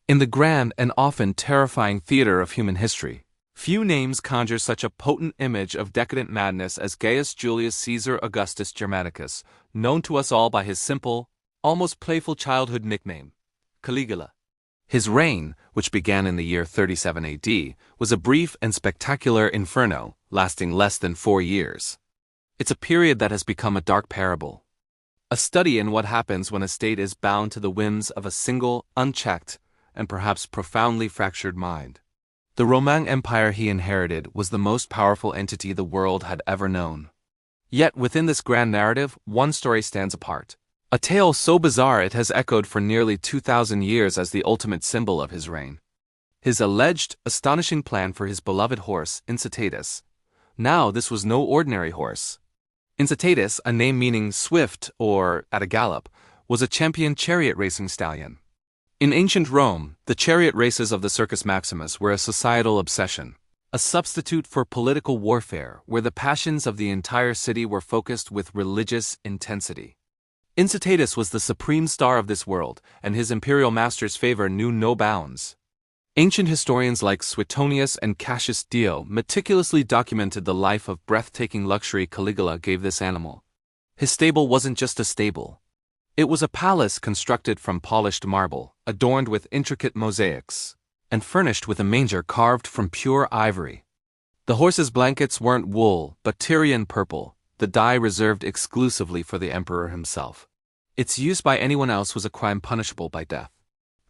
In the grand and often terrifying theater of human history, few names conjure such a potent image of decadent madness as Gaius Julius Caesar Augustus Germanicus, known to us all by his simple, almost playful childhood nickname, Caligula. His reign, which began in the year 37 AD, was a brief and spectacular inferno, lasting less than 4 years. It's a period that has become a dark parable, a study in what happens when a state is bound to the whims of a single, unchecked, and perhaps profoundly fractured mind. The Roman Empire he inherited was the most powerful entity the world had ever known. Yet within this grand narrative, one story stands apart. A tale so bizarre it has echoed for nearly 2,000 years as the ultimate symbol of his reign. His alleged, astonishing plan for his beloved horse, Incitatus. Now this was no ordinary horse. Incitatus, a name meaning swift or at a gallop, was a champion chariot racing stallion. In ancient Rome, the chariot races of the Circus Maximus were a societal obsession, a substitute for political warfare where the passions of the entire city were focused with religious intensity. Incitatus was the supreme star of this world, and his imperial master's favor knew no bounds. Ancient historians like Suetonius and Cassius Dio meticulously documented the life of breathtaking luxury Caligula gave this animal. His stable wasn't just a stable. It was a palace constructed from polished marble, adorned with intricate mosaics, and furnished with a manger carved from pure ivory. The horse's blankets weren't wool, but Tyrian purple, the dye reserved exclusively for the emperor himself. Its use by anyone else was a crime punishable by death.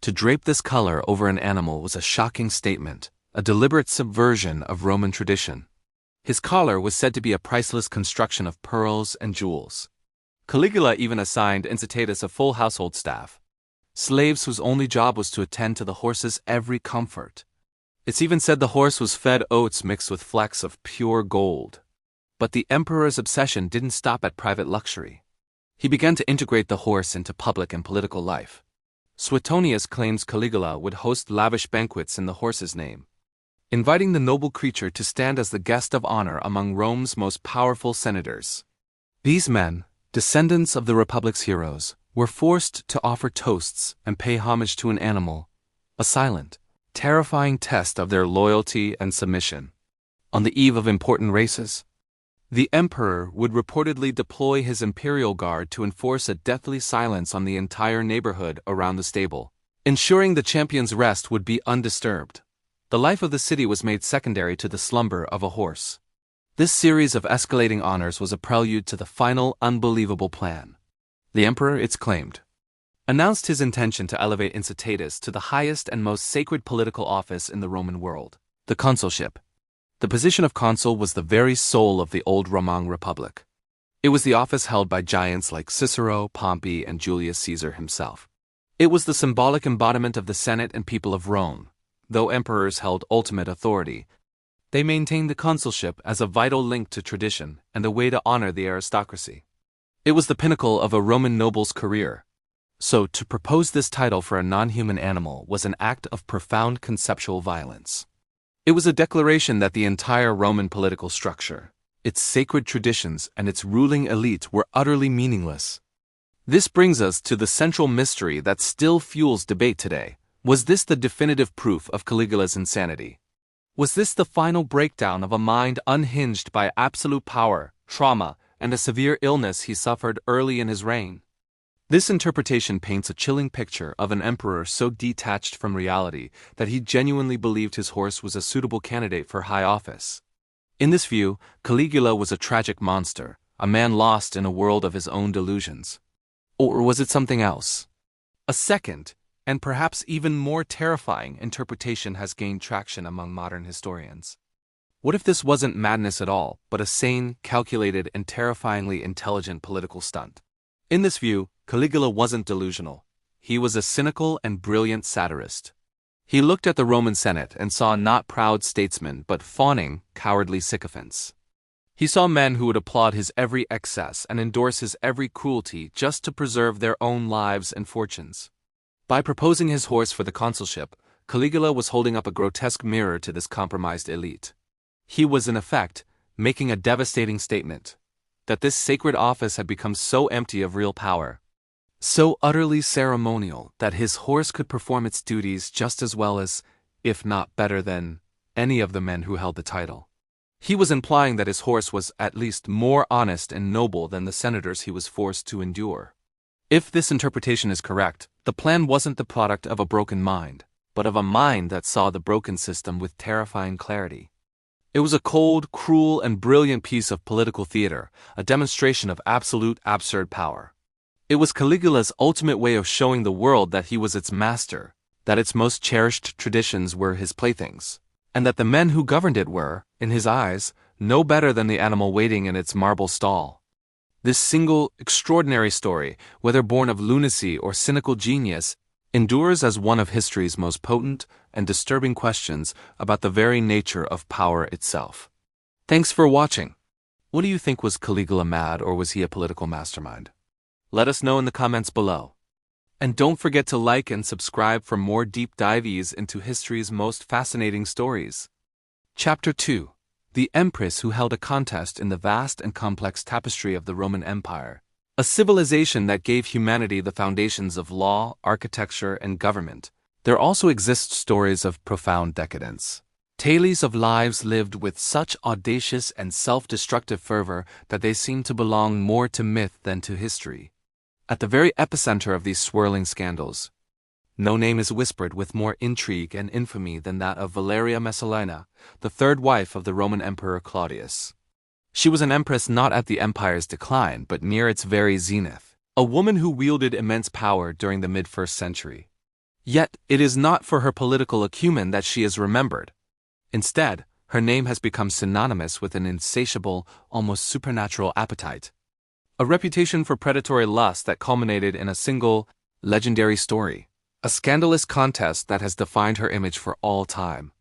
To drape this color over an animal was a shocking statement, a deliberate subversion of Roman tradition. His collar was said to be a priceless construction of pearls and jewels. Caligula even assigned Incitatus a full household staff, slaves whose only job was to attend to the horse's every comfort. It's even said the horse was fed oats mixed with flecks of pure gold. But the emperor's obsession didn't stop at private luxury. He began to integrate the horse into public and political life. Suetonius claims Caligula would host lavish banquets in the horse's name, inviting the noble creature to stand as the guest of honor among Rome's most powerful senators. These men, descendants of the Republic's heroes, were forced to offer toasts and pay homage to an animal, a silent, terrifying test of their loyalty and submission. On the eve of important races, the emperor would reportedly deploy his imperial guard to enforce a deathly silence on the entire neighborhood around the stable, ensuring the champion's rest would be undisturbed. The life of the city was made secondary to the slumber of a horse. This series of escalating honors was a prelude to the final unbelievable plan. The emperor, it's claimed, announced his intention to elevate Incitatus to the highest and most sacred political office in the Roman world, the consulship. The position of consul was the very soul of the old Roman Republic. It was the office held by giants like Cicero, Pompey, and Julius Caesar himself. It was the symbolic embodiment of the Senate and people of Rome. Though emperors held ultimate authority, they maintained the consulship as a vital link to tradition and a way to honor the aristocracy. It was the pinnacle of a Roman noble's career. So, to propose this title for a non-human animal was an act of profound conceptual violence. It was a declaration that the entire Roman political structure, its sacred traditions, and its ruling elite were utterly meaningless. This brings us to the central mystery that still fuels debate today. Was this the definitive proof of Caligula's insanity? Was this the final breakdown of a mind unhinged by absolute power, trauma, and a severe illness he suffered early in his reign? This interpretation paints a chilling picture of an emperor so detached from reality that he genuinely believed his horse was a suitable candidate for high office. In this view, Caligula was a tragic monster, a man lost in a world of his own delusions. Or was it something else? A second, and perhaps even more terrifying interpretation has gained traction among modern historians. What if this wasn't madness at all, but a sane, calculated, and terrifyingly intelligent political stunt? In this view, Caligula wasn't delusional. He was a cynical and brilliant satirist. He looked at the Roman Senate and saw not proud statesmen but fawning, cowardly sycophants. He saw men who would applaud his every excess and endorse his every cruelty just to preserve their own lives and fortunes. By proposing his horse for the consulship, Caligula was holding up a grotesque mirror to this compromised elite. He was, in effect, making a devastating statement that this sacred office had become so empty of real power, so utterly ceremonial that his horse could perform its duties just as well as, if not better than, any of the men who held the title. He was implying that his horse was at least more honest and noble than the senators he was forced to endure. If this interpretation is correct, the plan wasn't the product of a broken mind, but of a mind that saw the broken system with terrifying clarity. It was a cold, cruel, and brilliant piece of political theater, a demonstration of absolute absurd power. It was Caligula's ultimate way of showing the world that he was its master, that its most cherished traditions were his playthings, and that the men who governed it were, in his eyes, no better than the animal waiting in its marble stall. This single, extraordinary story, whether born of lunacy or cynical genius, endures as one of history's most potent and disturbing questions about the very nature of power itself. Thanks for watching. What do you think, was Caligula mad, or was he a political mastermind? Let us know in the comments below. And don't forget to like and subscribe for more deep dives into history's most fascinating stories. Chapter 2. The Empress who held a contest in the vast and complex tapestry of the Roman Empire, a civilization that gave humanity the foundations of law, architecture, and government. There also exist stories of profound decadence. Tales of lives lived with such audacious and self-destructive fervor that they seem to belong more to myth than to history. At the very epicenter of these swirling scandals, no name is whispered with more intrigue and infamy than that of Valeria Messalina, the third wife of the Roman Emperor Claudius. She was an empress not at the empire's decline, but near its very zenith, a woman who wielded immense power during the mid-1st century. Yet, it is not for her political acumen that she is remembered. Instead, her name has become synonymous with an insatiable, almost supernatural appetite. A reputation for predatory lust that culminated in a single, legendary story. A scandalous contest that has defined her image for all time.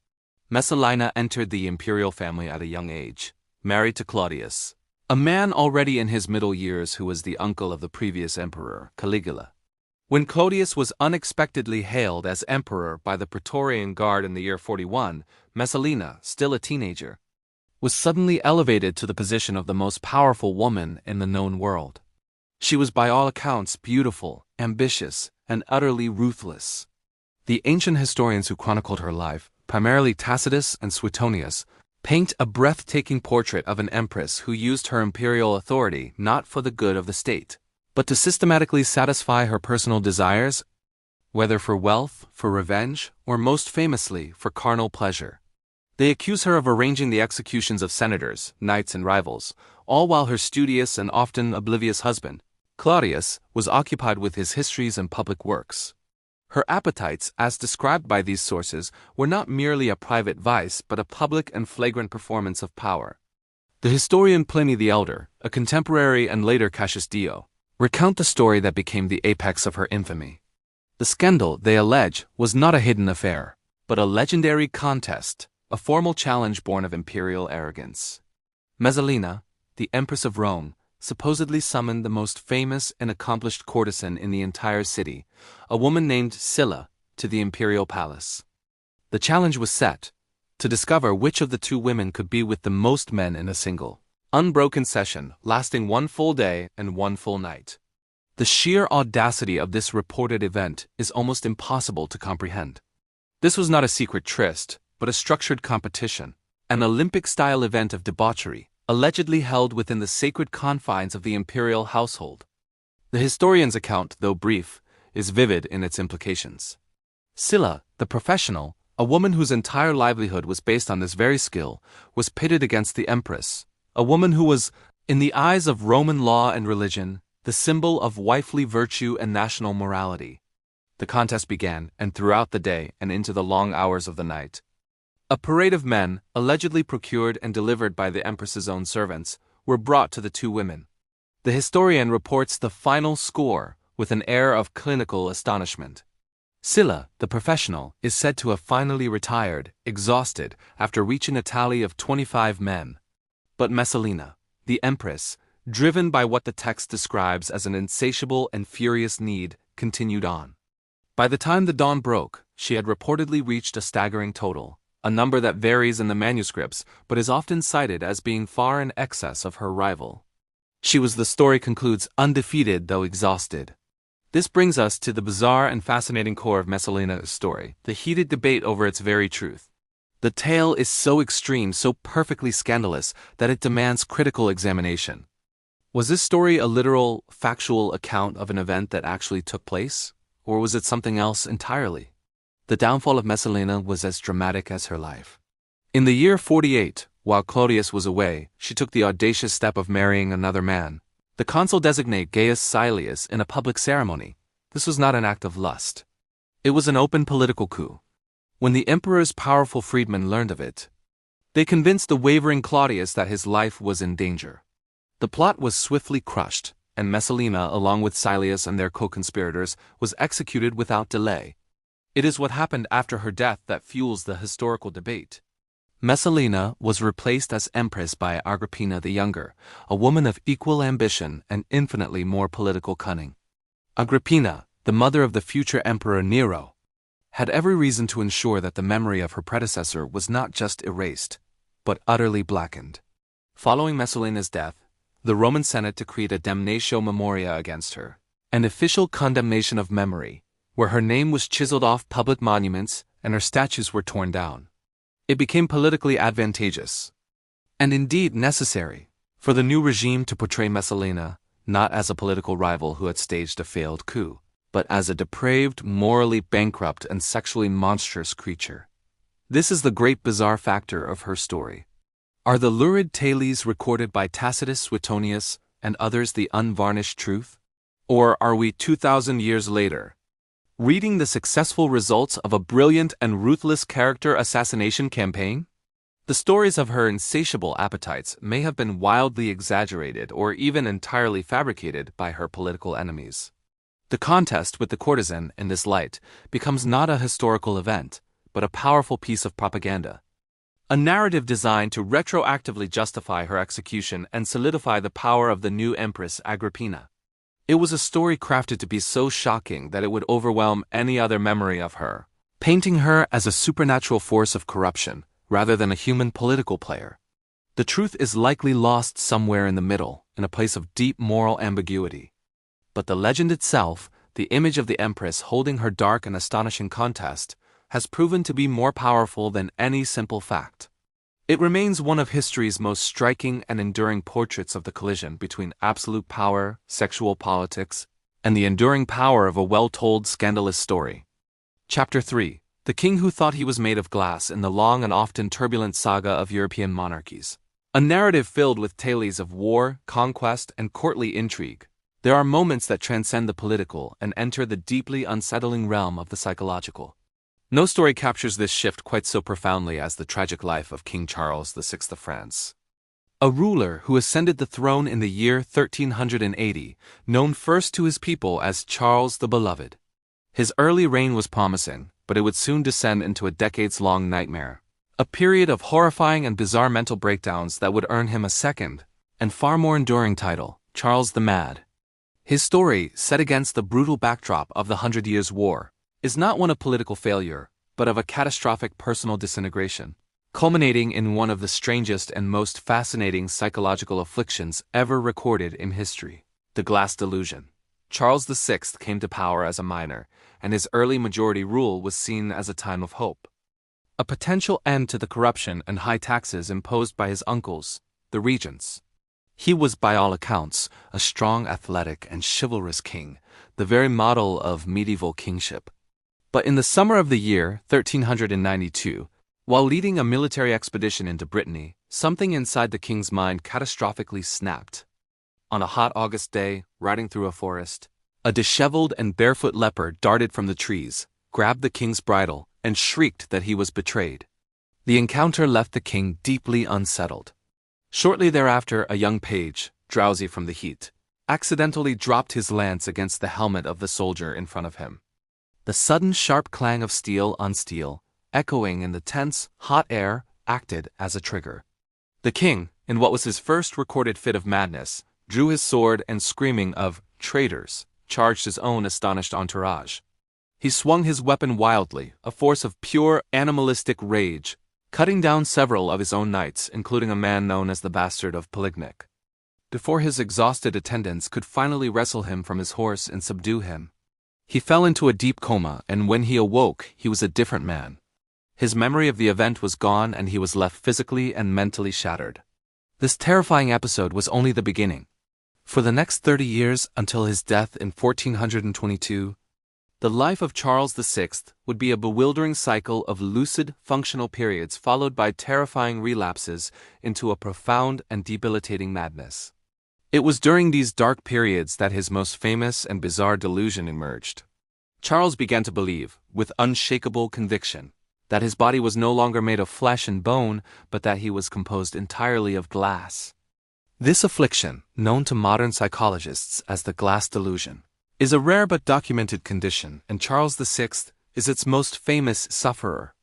Messalina entered the imperial family at a young age, married to Claudius, a man already in his middle years who was the uncle of the previous emperor, Caligula. When Claudius was unexpectedly hailed as emperor by the Praetorian Guard in the year 41, Messalina, still a teenager, was suddenly elevated to the position of the most powerful woman in the known world. She was by all accounts beautiful, ambitious, and utterly ruthless. The ancient historians who chronicled her life, primarily Tacitus and Suetonius, paint a breathtaking portrait of an empress who used her imperial authority not for the good of the state, but to systematically satisfy her personal desires, whether for wealth, for revenge, or most famously, for carnal pleasure. They accuse her of arranging the executions of senators, knights, and rivals, all while her studious and often oblivious husband, Claudius, was occupied with his histories and public works. Her appetites, as described by these sources, were not merely a private vice but a public and flagrant performance of power. The historian Pliny the Elder, a contemporary and later Cassius Dio, recount the story that became the apex of her infamy. The scandal, they allege, was not a hidden affair, but a legendary contest, a formal challenge born of imperial arrogance. Messalina, the Empress of Rome, supposedly summoned the most famous and accomplished courtesan in the entire city, a woman named Sylla, to the imperial palace. The challenge was set to discover which of the two women could be with the most men in a single, unbroken session lasting one full day and one full night. The sheer audacity of this reported event is almost impossible to comprehend. This was not a secret tryst, but a structured competition, an Olympic-style event of debauchery, allegedly held within the sacred confines of the imperial household. The historian's account, though brief, is vivid in its implications. Sylla, the professional, a woman whose entire livelihood was based on this very skill, was pitted against the empress, a woman who was, in the eyes of Roman law and religion, the symbol of wifely virtue and national morality. The contest began, and throughout the day and into the long hours of the night, a parade of men, allegedly procured and delivered by the empress's own servants, were brought to the two women. The historian reports the final score with an air of clinical astonishment. Sylla, the professional, is said to have finally retired, exhausted, after reaching a tally of 25 men. But Messalina, the empress, driven by what the text describes as an insatiable and furious need, continued on. By the time the dawn broke, she had reportedly reached a staggering total, a number that varies in the manuscripts but is often cited as being far in excess of her rival. She was, the story concludes, undefeated though exhausted. This brings us to the bizarre and fascinating core of Messalina's story, the heated debate over its very truth. The tale is so extreme, so perfectly scandalous, that it demands critical examination. Was this story a literal, factual account of an event that actually took place? Or was it something else entirely? The downfall of Messalina was as dramatic as her life. In the year 48, while Claudius was away, she took the audacious step of marrying another man, the consul designate Gaius Silius, in a public ceremony. This was not an act of lust. It was an open political coup. When the emperor's powerful freedmen learned of it, they convinced the wavering Claudius that his life was in danger. The plot was swiftly crushed, and Messalina, along with Silius and their co-conspirators, was executed without delay. It is what happened after her death that fuels the historical debate. Messalina was replaced as empress by Agrippina the Younger, a woman of equal ambition and infinitely more political cunning. Agrippina, the mother of the future emperor Nero, had every reason to ensure that the memory of her predecessor was not just erased, but utterly blackened. Following Messalina's death, the Roman Senate decreed a damnatio memoria against her, an official condemnation of memory, where her name was chiseled off public monuments and her statues were torn down. It became politically advantageous, and indeed necessary, for the new regime to portray Messalina not as a political rival who had staged a failed coup, but as a depraved, morally bankrupt, and sexually monstrous creature. This is the great bizarre factor of her story. Are the lurid tales recorded by Tacitus, Suetonius, and others the unvarnished truth? Or are we 2,000 years later, reading the successful results of a brilliant and ruthless character assassination campaign? The stories of her insatiable appetites may have been wildly exaggerated or even entirely fabricated by her political enemies. The contest with the courtesan in this light becomes not a historical event, but a powerful piece of propaganda. A narrative designed to retroactively justify her execution and solidify the power of the new empress Agrippina. It was a story crafted to be so shocking that it would overwhelm any other memory of her, painting her as a supernatural force of corruption rather than a human political player. The truth is likely lost somewhere in the middle, in a place of deep moral ambiguity. But the legend itself, the image of the empress holding her dark and astonishing contest, has proven to be more powerful than any simple fact. It remains one of history's most striking and enduring portraits of the collision between absolute power, sexual politics, and the enduring power of a well-told, scandalous story. Chapter 3: The King Who Thought He Was Made of Glass in the Long and Often Turbulent Saga of European Monarchies. A narrative filled with tales of war, conquest, and courtly intrigue. There are moments that transcend the political and enter the deeply unsettling realm of the psychological. No story captures this shift quite so profoundly as the tragic life of King Charles VI of France. A ruler who ascended the throne in the year 1380, known first to his people as Charles the Beloved. His early reign was promising, but it would soon descend into a decades-long nightmare. A period of horrifying and bizarre mental breakdowns that would earn him a second, and far more enduring title, Charles the Mad. His story, set against the brutal backdrop of the 100 Years' War, is not one of political failure, but of a catastrophic personal disintegration, culminating in one of the strangest and most fascinating psychological afflictions ever recorded in history, the glass delusion. Charles VI came to power as a minor, and his early majority rule was seen as a time of hope. A potential end to the corruption and high taxes imposed by his uncles, the regents. He was, by all accounts, a strong, athletic, and chivalrous king, the very model of medieval kingship. But in the summer of the year 1392, while leading a military expedition into Brittany, something inside the king's mind catastrophically snapped. On a hot August day, riding through a forest, a disheveled and barefoot leopard darted from the trees, grabbed the king's bridle, and shrieked that he was betrayed. The encounter left the king deeply unsettled. Shortly thereafter, a young page, drowsy from the heat, accidentally dropped his lance against the helmet of the soldier in front of him. The sudden sharp clang of steel on steel, echoing in the tense, hot air, acted as a trigger. The king, in what was his first recorded fit of madness, drew his sword and, screaming of "traitors," charged his own astonished entourage. He swung his weapon wildly, a force of pure animalistic rage, cutting down several of his own knights, including a man known as the Bastard of Polignac. Before his exhausted attendants could finally wrestle him from his horse and subdue him, He fell into a deep coma, and when he awoke, he was a different man. His memory of the event was gone, and he was left physically and mentally shattered. This terrifying episode was only the beginning. For the next 30 years, until his death in 1422, the life of Charles VI would be a bewildering cycle of lucid, functional periods followed by terrifying relapses into a profound and debilitating madness. It was during these dark periods that his most famous and bizarre delusion emerged. Charles began to believe, with unshakable conviction, that his body was no longer made of flesh and bone, but that he was composed entirely of glass. This affliction, known to modern psychologists as the glass delusion, is a rare but documented condition, and Charles VI is its most famous sufferer.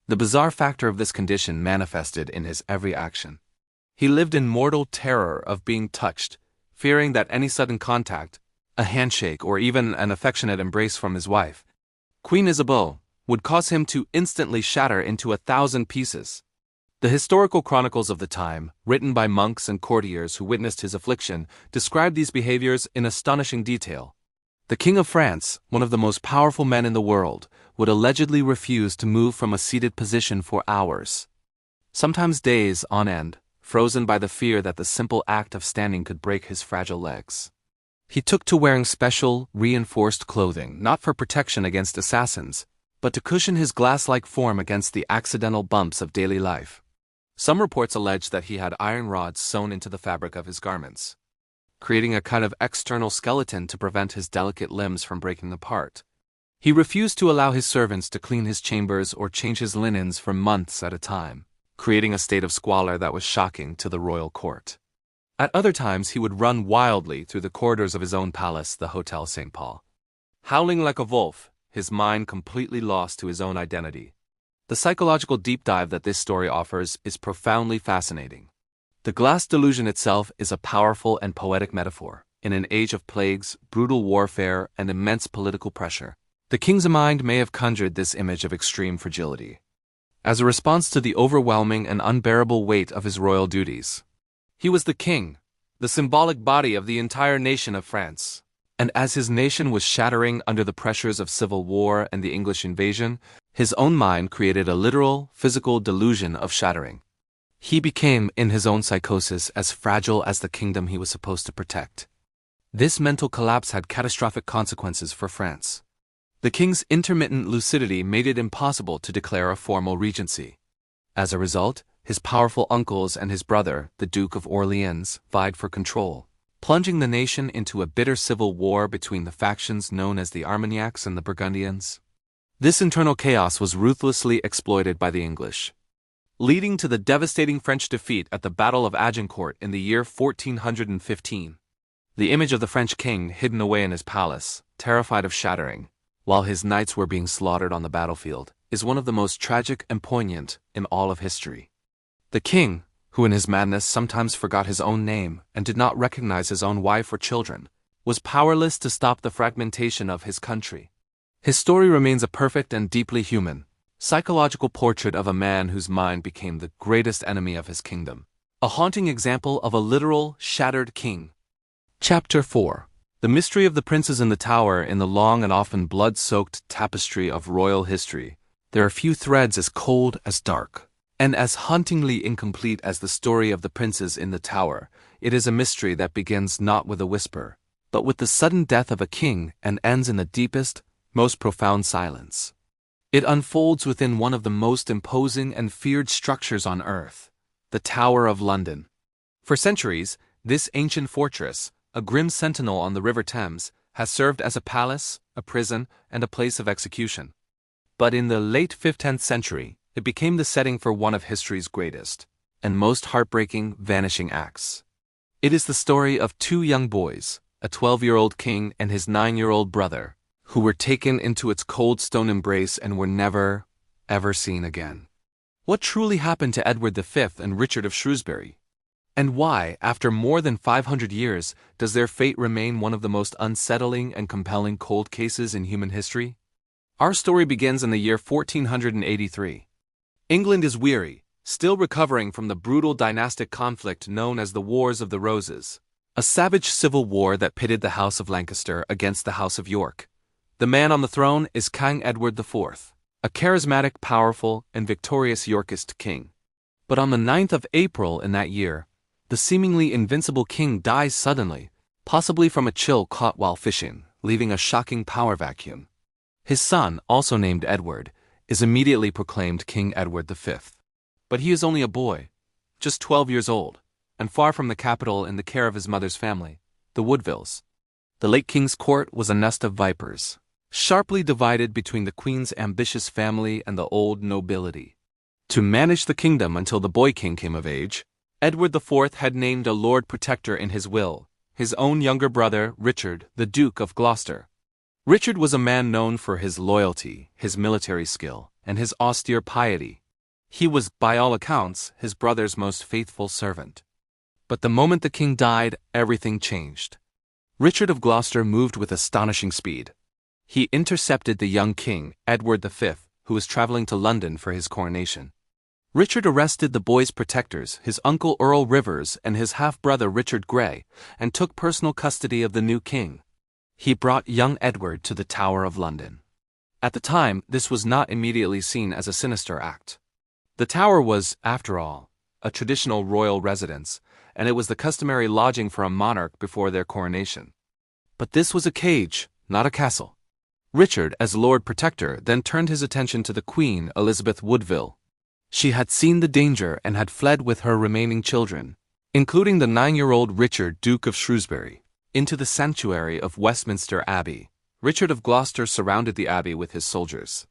The bizarre factor of this condition manifested in his every action. He lived in mortal terror of being touched, fearing that any sudden contact, a handshake or even an affectionate embrace from his wife, Queen Isabeau, would cause him to instantly shatter into 1,000 pieces. The historical chronicles of the time, written by monks and courtiers who witnessed his affliction, describe these behaviors in astonishing detail. The King of France, one of the most powerful men in the world, would allegedly refuse to move from a seated position for hours, sometimes days on end, frozen by the fear that the simple act of standing could break his fragile legs. He took to wearing special, reinforced clothing, not for protection against assassins, but to cushion his glass-like form against the accidental bumps of daily life. Some reports allege that he had iron rods sewn into the fabric of his garments, creating a kind of external skeleton to prevent his delicate limbs from breaking apart. He refused to allow his servants to clean his chambers or change his linens for months at a time, creating a state of squalor that was shocking to the royal court. At other times he would run wildly through the corridors of his own palace, the Hotel St. Paul, howling like a wolf, his mind completely lost to his own identity. The psychological deep dive that this story offers is profoundly fascinating. The glass delusion itself is a powerful and poetic metaphor. In an age of plagues, brutal warfare, and immense political pressure, the king's mind may have conjured this image of extreme fragility. As a response to the overwhelming and unbearable weight of his royal duties, he was the king, the symbolic body of the entire nation of France. And as his nation was shattering under the pressures of civil war and the English invasion, his own mind created a literal, physical delusion of shattering. He became, in his own psychosis, as fragile as the kingdom he was supposed to protect. This mental collapse had catastrophic consequences for France. The king's intermittent lucidity made it impossible to declare a formal regency. As a result, his powerful uncles and his brother, the Duke of Orleans, vied for control, plunging the nation into a bitter civil war between the factions known as the Armagnacs and the Burgundians. This internal chaos was ruthlessly exploited by the English, leading to the devastating French defeat at the Battle of Agincourt in the year 1415. The image of the French king hidden away in his palace, terrified of shattering, while his knights were being slaughtered on the battlefield, is one of the most tragic and poignant in all of history. The king, who in his madness sometimes forgot his own name and did not recognize his own wife or children, was powerless to stop the fragmentation of his country. His story remains a perfect and deeply human, psychological portrait of a man whose mind became the greatest enemy of his kingdom, a haunting example of a literal, shattered king. Chapter 4. The Mystery of the Princes in the Tower. In the long and often blood-soaked tapestry of royal history, there are few threads as cold as dark, and as hauntingly incomplete as the story of the princes in the tower. It is a mystery that begins not with a whisper, but with the sudden death of a king and ends in the deepest, most profound silence. It unfolds within one of the most imposing and feared structures on earth, the Tower of London. For centuries, this ancient fortress, a grim sentinel on the River Thames, has served as a palace, a prison, and a place of execution. But in the late 15th century, it became the setting for one of history's greatest and most heartbreaking vanishing acts. It is the story of two young boys, a 12-year-old king and his 9-year-old brother, who were taken into its cold stone embrace and were never, ever seen again. What truly happened to Edward V and Richard of Shrewsbury? And why, after more than 500 years, does their fate remain one of the most unsettling and compelling cold cases in human history? Our story begins in the year 1483. England is weary, still recovering from the brutal dynastic conflict known as the Wars of the Roses, a savage civil war that pitted the House of Lancaster against the House of York. The man on the throne is King Edward IV, a charismatic, powerful, and victorious Yorkist king. But on the 9th of April in that year, the seemingly invincible king dies suddenly, possibly from a chill caught while fishing, leaving a shocking power vacuum. His son, also named Edward, is immediately proclaimed King Edward V. But he is only a boy, just 12 years old, and far from the capital in the care of his mother's family, the Woodvilles. The late king's court was a nest of vipers, sharply divided between the queen's ambitious family and the old nobility. To manage the kingdom until the boy king came of age, Edward IV had named a Lord Protector in his will, his own younger brother, Richard, the Duke of Gloucester. Richard was a man known for his loyalty, his military skill, and his austere piety. He was, by all accounts, his brother's most faithful servant. But the moment the king died, everything changed. Richard of Gloucester moved with astonishing speed. He intercepted the young king, Edward V, who was traveling to London for his coronation. Richard arrested the boy's protectors, his uncle Earl Rivers and his half-brother Richard Grey, and took personal custody of the new king. He brought young Edward to the Tower of London. At the time, this was not immediately seen as a sinister act. The Tower was, after all, a traditional royal residence, and it was the customary lodging for a monarch before their coronation. But this was a cage, not a castle. Richard, as Lord Protector, then turned his attention to the Queen, Elizabeth Woodville. She had seen the danger and had fled with her remaining children, including the 9-year-old Richard, Duke of Shrewsbury, into the sanctuary of Westminster Abbey. Richard of Gloucester surrounded the abbey with his soldiers.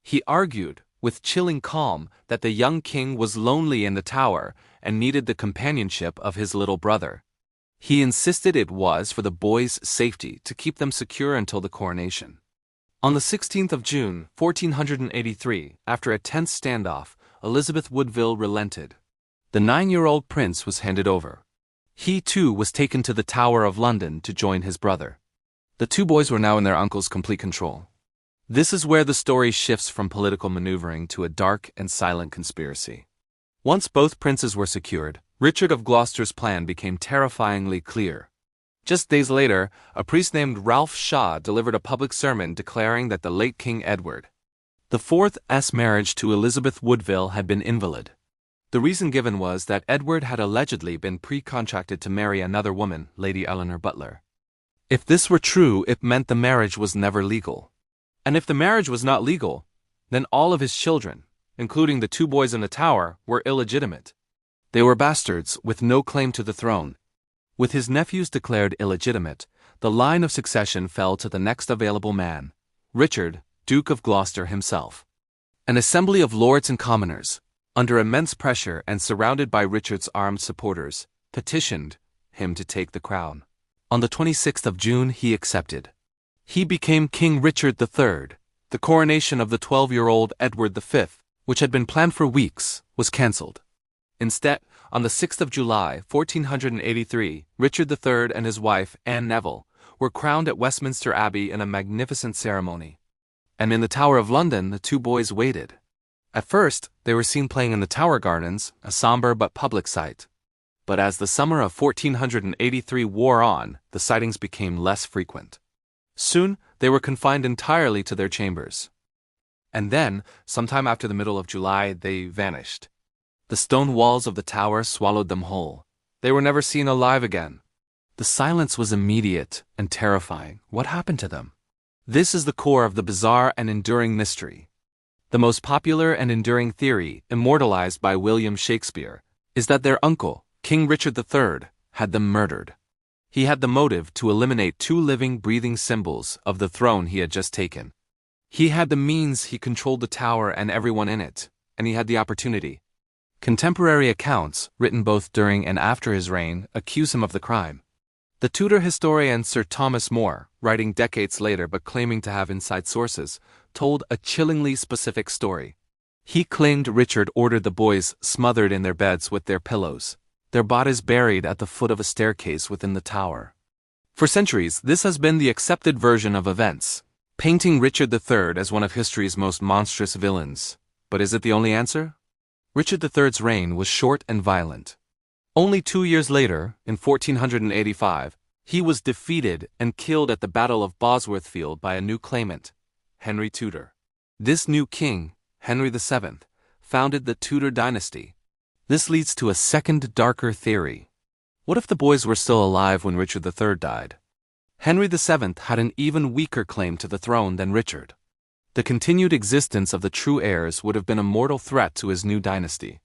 He argued, with chilling calm, that the young king was lonely in the tower and needed the companionship of his little brother. He insisted it was for the boys' safety to keep them secure until the coronation. On the 16th of June, 1483, after a tense standoff, Elizabeth Woodville relented. The 9-year-old prince was handed over. He, too, was taken to the Tower of London to join his brother. The two boys were now in their uncle's complete control. This is where the story shifts from political maneuvering to a dark and silent conspiracy. Once both princes were secured, Richard of Gloucester's plan became terrifyingly clear. Just days later, a priest named Ralph Shaw delivered a public sermon declaring that the late King Edward IV's marriage to Elizabeth Woodville had been invalid. The reason given was that Edward had allegedly been pre-contracted to marry another woman, Lady Eleanor Butler. If this were true, it meant the marriage was never legal. And if the marriage was not legal, then all of his children, including the two boys in the tower, were illegitimate. They were bastards with no claim to the throne. With his nephews declared illegitimate, the line of succession fell to the next available man, Richard, Duke of Gloucester himself. An assembly of lords and commoners, under immense pressure and surrounded by Richard's armed supporters, petitioned him to take the crown. On the 26th of June he accepted. He became King Richard III. The coronation of the 12-year-old Edward V, which had been planned for weeks, was cancelled. Instead, on the 6th of July, 1483, Richard III and his wife, Anne Neville, were crowned at Westminster Abbey in a magnificent ceremony. And in the Tower of London, the two boys waited. At first, they were seen playing in the Tower Gardens, a somber but public sight. But as the summer of 1483 wore on, the sightings became less frequent. Soon, they were confined entirely to their chambers. And then, sometime after the middle of July, they vanished. The stone walls of the tower swallowed them whole. They were never seen alive again. The silence was immediate and terrifying. What happened to them? This is the core of the bizarre and enduring mystery. The most popular and enduring theory, immortalized by William Shakespeare, is that their uncle, King Richard III, had them murdered. He had the motive to eliminate two living, breathing symbols of the throne he had just taken. He had the means, he controlled the tower and everyone in it, and he had the opportunity. Contemporary accounts, written both during and after his reign, accuse him of the crime. The Tudor historian Sir Thomas More, writing decades later but claiming to have inside sources, told a chillingly specific story. He claimed Richard ordered the boys smothered in their beds with their pillows, their bodies buried at the foot of a staircase within the tower. For centuries, this has been the accepted version of events, painting Richard III as one of history's most monstrous villains. But is it the only answer? Richard III's reign was short and violent. Only 2 years later, in 1485, He was defeated and killed at the Battle of Bosworthfield by a new claimant, Henry Tudor. This new king, Henry VII, founded the Tudor dynasty. This leads to a second darker theory. What if the boys were still alive when Richard III died? Henry VII had an even weaker claim to the throne than Richard. The continued existence of the true heirs would have been a mortal threat to his new dynasty.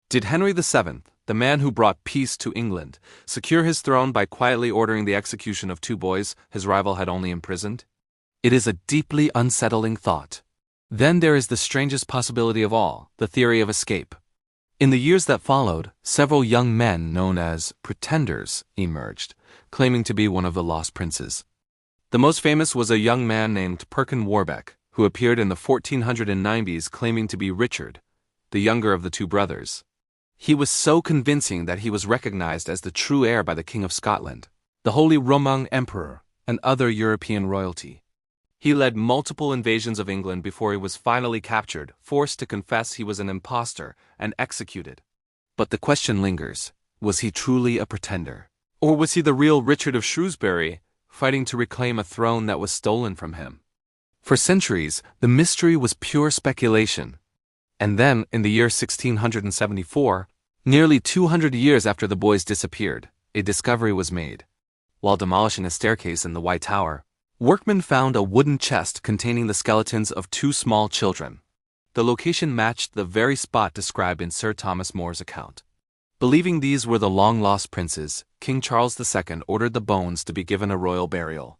Did Henry VII, the man who brought peace to England, secure his throne by quietly ordering the execution of two boys his rival had only imprisoned? It is a deeply unsettling thought. Then there is the strangest possibility of all, the theory of escape. In the years that followed, several young men known as pretenders emerged, claiming to be one of the lost princes. The most famous was a young man named Perkin Warbeck, who appeared in the 1490s claiming to be Richard, the younger of the two brothers. He was so convincing that he was recognized as the true heir by the King of Scotland, the Holy Roman Emperor, and other European royalty. He led multiple invasions of England before he was finally captured, forced to confess he was an impostor, and executed. But the question lingers, was he truly a pretender? Or was he the real Richard of Shrewsbury, fighting to reclaim a throne that was stolen from him? For centuries, the mystery was pure speculation. And then, in the year 1674, nearly 200 years after the boys disappeared, a discovery was made. While demolishing a staircase in the White Tower, workmen found a wooden chest containing the skeletons of two small children. The location matched the very spot described in Sir Thomas More's account. Believing these were the long-lost princes, King Charles II ordered the bones to be given a royal burial.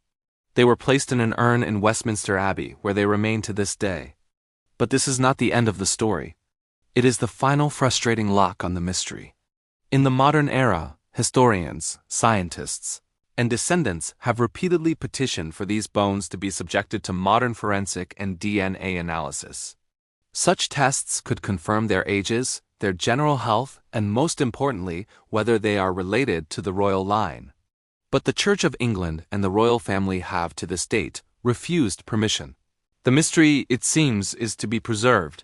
They were placed in an urn in Westminster Abbey, where they remain to this day. But this is not the end of the story. It is the final frustrating lock on the mystery. In the modern era, historians, scientists, and descendants have repeatedly petitioned for these bones to be subjected to modern forensic and DNA analysis. Such tests could confirm their ages, their general health, and most importantly, whether they are related to the royal line. But the Church of England and the royal family have, to this date, refused permission. The mystery, it seems, is to be preserved.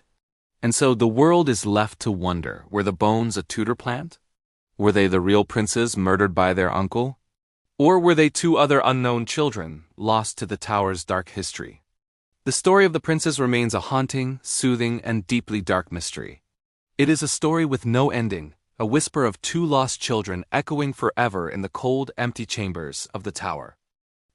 And so the world is left to wonder, were the bones a Tudor plant? Were they the real princes murdered by their uncle? Or were they two other unknown children, lost to the tower's dark history? The story of the princes remains a haunting, soothing, and deeply dark mystery. It is a story with no ending, a whisper of two lost children echoing forever in the cold, empty chambers of the tower.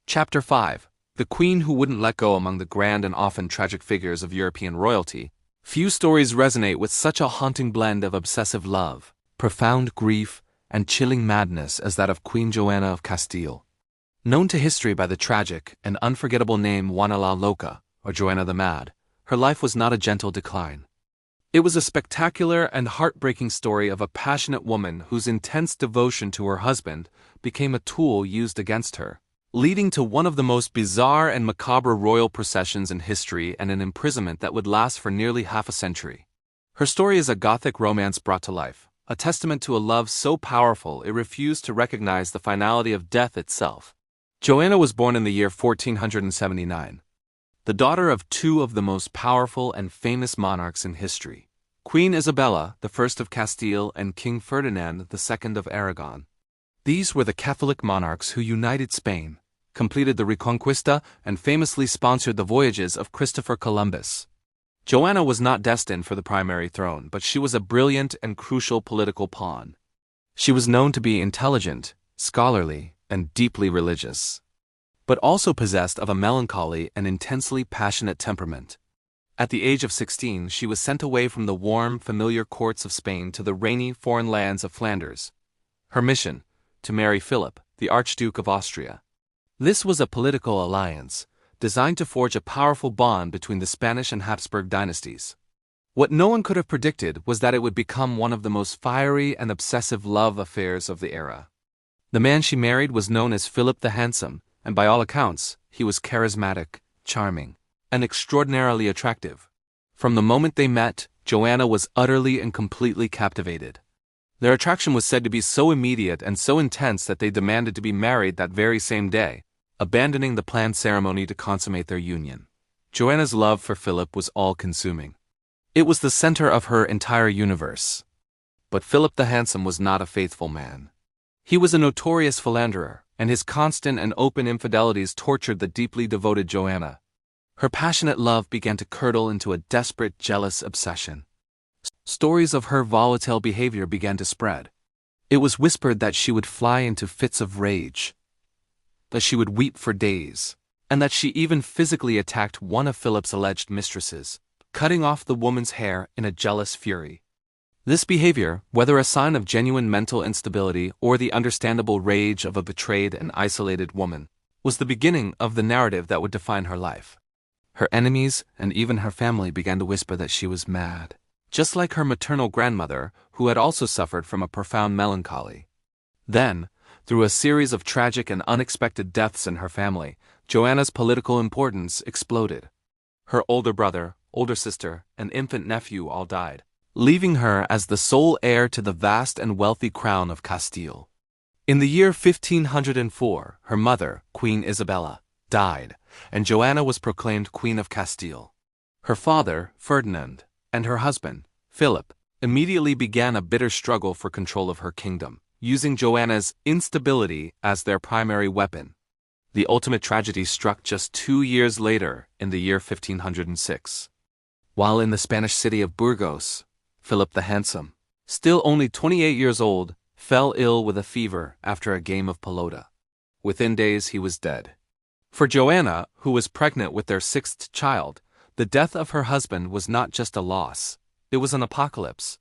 Chapter 5. The Queen Who Wouldn't Let Go. Among the grand and often tragic figures of European royalty, few stories resonate with such a haunting blend of obsessive love, profound grief, and chilling madness as that of Queen Joanna of Castile. Known to history by the tragic and unforgettable name Juana la Loca, or Joanna the Mad, her life was not a gentle decline. It was a spectacular and heartbreaking story of a passionate woman whose intense devotion to her husband became a tool used against her, leading to one of the most bizarre and macabre royal processions in history and an imprisonment that would last for nearly half a century. Her story is a Gothic romance brought to life, a testament to a love so powerful it refused to recognize the finality of death itself. Joanna was born in the year 1479. The daughter of two of the most powerful and famous monarchs in history, Queen Isabella I of Castile and King Ferdinand II of Aragon. These were the Catholic monarchs who united Spain, completed the Reconquista, and famously sponsored the voyages of Christopher Columbus. Joanna was not destined for the primary throne, but she was a brilliant and crucial political pawn. She was known to be intelligent, scholarly, and deeply religious, but also possessed of a melancholy and intensely passionate temperament. At the age of 16, she was sent away from the warm, familiar courts of Spain to the rainy, foreign lands of Flanders. Her mission: to marry Philip, the Archduke of Austria. This was a political alliance, designed to forge a powerful bond between the Spanish and Habsburg dynasties. What no one could have predicted was that it would become one of the most fiery and obsessive love affairs of the era. The man she married was known as Philip the Handsome, and by all accounts, he was charismatic, charming, and extraordinarily attractive. From the moment they met, Joanna was utterly and completely captivated. Their attraction was said to be so immediate and so intense that they demanded to be married that very same day, abandoning the planned ceremony to consummate their union. Joanna's love for Philip was all-consuming. It was the center of her entire universe. But Philip the Handsome was not a faithful man. He was a notorious philanderer, and his constant and open infidelities tortured the deeply devoted Joanna. Her passionate love began to curdle into a desperate, jealous obsession. Stories of her volatile behavior began to spread. It was whispered that she would fly into fits of rage, that she would weep for days, and that she even physically attacked one of Philip's alleged mistresses, cutting off the woman's hair in a jealous fury. This behavior, whether a sign of genuine mental instability or the understandable rage of a betrayed and isolated woman, was the beginning of the narrative that would define her life. Her enemies and even her family began to whisper that she was mad, just like her maternal grandmother, who had also suffered from a profound melancholy. Then, through a series of tragic and unexpected deaths in her family, Joanna's political importance exploded. Her older brother, older sister, and infant nephew all died, leaving her as the sole heir to the vast and wealthy crown of Castile. In the year 1504, her mother, Queen Isabella, died, and Joanna was proclaimed Queen of Castile. Her father, Ferdinand, and her husband, Philip, immediately began a bitter struggle for control of her kingdom, using Joanna's instability as their primary weapon. The ultimate tragedy struck just 2 years later, in the year 1506. While in the Spanish city of Burgos, Philip the Handsome, still only 28 years old, fell ill with a fever after a game of pelota. Within days he was dead. For Joanna, who was pregnant with their 6th child, the death of her husband was not just a loss, it was an apocalypse.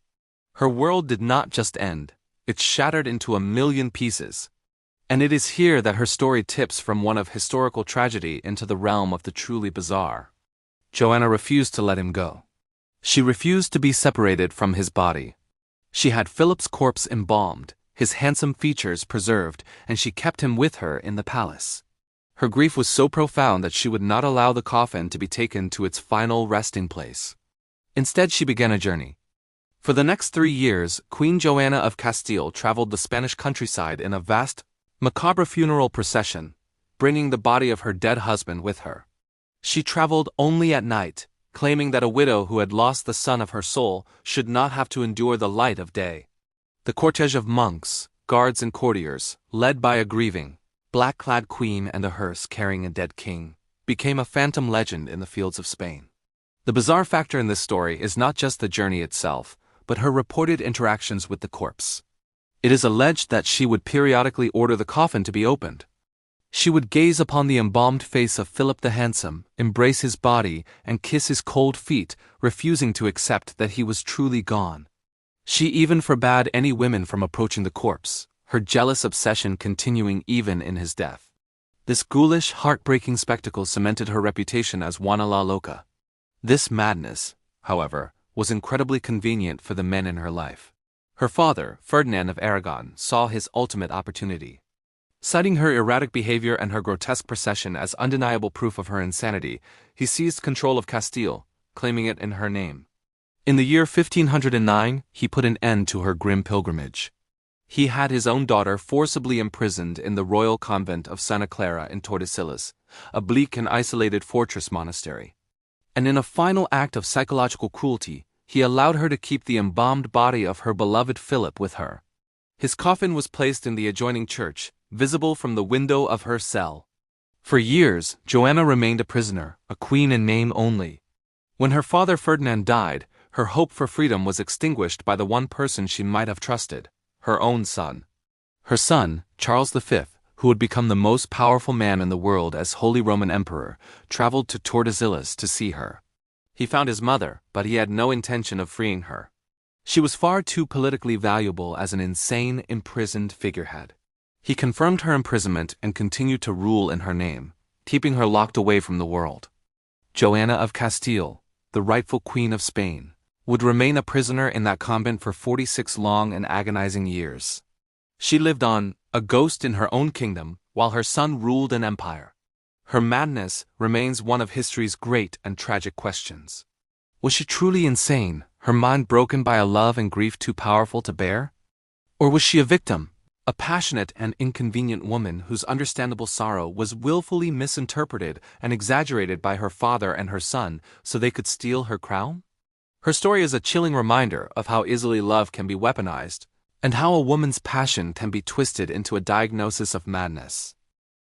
Her world did not just end, it shattered into a million pieces. And it is here that her story tips from one of historical tragedy into the realm of the truly bizarre. Joanna refused to let him go. She refused to be separated from his body. She had Philip's corpse embalmed, his handsome features preserved, and she kept him with her in the palace. Her grief was so profound that she would not allow the coffin to be taken to its final resting place. Instead, she began a journey. For the next 3 years, Queen Joanna of Castile traveled the Spanish countryside in a vast, macabre funeral procession, bringing the body of her dead husband with her. She traveled only at night, claiming that a widow who had lost the son of her soul should not have to endure the light of day. The cortege of monks, guards and courtiers, led by a grieving, black-clad queen and a hearse carrying a dead king, became a phantom legend in the fields of Spain. The bizarre factor in this story is not just the journey itself, but her reported interactions with the corpse. It is alleged that she would periodically order the coffin to be opened. She would gaze upon the embalmed face of Philip the Handsome, embrace his body, and kiss his cold feet, refusing to accept that he was truly gone. She even forbade any women from approaching the corpse, her jealous obsession continuing even in his death. This ghoulish, heartbreaking spectacle cemented her reputation as Juana la Loca. This madness, however, was incredibly convenient for the men in her life. Her father, Ferdinand of Aragon, saw his ultimate opportunity. Citing her erratic behavior and her grotesque procession as undeniable proof of her insanity, he seized control of Castile, claiming it in her name. In the year 1509, he put an end to her grim pilgrimage. He had his own daughter forcibly imprisoned in the royal convent of Santa Clara in Tordesillas, a bleak and isolated fortress monastery. And in a final act of psychological cruelty, he allowed her to keep the embalmed body of her beloved Philip with her. His coffin was placed in the adjoining church, visible from the window of her cell. For years, Joanna remained a prisoner, a queen in name only. When her father Ferdinand died, her hope for freedom was extinguished by the one person she might have trusted, her own son. Her son, Charles V, who would become the most powerful man in the world as Holy Roman Emperor, traveled to Tordesillas to see her. He found his mother, but he had no intention of freeing her. She was far too politically valuable as an insane, imprisoned figurehead. He confirmed her imprisonment and continued to rule in her name, keeping her locked away from the world. Joanna of Castile, the rightful Queen of Spain, would remain a prisoner in that convent for 46 long and agonizing years. She lived on, a ghost in her own kingdom, while her son ruled an empire. Her madness remains one of history's great and tragic questions. Was she truly insane, her mind broken by a love and grief too powerful to bear? Or was she a victim, a passionate and inconvenient woman whose understandable sorrow was willfully misinterpreted and exaggerated by her father and her son so they could steal her crown? Her story is a chilling reminder of how easily love can be weaponized, and how a woman's passion can be twisted into a diagnosis of madness.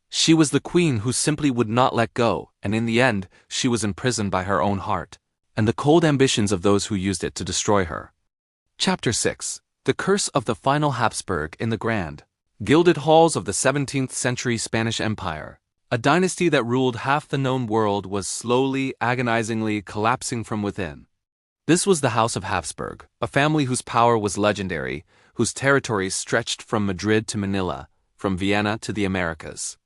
She was the queen who simply would not let go, and in the end, she was imprisoned by her own heart, and the cold ambitions of those who used it to destroy her. Chapter 6. The Curse of the Final Habsburg in the Grand, Gilded Halls of the 17th Century Spanish Empire. A dynasty that ruled half the known world was slowly, agonizingly collapsing from within. This was the House of Habsburg, a family whose power was legendary, whose territories stretched from Madrid to Manila, from Vienna to the Americas.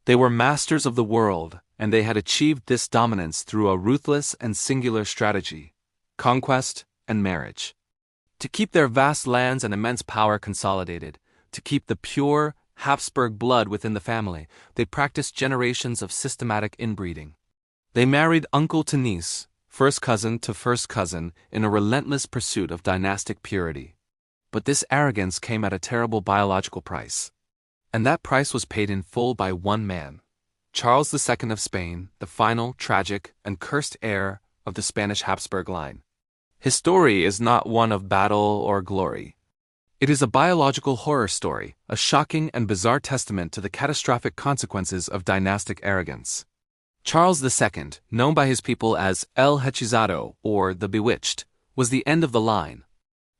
They were masters of the world, and they had achieved this dominance through a ruthless and singular strategy: conquest and marriage. To keep their vast lands and immense power consolidated, to keep the pure Habsburg blood within the family, they practiced generations of systematic inbreeding. They married uncle to niece, first cousin to first cousin, in a relentless pursuit of dynastic purity. But this arrogance came at a terrible biological price. And that price was paid in full by one man, Charles II of Spain, the final, tragic, and cursed heir of the Spanish Habsburg line. His story is not one of battle or glory. It is a biological horror story, a shocking and bizarre testament to the catastrophic consequences of dynastic arrogance. Charles II, known by his people as El Hechizado, or the Bewitched, was the end of the line.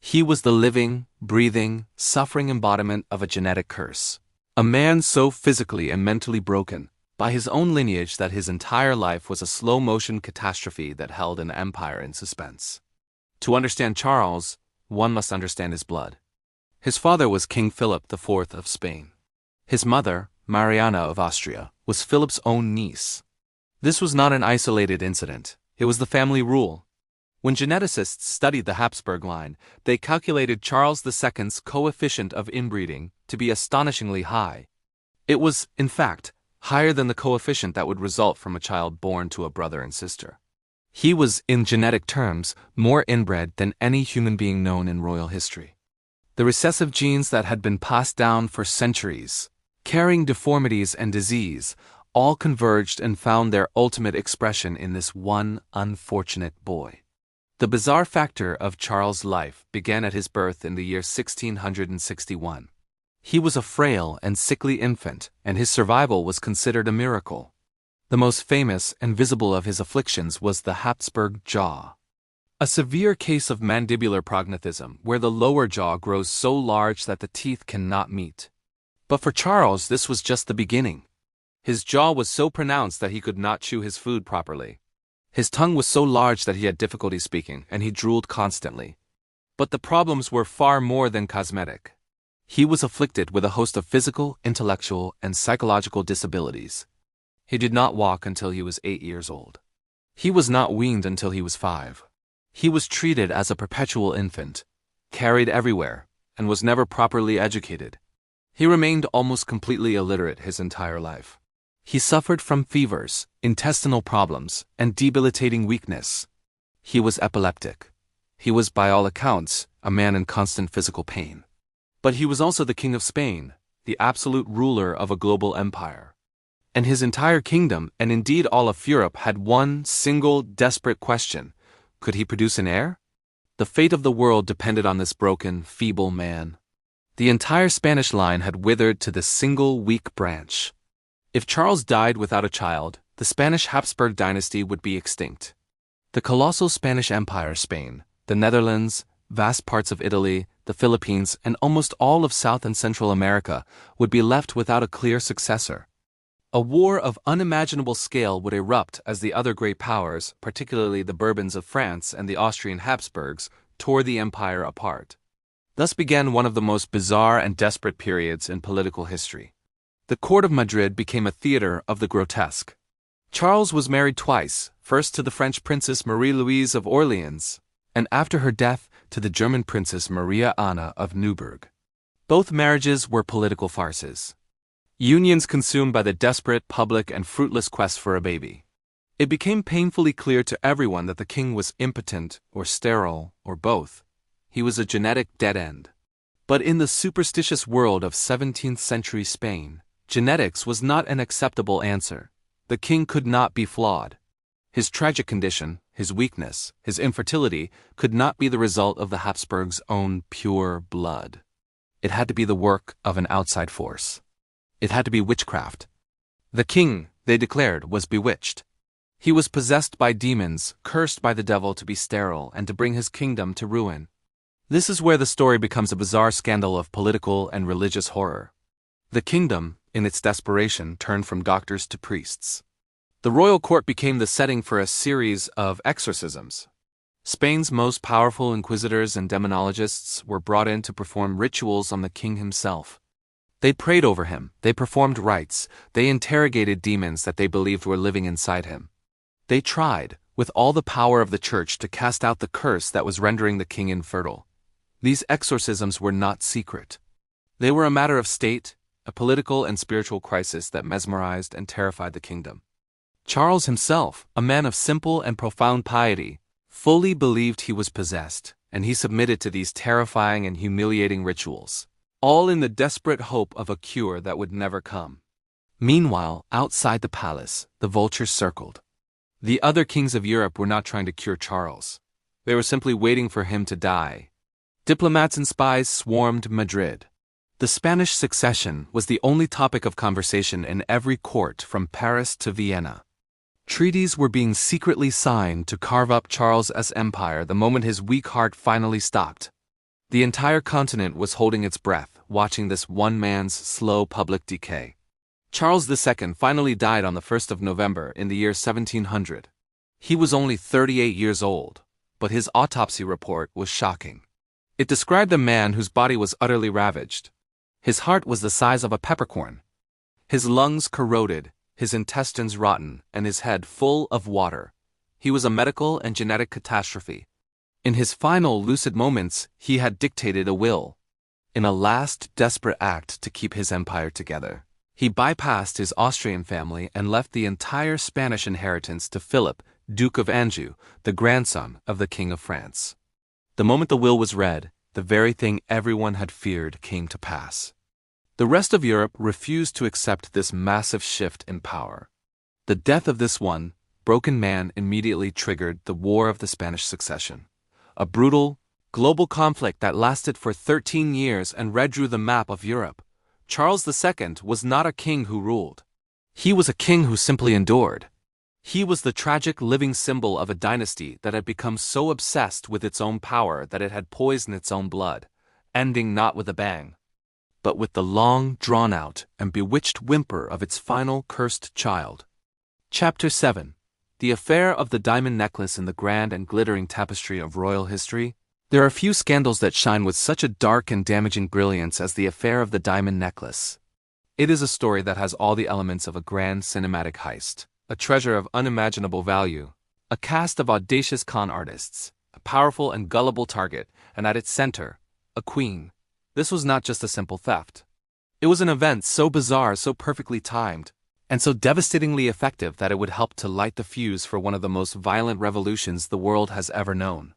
He was the living, breathing, suffering embodiment of a genetic curse. A man so physically and mentally broken by his own lineage that his entire life was a slow-motion catastrophe that held an empire in suspense. To understand Charles, one must understand his blood. His father was King Philip IV of Spain. His mother, Mariana of Austria, was Philip's own niece. This was not an isolated incident. It was the family rule. When geneticists studied the Habsburg line, they calculated Charles II's coefficient of inbreeding to be astonishingly high. It was, in fact, higher than the coefficient that would result from a child born to a brother and sister. He was, in genetic terms, more inbred than any human being known in royal history. The recessive genes that had been passed down for centuries, carrying deformities and disease, all converged and found their ultimate expression in this one unfortunate boy. The bizarre factor of Charles' life began at his birth in the year 1661. He was a frail and sickly infant, and his survival was considered a miracle. The most famous and visible of his afflictions was the Habsburg jaw, a severe case of mandibular prognathism, where the lower jaw grows so large that the teeth cannot meet. But for Charles, this was just the beginning. His jaw was so pronounced that he could not chew his food properly. His tongue was so large that he had difficulty speaking, and he drooled constantly. But the problems were far more than cosmetic. He was afflicted with a host of physical, intellectual, and psychological disabilities. He did not walk until he was 8 years old. He was not weaned until he was 5. He was treated as a perpetual infant, carried everywhere, and was never properly educated. He remained almost completely illiterate his entire life. He suffered from fevers, intestinal problems, and debilitating weakness. He was epileptic. He was, by all accounts, a man in constant physical pain. But he was also the King of Spain, the absolute ruler of a global empire. And his entire kingdom, and indeed all of Europe, had one single desperate question: could he produce an heir? The fate of the world depended on this broken, feeble man. The entire Spanish line had withered to this single weak branch. If Charles died without a child, the Spanish Habsburg dynasty would be extinct. The colossal Spanish Empire, Spain, the Netherlands, vast parts of Italy, the Philippines, and almost all of South and Central America would be left without a clear successor. A war of unimaginable scale would erupt as the other great powers, particularly the Bourbons of France and the Austrian Habsburgs, tore the empire apart. Thus began one of the most bizarre and desperate periods in political history. The court of Madrid became a theater of the grotesque. Charles was married twice, first to the French princess Marie-Louise of Orleans, and after her death to the German princess Maria Anna of Neuburg. Both marriages were political farces. Unions consumed by the desperate, public, and fruitless quest for a baby. It became painfully clear to everyone that the king was impotent, or sterile, or both. He was a genetic dead end. But in the superstitious world of 17th century Spain, genetics was not an acceptable answer. The king could not be flawed. His tragic condition, his weakness, his infertility could not be the result of the Habsburgs' own pure blood. It had to be the work of an outside force. It had to be witchcraft. The king, they declared, was bewitched. He was possessed by demons, cursed by the devil to be sterile and to bring his kingdom to ruin. This is where the story becomes a bizarre scandal of political and religious horror. The kingdom, in its desperation, turned from doctors to priests. The royal court became the setting for a series of exorcisms. Spain's most powerful inquisitors and demonologists were brought in to perform rituals on the king himself. They prayed over him, they performed rites, they interrogated demons that they believed were living inside him. They tried, with all the power of the church, to cast out the curse that was rendering the king infertile. These exorcisms were not secret. They were a matter of state, a political and spiritual crisis that mesmerized and terrified the kingdom. Charles himself, a man of simple and profound piety, fully believed he was possessed, and he submitted to these terrifying and humiliating rituals, all in the desperate hope of a cure that would never come. Meanwhile, outside the palace, the vultures circled. The other kings of Europe were not trying to cure Charles. They were simply waiting for him to die. Diplomats and spies swarmed Madrid. The Spanish succession was the only topic of conversation in every court from Paris to Vienna. Treaties were being secretly signed to carve up Charles's empire the moment his weak heart finally stopped. The entire continent was holding its breath, watching this one man's slow public decay. Charles II finally died on the 1st of November in the year 1700. He was only 38 years old, but his autopsy report was shocking. It described a man whose body was utterly ravaged. His heart was the size of a peppercorn. His lungs corroded, his intestines rotten, and his head full of water. He was a medical and genetic catastrophe. In his final lucid moments, he had dictated a will. In a last desperate act to keep his empire together, he bypassed his Austrian family and left the entire Spanish inheritance to Philip, Duke of Anjou, the grandson of the King of France. The moment the will was read, the very thing everyone had feared came to pass. The rest of Europe refused to accept this massive shift in power. The death of this one broken man immediately triggered the War of the Spanish Succession, a brutal, global conflict that lasted for 13 years and redrew the map of Europe. Charles II was not a king who ruled. He was a king who simply endured. He was the tragic living symbol of a dynasty that had become so obsessed with its own power that it had poisoned its own blood, ending not with a bang, but with the long, drawn-out, and bewitched whimper of its final cursed child. Chapter 7. The Affair of the Diamond Necklace in the Grand and Glittering Tapestry of Royal History. There are few scandals that shine with such a dark and damaging brilliance as the affair of the Diamond Necklace. It is a story that has all the elements of a grand cinematic heist, a treasure of unimaginable value, a cast of audacious con artists, a powerful and gullible target, and at its center, a queen. This was not just a simple theft. It was an event so bizarre, so perfectly timed, and so devastatingly effective that it would help to light the fuse for one of the most violent revolutions the world has ever known.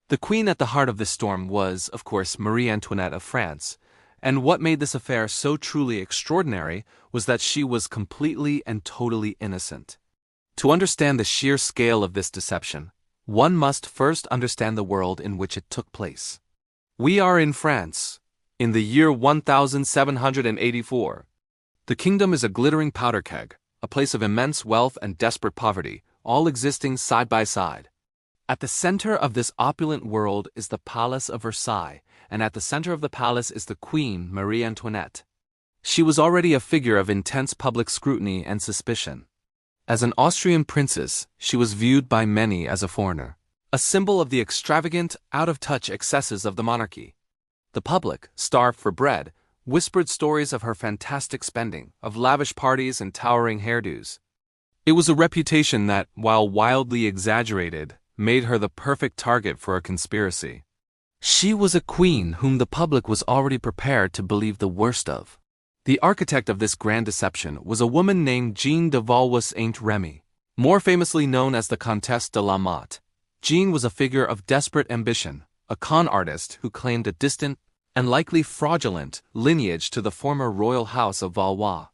The queen at the heart of this storm was, of course, Marie Antoinette of France, and what made this affair so truly extraordinary was that she was completely and totally innocent. To understand the sheer scale of this deception, one must first understand the world in which it took place. We are in France, in the year 1784. The kingdom is a glittering powder keg, a place of immense wealth and desperate poverty, all existing side by side. At the center of this opulent world is the Palace of Versailles, and at the center of the palace is the Queen Marie Antoinette. She was already a figure of intense public scrutiny and suspicion. As an Austrian princess, she was viewed by many as a foreigner, a symbol of the extravagant, out-of-touch excesses of the monarchy. The public, starved for bread, whispered stories of her fantastic spending, of lavish parties and towering hairdos. It was a reputation that, while wildly exaggerated, made her the perfect target for a conspiracy. She was a queen whom the public was already prepared to believe the worst of. The architect of this grand deception was a woman named Jeanne de Valois-Saint-Remy, more famously known as the Comtesse de la Motte. Jeanne was a figure of desperate ambition, a con artist who claimed a distant and likely fraudulent lineage to the former royal house of Valois.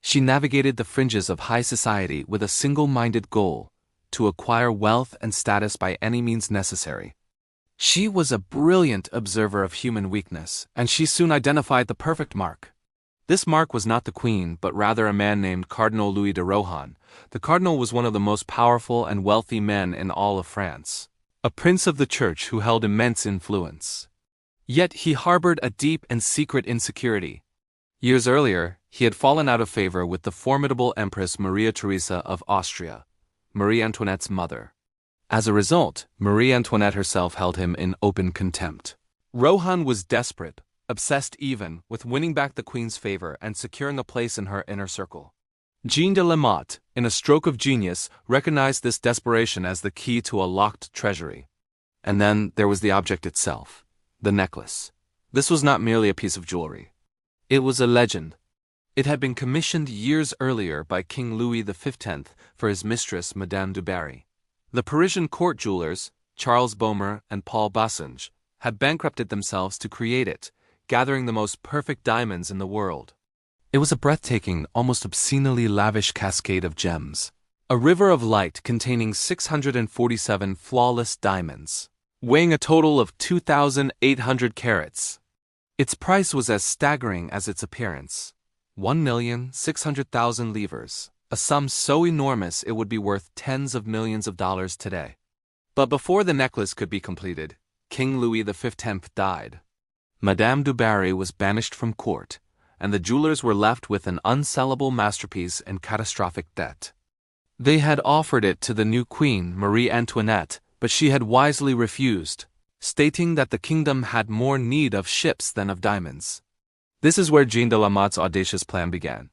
She navigated the fringes of high society with a single-minded goal: to acquire wealth and status by any means necessary. She was a brilliant observer of human weakness, and she soon identified the perfect mark. This mark was not the queen, but rather a man named Cardinal Louis de Rohan. The cardinal was one of the most powerful and wealthy men in all of France, a prince of the church who held immense influence. Yet he harbored a deep and secret insecurity. Years earlier, he had fallen out of favor with the formidable Empress Maria Theresa of Austria, Marie Antoinette's mother. As a result, Marie Antoinette herself held him in open contempt. Rohan was desperate, obsessed even, with winning back the queen's favor and securing a place in her inner circle. Jean de la Motte, in a stroke of genius, recognized this desperation as the key to a locked treasury. And then there was the object itself, the necklace. This was not merely a piece of jewelry. It was a legend. It had been commissioned years earlier by King Louis XV for his mistress, Madame du Barry. The Parisian court jewelers, Charles Baumer and Paul Bassange, had bankrupted themselves to create it, gathering the most perfect diamonds in the world. It was a breathtaking, almost obscenely lavish cascade of gems, a river of light containing 647 flawless diamonds, weighing a total of 2,800 carats. Its price was as staggering as its appearance, 1,600,000 livres, a sum so enormous it would be worth tens of millions of dollars today. But before the necklace could be completed, King Louis XV died. Madame du Barry was banished from court, and the jewelers were left with an unsellable masterpiece in catastrophic debt. They had offered it to the new queen, Marie Antoinette, but she had wisely refused, stating that the kingdom had more need of ships than of diamonds. This is where Jean de la Motte's audacious plan began.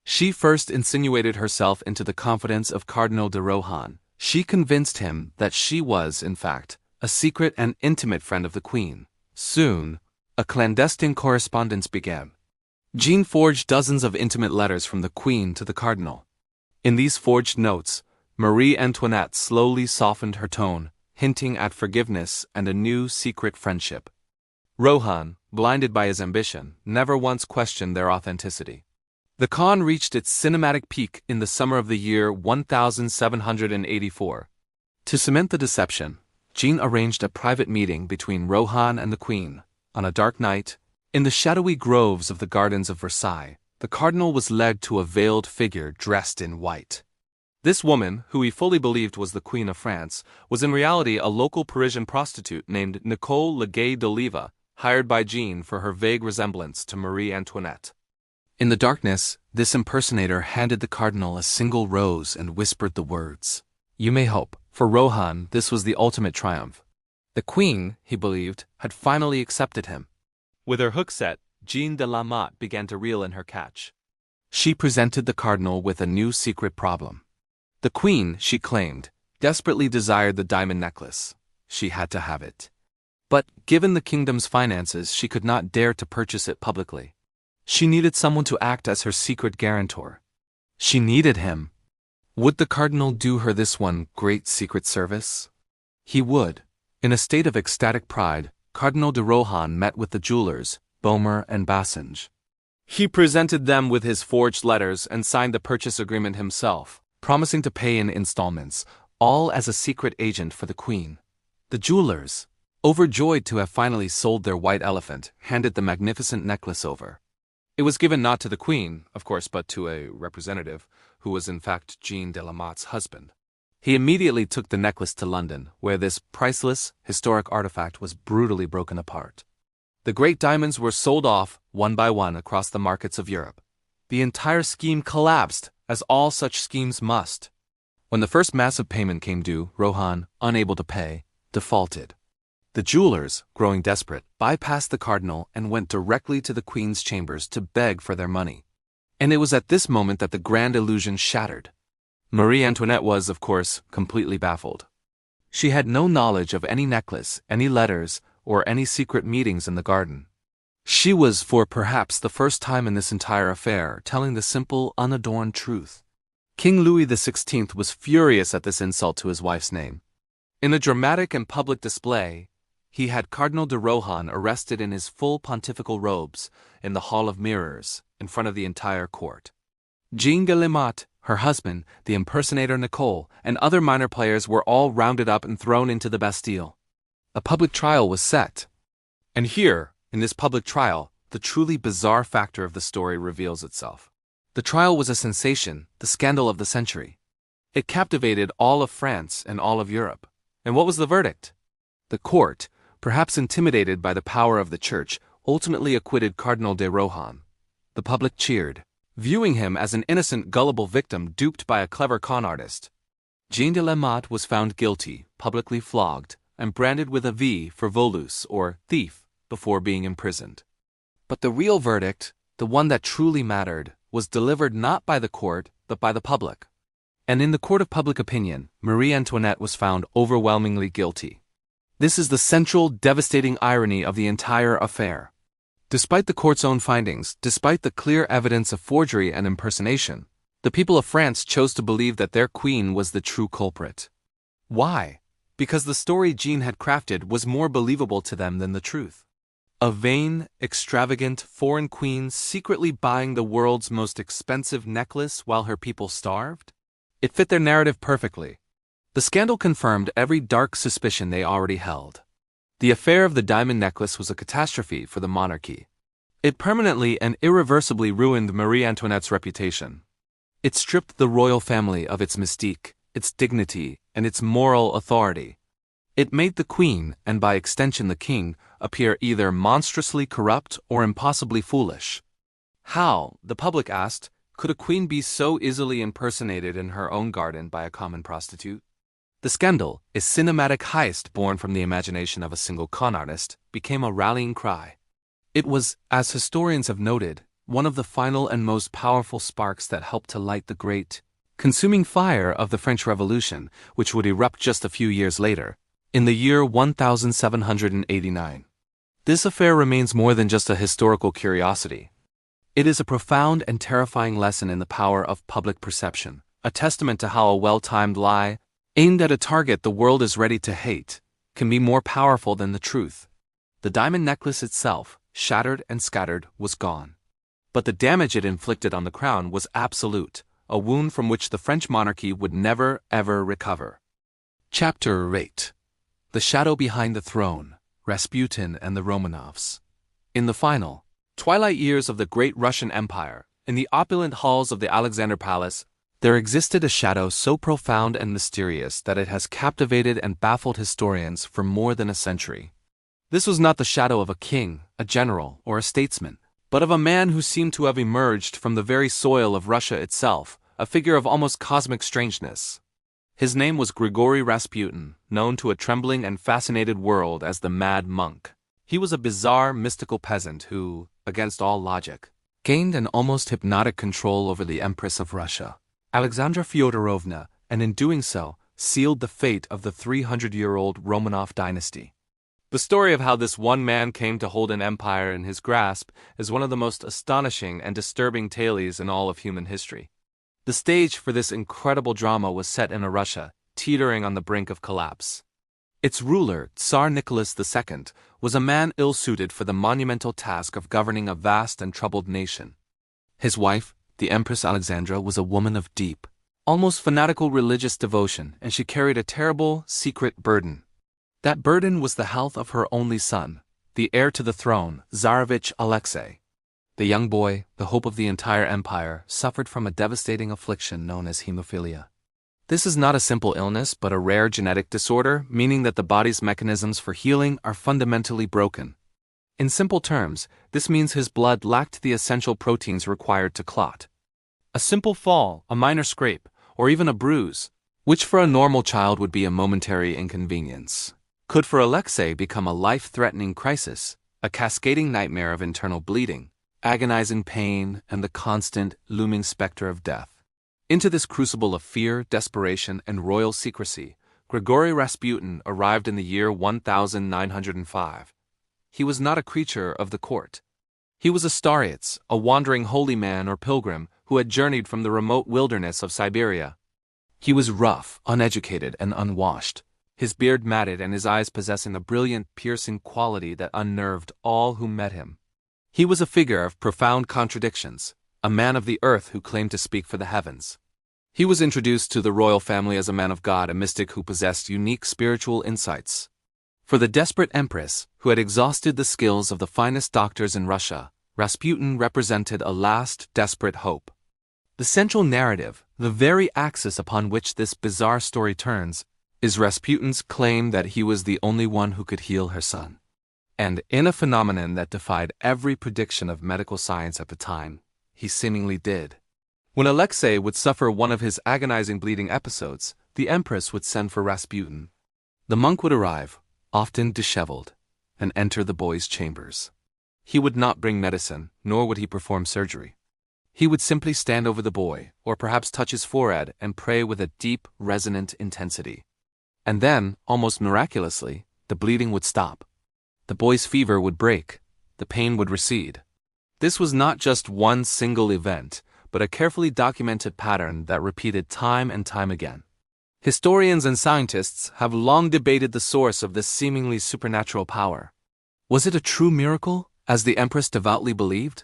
She first insinuated herself into the confidence of Cardinal de Rohan. She convinced him that she was, in fact, a secret and intimate friend of the queen. Soon, a clandestine correspondence began. Jean forged dozens of intimate letters from the queen to the cardinal. In these forged notes, Marie Antoinette slowly softened her tone, hinting at forgiveness and a new secret friendship. Rohan, blinded by his ambition, never once questioned their authenticity. The con reached its cinematic peak in the summer of the year 1784. To cement the deception, Jean arranged a private meeting between Rohan and the queen. On a dark night, in the shadowy groves of the gardens of Versailles, the cardinal was led to a veiled figure dressed in white. This woman, who he fully believed was the Queen of France, was in reality a local Parisian prostitute named Nicole Legay d'Oliva, hired by Jean for her vague resemblance to Marie Antoinette. In the darkness, this impersonator handed the cardinal a single rose and whispered the words, "You may hope." For Rohan, this was the ultimate triumph. The queen, he believed, had finally accepted him. With her hook set, Jean de la Motte began to reel in her catch. She presented the cardinal with a new secret problem. The queen, she claimed, desperately desired the diamond necklace. She had to have it. But, given the kingdom's finances, she could not dare to purchase it publicly. She needed someone to act as her secret guarantor. She needed him. Would the cardinal do her this one great secret service? He would. In a state of ecstatic pride, Cardinal de Rohan met with the jewelers, Baumer and Bassange. He presented them with his forged letters and signed the purchase agreement himself, promising to pay in installments, all as a secret agent for the queen. The jewelers, overjoyed to have finally sold their white elephant, handed the magnificent necklace over. It was given not to the queen, of course, but to a representative, who was in fact Jean de la Motte's husband. He immediately took the necklace to London, where this priceless, historic artifact was brutally broken apart. The great diamonds were sold off, one by one, across the markets of Europe. The entire scheme collapsed, as all such schemes must. When the first massive payment came due, Rohan, unable to pay, defaulted. The jewelers, growing desperate, bypassed the cardinal and went directly to the queen's chambers to beg for their money. And it was at this moment that the grand illusion shattered. Marie Antoinette was, of course, completely baffled. She had no knowledge of any necklace, any letters, or any secret meetings in the garden. She was, for perhaps the first time in this entire affair, telling the simple, unadorned truth. King Louis XVI was furious at this insult to his wife's name. In a dramatic and public display, he had Cardinal de Rohan arrested in his full pontifical robes in the Hall of Mirrors, in front of the entire court. Jean de la Motte, her husband, the impersonator Nicole, and other minor players were all rounded up and thrown into the Bastille. A public trial was set. And here, in this public trial, the truly bizarre factor of the story reveals itself. The trial was a sensation, the scandal of the century. It captivated all of France and all of Europe. And what was the verdict? The court, perhaps intimidated by the power of the church, ultimately acquitted Cardinal de Rohan. The public cheered, viewing him as an innocent, gullible victim duped by a clever con artist. Jean de la Motte was found guilty, publicly flogged, and branded with a V for volus, or thief, before being imprisoned. But the real verdict, the one that truly mattered, was delivered not by the court, but by the public. And in the court of public opinion, Marie Antoinette was found overwhelmingly guilty. This is the central, devastating irony of the entire affair. Despite the court's own findings, despite the clear evidence of forgery and impersonation, the people of France chose to believe that their queen was the true culprit. Why? Because the story Jean had crafted was more believable to them than the truth. A vain, extravagant, foreign queen secretly buying the world's most expensive necklace while her people starved? It fit their narrative perfectly. The scandal confirmed every dark suspicion they already held. The affair of the diamond necklace was a catastrophe for the monarchy. It permanently and irreversibly ruined Marie Antoinette's reputation. It stripped the royal family of its mystique, its dignity, and its moral authority. It made the queen, and by extension the king, appear either monstrously corrupt or impossibly foolish. How, the public asked, could a queen be so easily impersonated in her own garden by a common prostitute? The scandal, a cinematic heist born from the imagination of a single con artist, became a rallying cry. It was, as historians have noted, one of the final and most powerful sparks that helped to light the great, consuming fire of the French Revolution, which would erupt just a few years later, in the year 1789. This affair remains more than just a historical curiosity. It is a profound and terrifying lesson in the power of public perception, a testament to how a well-timed lie, aimed at a target the world is ready to hate, can be more powerful than the truth. The diamond necklace itself, shattered and scattered, was gone. But the damage it inflicted on the crown was absolute, a wound from which the French monarchy would never, ever recover. Chapter 8. The Shadow Behind the Throne, Rasputin and the Romanovs. In the final, twilight years of the great Russian Empire, in the opulent halls of the Alexander Palace, there existed a shadow so profound and mysterious that it has captivated and baffled historians for more than a century. This was not the shadow of a king, a general, or a statesman, but of a man who seemed to have emerged from the very soil of Russia itself, a figure of almost cosmic strangeness. His name was Grigory Rasputin, known to a trembling and fascinated world as the Mad Monk. He was a bizarre, mystical peasant who, against all logic, gained an almost hypnotic control over the Empress of Russia, Alexandra Fyodorovna, and in doing so, sealed the fate of the 300-year-old Romanov dynasty. The story of how this one man came to hold an empire in his grasp is one of the most astonishing and disturbing tales in all of human history. The stage for this incredible drama was set in a Russia teetering on the brink of collapse. Its ruler, Tsar Nicholas II, was a man ill-suited for the monumental task of governing a vast and troubled nation. His wife, the Empress Alexandra, was a woman of deep, almost fanatical religious devotion, and she carried a terrible, secret burden. That burden was the health of her only son, the heir to the throne, Tsarevich Alexei. The young boy, the hope of the entire empire, suffered from a devastating affliction known as hemophilia. This is not a simple illness but a rare genetic disorder, meaning that the body's mechanisms for healing are fundamentally broken. In simple terms, this means his blood lacked the essential proteins required to clot. A simple fall, a minor scrape, or even a bruise, which for a normal child would be a momentary inconvenience, could for Alexei become a life-threatening crisis, a cascading nightmare of internal bleeding, agonizing pain, and the constant, looming specter of death. Into this crucible of fear, desperation, and royal secrecy, Grigory Rasputin arrived in the year 1905. He was not a creature of the court. He was a starets, a wandering holy man or pilgrim who had journeyed from the remote wilderness of Siberia. He was rough, uneducated, and unwashed, his beard matted and his eyes possessing a brilliant, piercing quality that unnerved all who met him. He was a figure of profound contradictions, a man of the earth who claimed to speak for the heavens. He was introduced to the royal family as a man of God, a mystic who possessed unique spiritual insights. For the desperate empress, who had exhausted the skills of the finest doctors in Russia, Rasputin represented a last desperate hope. The central narrative, the very axis upon which this bizarre story turns, is Rasputin's claim that he was the only one who could heal her son. And in a phenomenon that defied every prediction of medical science at the time, he seemingly did. When Alexei would suffer one of his agonizing bleeding episodes, the empress would send for Rasputin. The monk would arrive, often disheveled, and enter the boy's chambers. He would not bring medicine, nor would he perform surgery. He would simply stand over the boy, or perhaps touch his forehead and pray with a deep, resonant intensity. And then, almost miraculously, the bleeding would stop. The boy's fever would break. The pain would recede. This was not just one single event, but a carefully documented pattern that repeated time and time again. Historians and scientists have long debated the source of this seemingly supernatural power. Was it a true miracle, as the empress devoutly believed?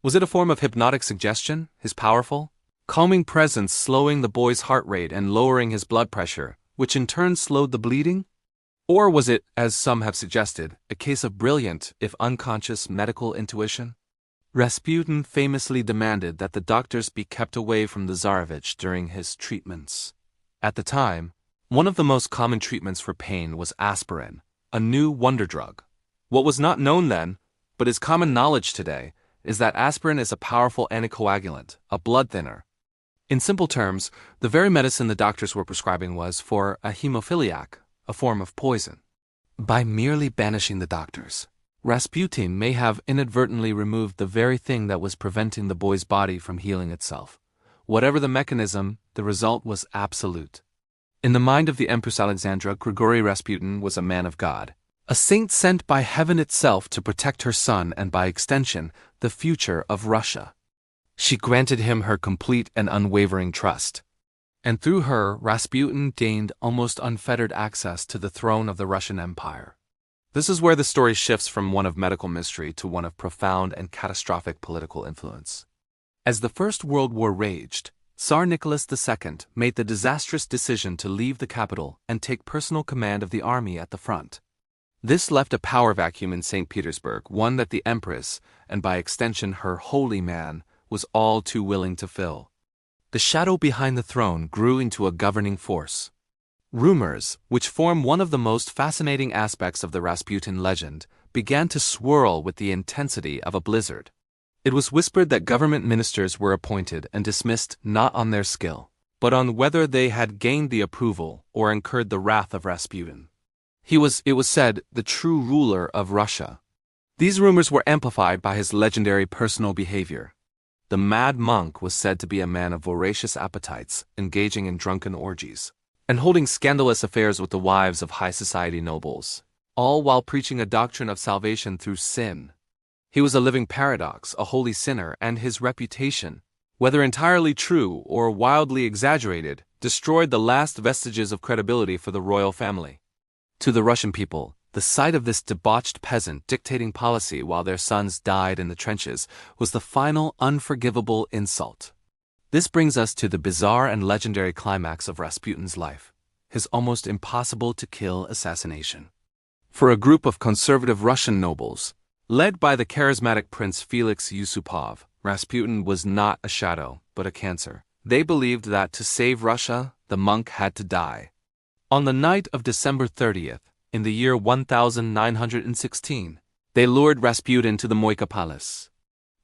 Was it a form of hypnotic suggestion, his powerful, calming presence slowing the boy's heart rate and lowering his blood pressure, which in turn slowed the bleeding? Or was it, as some have suggested, a case of brilliant, if unconscious, medical intuition? Rasputin famously demanded that the doctors be kept away from the Tsarevich during his treatments. At the time, one of the most common treatments for pain was aspirin, a new wonder drug. What was not known then, but is common knowledge today, is that aspirin is a powerful anticoagulant, a blood thinner. In simple terms, the very medicine the doctors were prescribing was for a hemophiliac, a form of poison. By merely banishing the doctors, Rasputin may have inadvertently removed the very thing that was preventing the boy's body from healing itself. Whatever the mechanism, the result was absolute. In the mind of the Empress Alexandra, Grigory Rasputin was a man of God, a saint sent by heaven itself to protect her son and, by extension, the future of Russia. She granted him her complete and unwavering trust. And through her, Rasputin gained almost unfettered access to the throne of the Russian Empire. This is where the story shifts from one of medical mystery to one of profound and catastrophic political influence. As the First World War raged, Tsar Nicholas II made the disastrous decision to leave the capital and take personal command of the army at the front. This left a power vacuum in St. Petersburg, one that the Empress, and by extension her holy man, was all too willing to fill. The shadow behind the throne grew into a governing force. Rumors, which form one of the most fascinating aspects of the Rasputin legend, began to swirl with the intensity of a blizzard. It was whispered that government ministers were appointed and dismissed not on their skill, but on whether they had gained the approval or incurred the wrath of Rasputin. He was, it was said, the true ruler of Russia. These rumors were amplified by his legendary personal behavior. The mad monk was said to be a man of voracious appetites, engaging in drunken orgies, and holding scandalous affairs with the wives of high society nobles, all while preaching a doctrine of salvation through sin. He was a living paradox, a holy sinner, and his reputation, whether entirely true or wildly exaggerated, destroyed the last vestiges of credibility for the royal family. To the Russian people, the sight of this debauched peasant dictating policy while their sons died in the trenches was the final unforgivable insult. This brings us to the bizarre and legendary climax of Rasputin's life, his almost impossible-to-kill assassination. For a group of conservative Russian nobles, led by the charismatic Prince Felix Yusupov, Rasputin was not a shadow, but a cancer. They believed that to save Russia, the monk had to die. On the night of December 30th, in the year 1916, they lured Rasputin to the Moika Palace.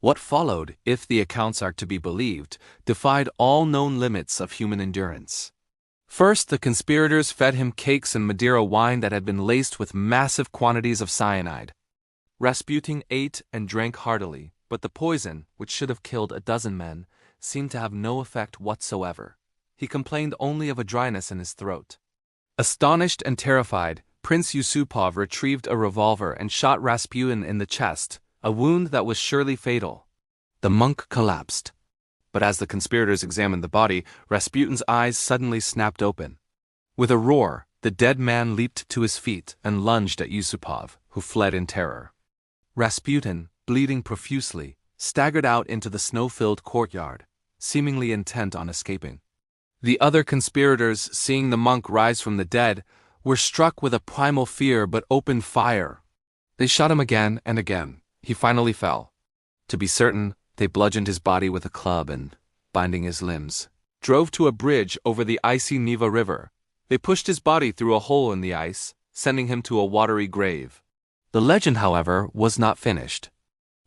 What followed, if the accounts are to be believed, defied all known limits of human endurance. First, the conspirators fed him cakes and Madeira wine that had been laced with massive quantities of cyanide. Rasputin ate and drank heartily, but the poison, which should have killed a dozen men, seemed to have no effect whatsoever. He complained only of a dryness in his throat. Astonished and terrified, Prince Yusupov retrieved a revolver and shot Rasputin in the chest, a wound that was surely fatal. The monk collapsed. But as the conspirators examined the body, Rasputin's eyes suddenly snapped open. With a roar, the dead man leaped to his feet and lunged at Yusupov, who fled in terror. Rasputin, bleeding profusely, staggered out into the snow-filled courtyard, seemingly intent on escaping. The other conspirators, seeing the monk rise from the dead, were struck with a primal fear but opened fire. They shot him again and again. He finally fell. To be certain, they bludgeoned his body with a club and, binding his limbs, drove to a bridge over the icy Neva River. They pushed his body through a hole in the ice, sending him to a watery grave. The legend, however, was not finished.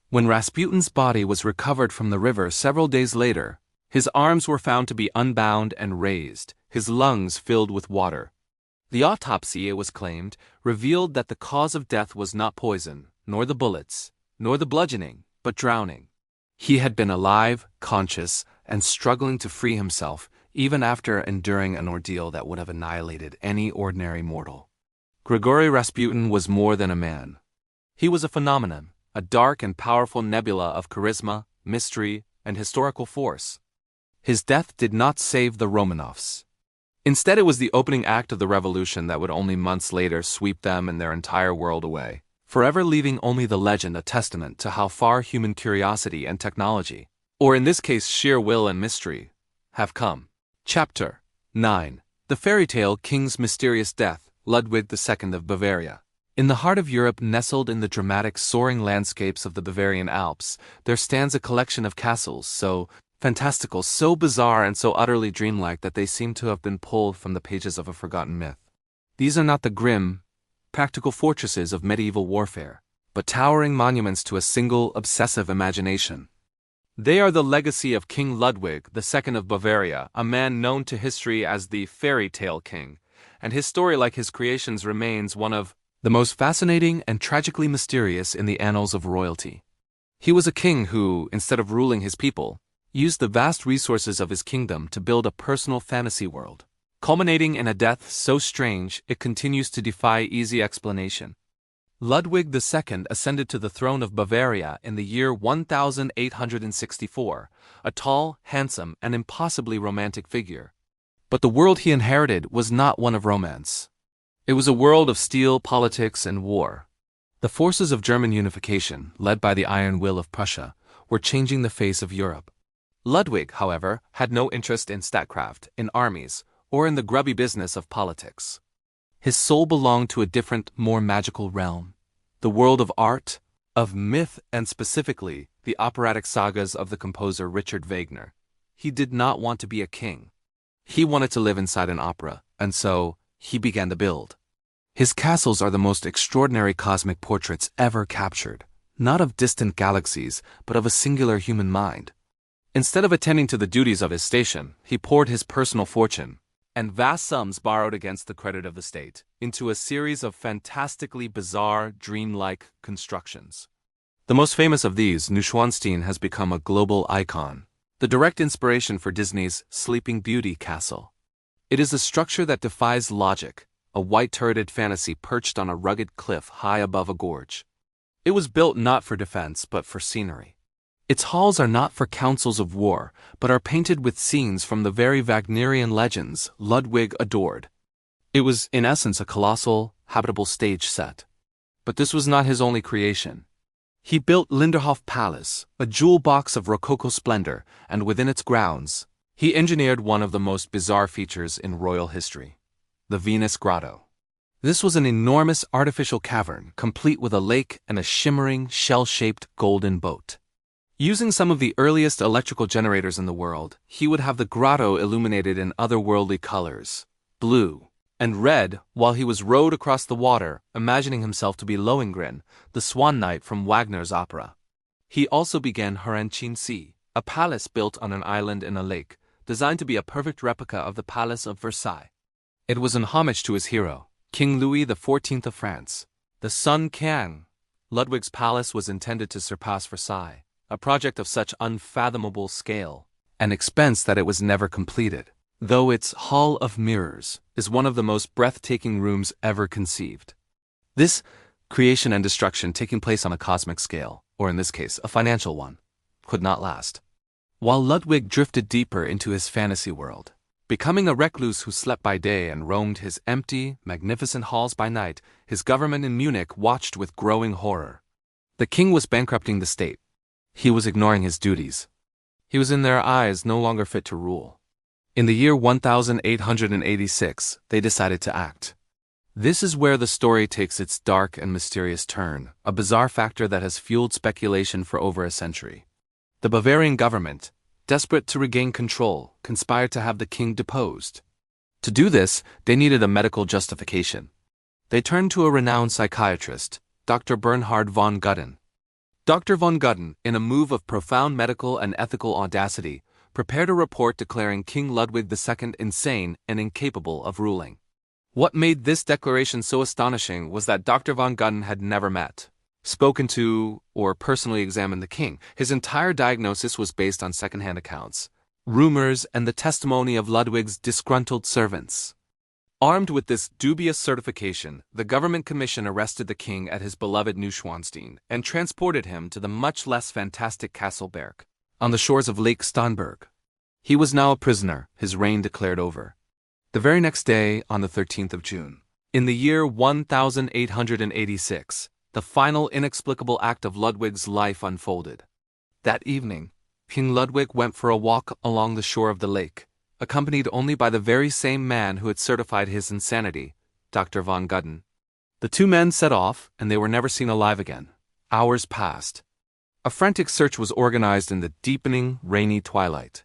When Rasputin's body was recovered from the river several days later, his arms were found to be unbound and raised, his lungs filled with water. The autopsy, it was claimed, revealed that the cause of death was not poison, nor the bullets, nor the bludgeoning, but drowning. He had been alive, conscious, and struggling to free himself, even after enduring an ordeal that would have annihilated any ordinary mortal. Grigory Rasputin was more than a man. He was a phenomenon, a dark and powerful nebula of charisma, mystery, and historical force. His death did not save the Romanovs. Instead, it was the opening act of the revolution that would only months later sweep them and their entire world away, forever leaving only the legend a testament to how far human curiosity and technology, or in this case sheer will and mystery, have come. Chapter 9. The Fairy Tale King's Mysterious Death, Ludwig II of Bavaria. In the heart of Europe, nestled in the dramatic, soaring landscapes of the Bavarian Alps, there stands a collection of castles so fantastical, so bizarre, and so utterly dreamlike that they seem to have been pulled from the pages of a forgotten myth. These are not the grim, practical fortresses of medieval warfare, but towering monuments to a single, obsessive imagination. They are the legacy of King Ludwig II of Bavaria, a man known to history as the Fairy Tale King, and his story, like his creations, remains one of the most fascinating and tragically mysterious in the annals of royalty. He was a king who, instead of ruling his people, used the vast resources of his kingdom to build a personal fantasy world, culminating in a death so strange it continues to defy easy explanation. Ludwig II ascended to the throne of Bavaria in the year 1864, a tall, handsome, and impossibly romantic figure. But the world he inherited was not one of romance. It was a world of steel, politics, and war. The forces of German unification, led by the iron will of Prussia, were changing the face of Europe. Ludwig, however, had no interest in statecraft, in armies, or in the grubby business of politics. His soul belonged to a different, more magical realm, the world of art, of myth, and specifically the operatic sagas of the composer Richard Wagner. He did not want to be a king. He wanted to live inside an opera, and so he began to build. His castles are the most extraordinary cosmic portraits ever captured, not of distant galaxies, but of a singular human mind. Instead of attending to the duties of his station, he poured his personal fortune, and vast sums borrowed against the credit of the state, into a series of fantastically bizarre, dreamlike constructions. The most famous of these, Neuschwanstein, has become a global icon, the direct inspiration for Disney's Sleeping Beauty castle. It is a structure that defies logic, a white-turreted fantasy perched on a rugged cliff high above a gorge. It was built not for defense, but for scenery. Its halls are not for councils of war, but are painted with scenes from the very Wagnerian legends Ludwig adored. It was, in essence, a colossal, habitable stage set. But this was not his only creation. He built Linderhof Palace, a jewel box of Rococo splendor, and within its grounds, he engineered one of the most bizarre features in royal history, the Venus Grotto. This was an enormous artificial cavern, complete with a lake and a shimmering, shell-shaped golden boat. Using some of the earliest electrical generators in the world, he would have the grotto illuminated in otherworldly colors, blue and red, while he was rowed across the water, imagining himself to be Lohengrin, the Swan Knight from Wagner's opera. He also began Herrenchiemsee, a palace built on an island in a lake, designed to be a perfect replica of the Palace of Versailles. It was in homage to his hero, King Louis XIV of France, the Sun King. Ludwig's palace was intended to surpass Versailles, a project of such unfathomable scale and expense that it was never completed, though its Hall of Mirrors is one of the most breathtaking rooms ever conceived. This creation and destruction, taking place on a cosmic scale, or in this case, a financial one, could not last. While Ludwig drifted deeper into his fantasy world, becoming a recluse who slept by day and roamed his empty, magnificent halls by night, his government in Munich watched with growing horror. The king was bankrupting the state. He was ignoring his duties. He was in their eyes no longer fit to rule. In the year 1886, they decided to act. This is where the story takes its dark and mysterious turn, a bizarre factor that has fueled speculation for over a century. The Bavarian government, desperate to regain control, conspired to have the king deposed. To do this, they needed a medical justification. They turned to a renowned psychiatrist, Dr. Bernhard von Gudden. Dr. von Gudden, in a move of profound medical and ethical audacity, prepared a report declaring King Ludwig II insane and incapable of ruling. What made this declaration so astonishing was that Dr. von Gudden had never met, spoken to, or personally examined the king. His entire diagnosis was based on second-hand accounts, rumors, and the testimony of Ludwig's disgruntled servants. Armed with this dubious certification, the government commission arrested the king at his beloved Neuschwanstein and transported him to the much less fantastic Castle Berg, on the shores of Lake Starnberg. He was now a prisoner, his reign declared over. The very next day, on the 13th of June, in the year 1886, the final inexplicable act of Ludwig's life unfolded. That evening, King Ludwig went for a walk along the shore of the lake, accompanied only by the very same man who had certified his insanity, Dr. von Gudden. The two men set off, and they were never seen alive again. Hours passed. A frantic search was organized in the deepening, rainy twilight.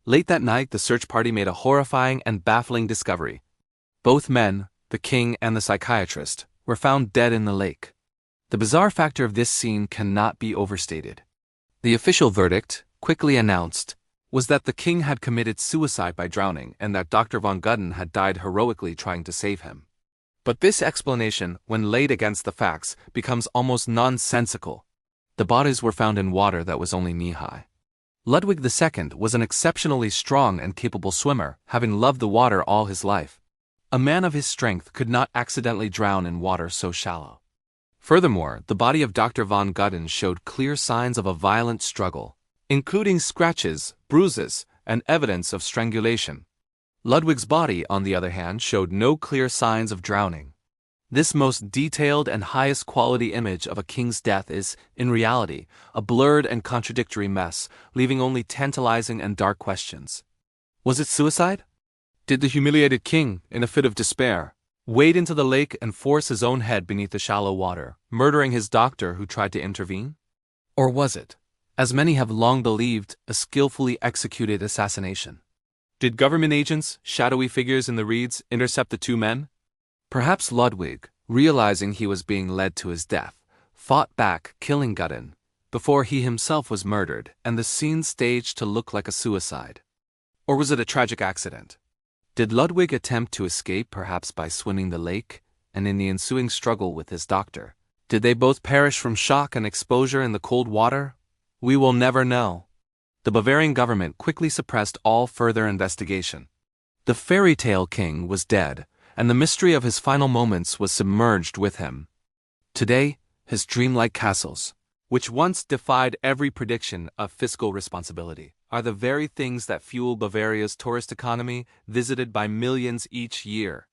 Late that night, the search party made a horrifying and baffling discovery. Both men, the king and the psychiatrist, were found dead in the lake. The bizarre factor of this scene cannot be overstated. The official verdict, quickly announced, was that the king had committed suicide by drowning and that Dr. von Gudden had died heroically trying to save him. But this explanation, when laid against the facts, becomes almost nonsensical. The bodies were found in water that was only knee-high. Ludwig II was an exceptionally strong and capable swimmer, having loved the water all his life. A man of his strength could not accidentally drown in water so shallow. Furthermore, the body of Dr. von Gudden showed clear signs of a violent struggle, including scratches, bruises, and evidence of strangulation. Ludwig's body, on the other hand, showed no clear signs of drowning. This most detailed and highest quality image of a king's death is, in reality, a blurred and contradictory mess, leaving only tantalizing and dark questions. Was it suicide? Did the humiliated king, in a fit of despair, wade into the lake and force his own head beneath the shallow water, murdering his doctor who tried to intervene? Or was it, as many have long believed, a skillfully executed assassination? Did government agents, shadowy figures in the reeds, intercept the two men? Perhaps Ludwig, realizing he was being led to his death, fought back, killing Gudden, before he himself was murdered and the scene staged to look like a suicide. Or was it a tragic accident? Did Ludwig attempt to escape perhaps by swimming the lake, and in the ensuing struggle with his doctor, did they both perish from shock and exposure in the cold water? We will never know. The Bavarian government quickly suppressed all further investigation. The fairy tale king was dead, and the mystery of his final moments was submerged with him. Today, his dreamlike castles, which once defied every prediction of fiscal responsibility, are the very things that fuel Bavaria's tourist economy, visited by millions each year.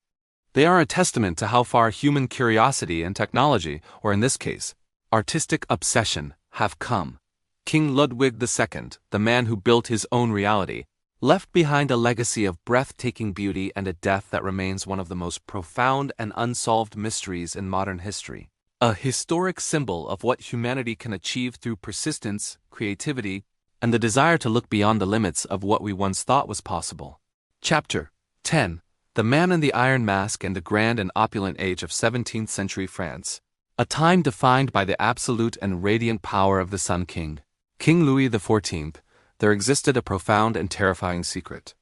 They are a testament to how far human curiosity and technology, or in this case, artistic obsession, have come. King Ludwig II, the man who built his own reality, left behind a legacy of breathtaking beauty and a death that remains one of the most profound and unsolved mysteries in modern history. A historic symbol of what humanity can achieve through persistence, creativity, and the desire to look beyond the limits of what we once thought was possible. Chapter 10. The Man in the Iron Mask and the Grand and Opulent Age of 17th Century France. A time defined by the absolute and radiant power of the Sun King, King Louis XIV. There existed a profound and terrifying secret.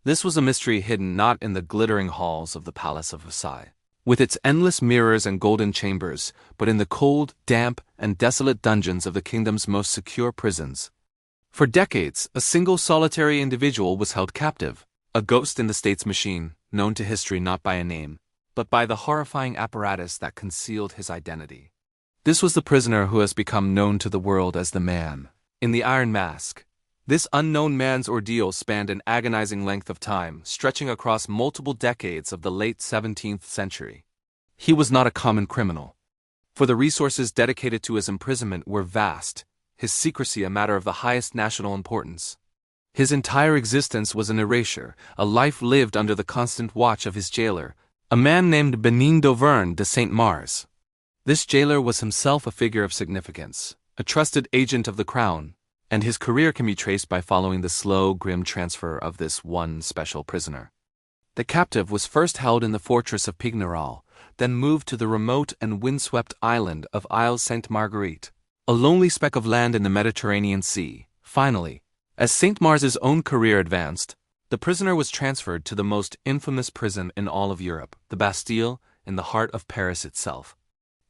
This was a mystery hidden not in the glittering halls of the Palace of Versailles, with its endless mirrors and golden chambers, but in the cold, damp, and desolate dungeons of the kingdom's most secure prisons. For decades, a single solitary individual was held captive, a ghost in the state's machine, known to history not by a name, but by the horrifying apparatus that concealed his identity. This was the prisoner who has become known to the world as the Man in the Iron Mask. This unknown man's ordeal spanned an agonizing length of time, stretching across multiple decades of the late 17th century. He was not a common criminal, for the resources dedicated to his imprisonment were vast, his secrecy a matter of the highest national importance. His entire existence was an erasure, a life lived under the constant watch of his jailer, a man named Benin d'Auvergne de Saint-Mars. This jailer was himself a figure of significance, a trusted agent of the crown, and his career can be traced by following the slow, grim transfer of this one special prisoner. The captive was first held in the fortress of Pignerol, then moved to the remote and windswept island of Isle Sainte-Marguerite, a lonely speck of land in the Mediterranean Sea. Finally, as Saint-Mars's own career advanced, the prisoner was transferred to the most infamous prison in all of Europe, the Bastille, in the heart of Paris itself.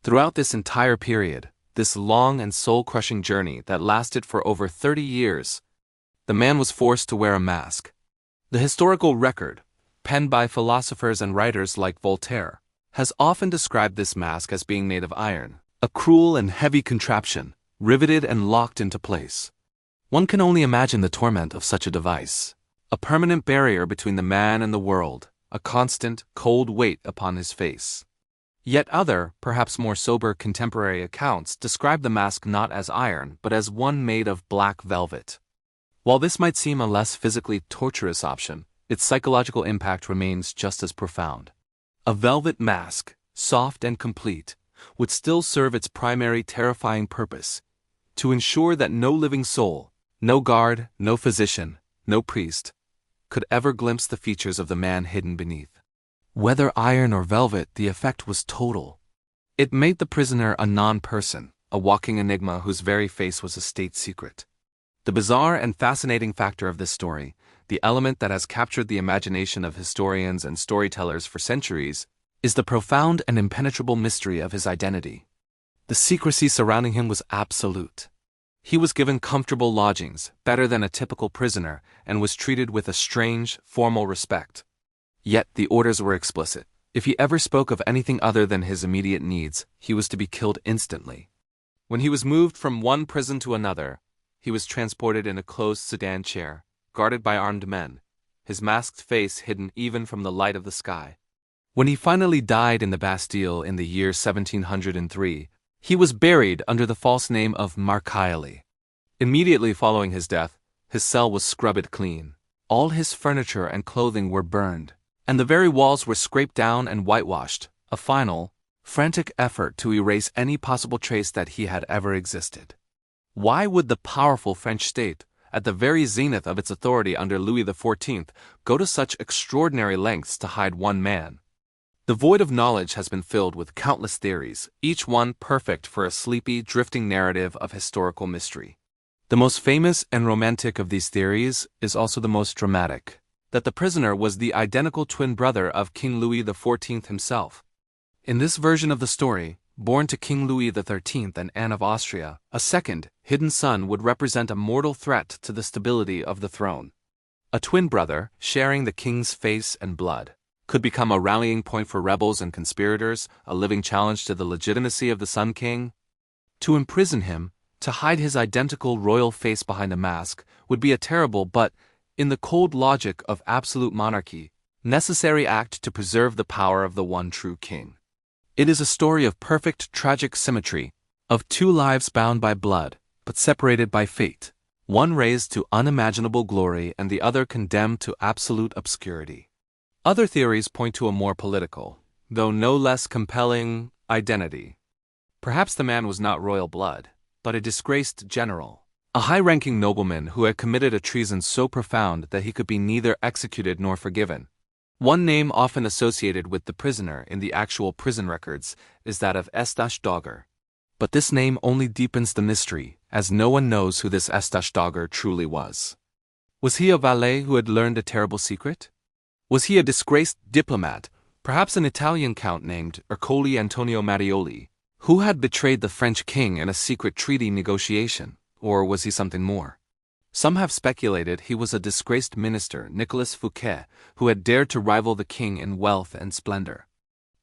Throughout this entire period, this long and soul-crushing journey that lasted for over 30 years, the man was forced to wear a mask. The historical record, penned by philosophers and writers like Voltaire, has often described this mask as being made of iron, a cruel and heavy contraption, riveted and locked into place. One can only imagine the torment of such a device, a permanent barrier between the man and the world, a constant, cold weight upon his face. Yet other, perhaps more sober contemporary accounts describe the mask not as iron, but as one made of black velvet. While this might seem a less physically torturous option, its psychological impact remains just as profound. A velvet mask, soft and complete, would still serve its primary terrifying purpose, to ensure that no living soul, no guard, no physician, no priest, could ever glimpse the features of the man hidden beneath. Whether iron or velvet, the effect was total. It made the prisoner a non-person, a walking enigma whose very face was a state secret. The bizarre and fascinating factor of this story, the element that has captured the imagination of historians and storytellers for centuries, is the profound and impenetrable mystery of his identity. The secrecy surrounding him was absolute. He was given comfortable lodgings, better than a typical prisoner, and was treated with a strange, formal respect. Yet the orders were explicit. If he ever spoke of anything other than his immediate needs, he was to be killed instantly. When he was moved from one prison to another, he was transported in a closed sedan chair, guarded by armed men, his masked face hidden even from the light of the sky. When he finally died in the Bastille in the year 1703, he was buried under the false name of Marcaille. Immediately following his death, his cell was scrubbed clean. All his furniture and clothing were burned, and the very walls were scraped down and whitewashed, a final, frantic effort to erase any possible trace that he had ever existed. Why would the powerful French state, at the very zenith of its authority under Louis XIV, go to such extraordinary lengths to hide one man? The void of knowledge has been filled with countless theories, each one perfect for a sleepy, drifting narrative of historical mystery. The most famous and romantic of these theories is also the most dramatic, that the prisoner was the identical twin brother of King Louis XIV himself. In this version of the story, born to King Louis XIII and Anne of Austria, a second, hidden son would represent a mortal threat to the stability of the throne. A twin brother, sharing the king's face and blood, could become a rallying point for rebels and conspirators, a living challenge to the legitimacy of the Sun King. To imprison him, to hide his identical royal face behind a mask, would be a terrible but, in the cold logic of absolute monarchy, necessary act to preserve the power of the one true king. It is a story of perfect tragic symmetry, of two lives bound by blood, but separated by fate, one raised to unimaginable glory and the other condemned to absolute obscurity. Other theories point to a more political, though no less compelling, identity. Perhaps the man was not royal blood, but a disgraced general, a high-ranking nobleman who had committed a treason so profound that he could be neither executed nor forgiven. One name often associated with the prisoner in the actual prison records is that of Eustache Dogger. But this name only deepens the mystery, as no one knows who this Eustache Dogger truly was. Was he a valet who had learned a terrible secret? Was he a disgraced diplomat, perhaps an Italian count named Ercole Antonio Mattioli, who had betrayed the French king in a secret treaty negotiation, or was he something more? Some have speculated he was a disgraced minister, Nicolas Fouquet, who had dared to rival the king in wealth and splendor.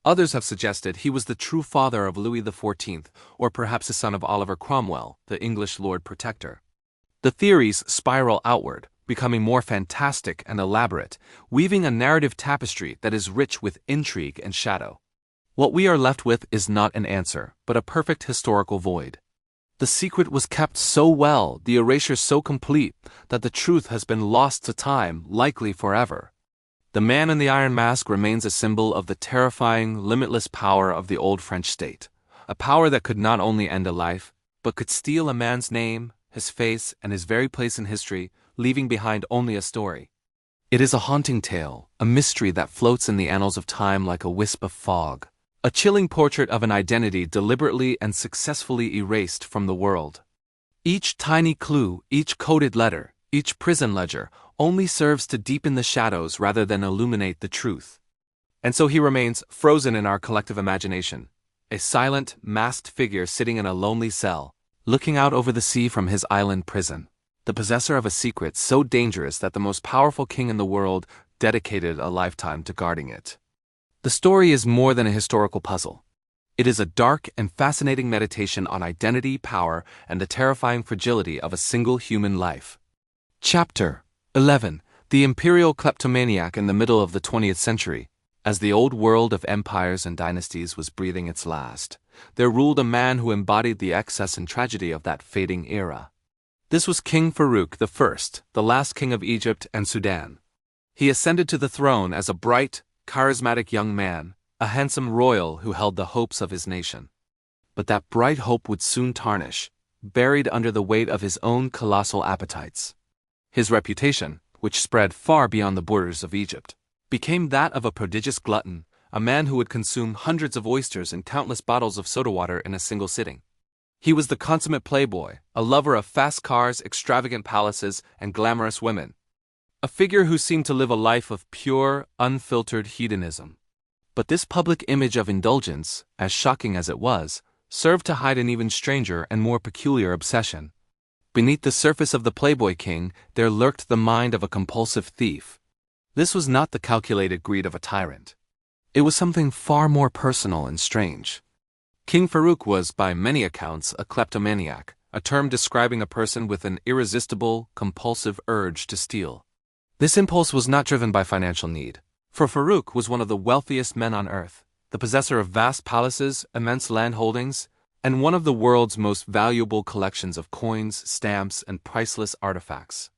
Others have suggested he was the true father of Louis XIV, or perhaps a son of Oliver Cromwell, the English Lord Protector. The theories spiral outward, becoming more fantastic and elaborate, weaving a narrative tapestry that is rich with intrigue and shadow. What we are left with is not an answer, but a perfect historical void. The secret was kept so well, the erasure so complete, that the truth has been lost to time, likely forever. The man in the iron mask remains a symbol of the terrifying, limitless power of the old French state, a power that could not only end a life, but could steal a man's name, his face, and his very place in history, leaving behind only a story. It is a haunting tale, a mystery that floats in the annals of time like a wisp of fog, a chilling portrait of an identity deliberately and successfully erased from the world. Each tiny clue, each coded letter, each prison ledger, only serves to deepen the shadows rather than illuminate the truth. And so he remains frozen in our collective imagination, a silent, masked figure sitting in a lonely cell, looking out over the sea from his island prison, the possessor of a secret so dangerous that the most powerful king in the world dedicated a lifetime to guarding it. The story is more than a historical puzzle. It is a dark and fascinating meditation on identity, power, and the terrifying fragility of a single human life. Chapter 11. The Imperial Kleptomaniac in the middle of the 20th century. As the old world of empires and dynasties was breathing its last, there ruled a man who embodied the excess and tragedy of that fading era. This was King Farouk I, the last king of Egypt and Sudan. He ascended to the throne as a bright, charismatic young man, a handsome royal who held the hopes of his nation. But that bright hope would soon tarnish, buried under the weight of his own colossal appetites. His reputation, which spread far beyond the borders of Egypt, became that of a prodigious glutton, a man who would consume hundreds of oysters and countless bottles of soda water in a single sitting. He was the consummate playboy, a lover of fast cars, extravagant palaces, and glamorous women. A figure who seemed to live a life of pure, unfiltered hedonism. But this public image of indulgence, as shocking as it was, served to hide an even stranger and more peculiar obsession. Beneath the surface of the Playboy King, there lurked the mind of a compulsive thief. This was not the calculated greed of a tyrant. It was something far more personal and strange. King Farouk was, by many accounts, a kleptomaniac, a term describing a person with an irresistible, compulsive urge to steal. This impulse was not driven by financial need, for Farouk was one of the wealthiest men on earth, the possessor of vast palaces, immense land holdings, and one of the world's most valuable collections of coins, stamps, and priceless artifacts.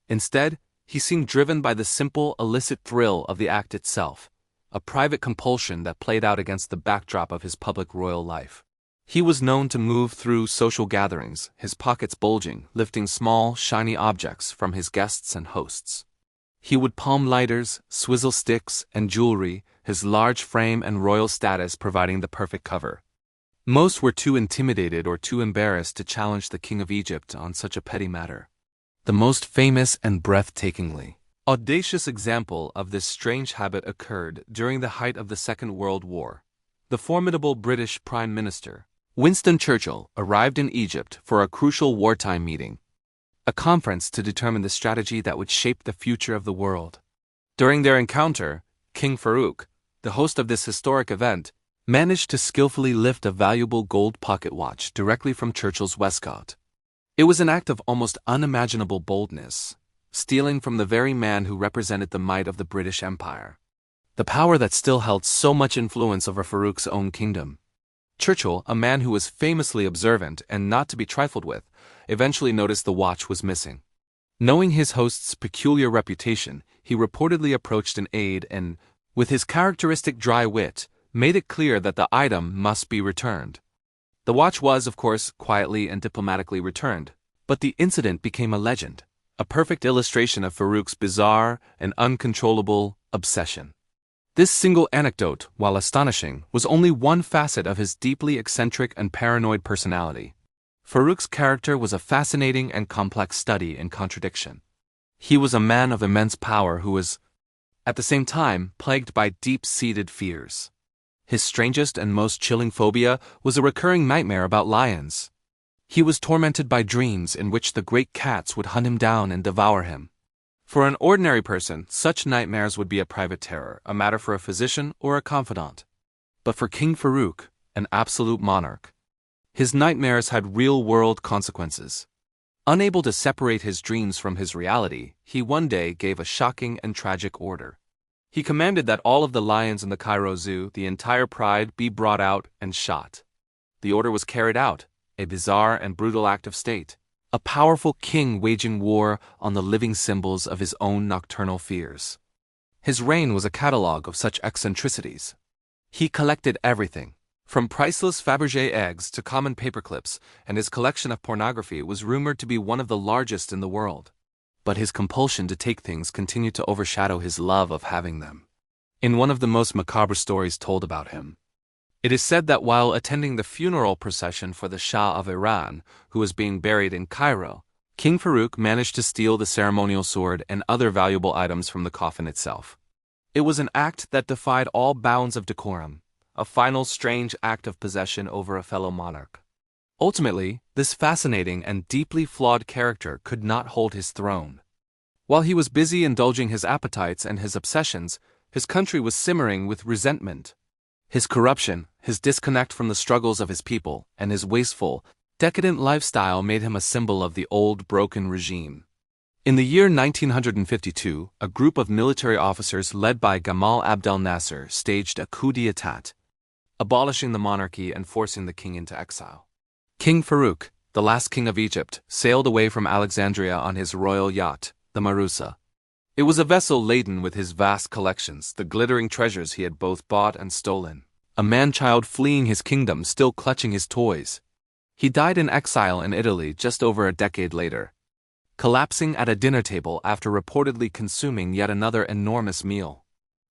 Instead, he seemed driven by the simple, illicit thrill of the act itself, a private compulsion that played out against the backdrop of his public royal life. He was known to move through social gatherings, his pockets bulging, lifting small, shiny objects from his guests and hosts. He would palm lighters, swizzle sticks, and jewelry, his large frame and royal status providing the perfect cover. Most were too intimidated or too embarrassed to challenge the king of Egypt on such a petty matter. The most famous and breathtakingly audacious example of this strange habit occurred during the height of the Second World War. The formidable British Prime Minister, Winston Churchill, arrived in Egypt for a crucial wartime meeting, a conference to determine the strategy that would shape the future of the world. During their encounter, King Farouk, the host of this historic event, managed to skillfully lift a valuable gold pocket watch directly from Churchill's waistcoat. It was an act of almost unimaginable boldness, stealing from the very man who represented the might of the British Empire, the power that still held so much influence over Farouk's own kingdom. Churchill, a man who was famously observant and not to be trifled with, eventually noticed the watch was missing. Knowing his host's peculiar reputation, he reportedly approached an aide and, with his characteristic dry wit, made it clear that the item must be returned. The watch was, of course, quietly and diplomatically returned, but the incident became a legend, a perfect illustration of Farouk's bizarre and uncontrollable obsession. This single anecdote, while astonishing, was only one facet of his deeply eccentric and paranoid personality. Farouk's character was a fascinating and complex study in contradiction. He was a man of immense power who was, at the same time, plagued by deep-seated fears. His strangest and most chilling phobia was a recurring nightmare about lions. He was tormented by dreams in which the great cats would hunt him down and devour him. For an ordinary person, such nightmares would be a private terror, a matter for a physician or a confidant. But for King Farouk, an absolute monarch, his nightmares had real-world consequences. Unable to separate his dreams from his reality, he one day gave a shocking and tragic order. He commanded that all of the lions in the Cairo Zoo, the entire pride, be brought out and shot. The order was carried out, a bizarre and brutal act of state, a powerful king waging war on the living symbols of his own nocturnal fears. His reign was a catalogue of such eccentricities. He collected everything, from priceless Fabergé eggs to common paperclips, and his collection of pornography was rumored to be one of the largest in the world. But his compulsion to take things continued to overshadow his love of having them. In one of the most macabre stories told about him, it is said that while attending the funeral procession for the Shah of Iran, who was being buried in Cairo, King Farouk managed to steal the ceremonial sword and other valuable items from the coffin itself. It was an act that defied all bounds of decorum, a final strange act of possession over a fellow monarch. Ultimately, this fascinating and deeply flawed character could not hold his throne. While he was busy indulging his appetites and his obsessions, his country was simmering with resentment. His corruption, his disconnect from the struggles of his people, and his wasteful, decadent lifestyle made him a symbol of the old, broken regime. In the year 1952, a group of military officers led by Gamal Abdel Nasser staged a coup d'état, abolishing the monarchy and forcing the king into exile. King Farouk, the last king of Egypt, sailed away from Alexandria on his royal yacht, the Marusa. It was a vessel laden with his vast collections, the glittering treasures he had both bought and stolen. A man-child fleeing his kingdom, still clutching his toys. He died in exile in Italy just over a decade later, collapsing at a dinner table after reportedly consuming yet another enormous meal.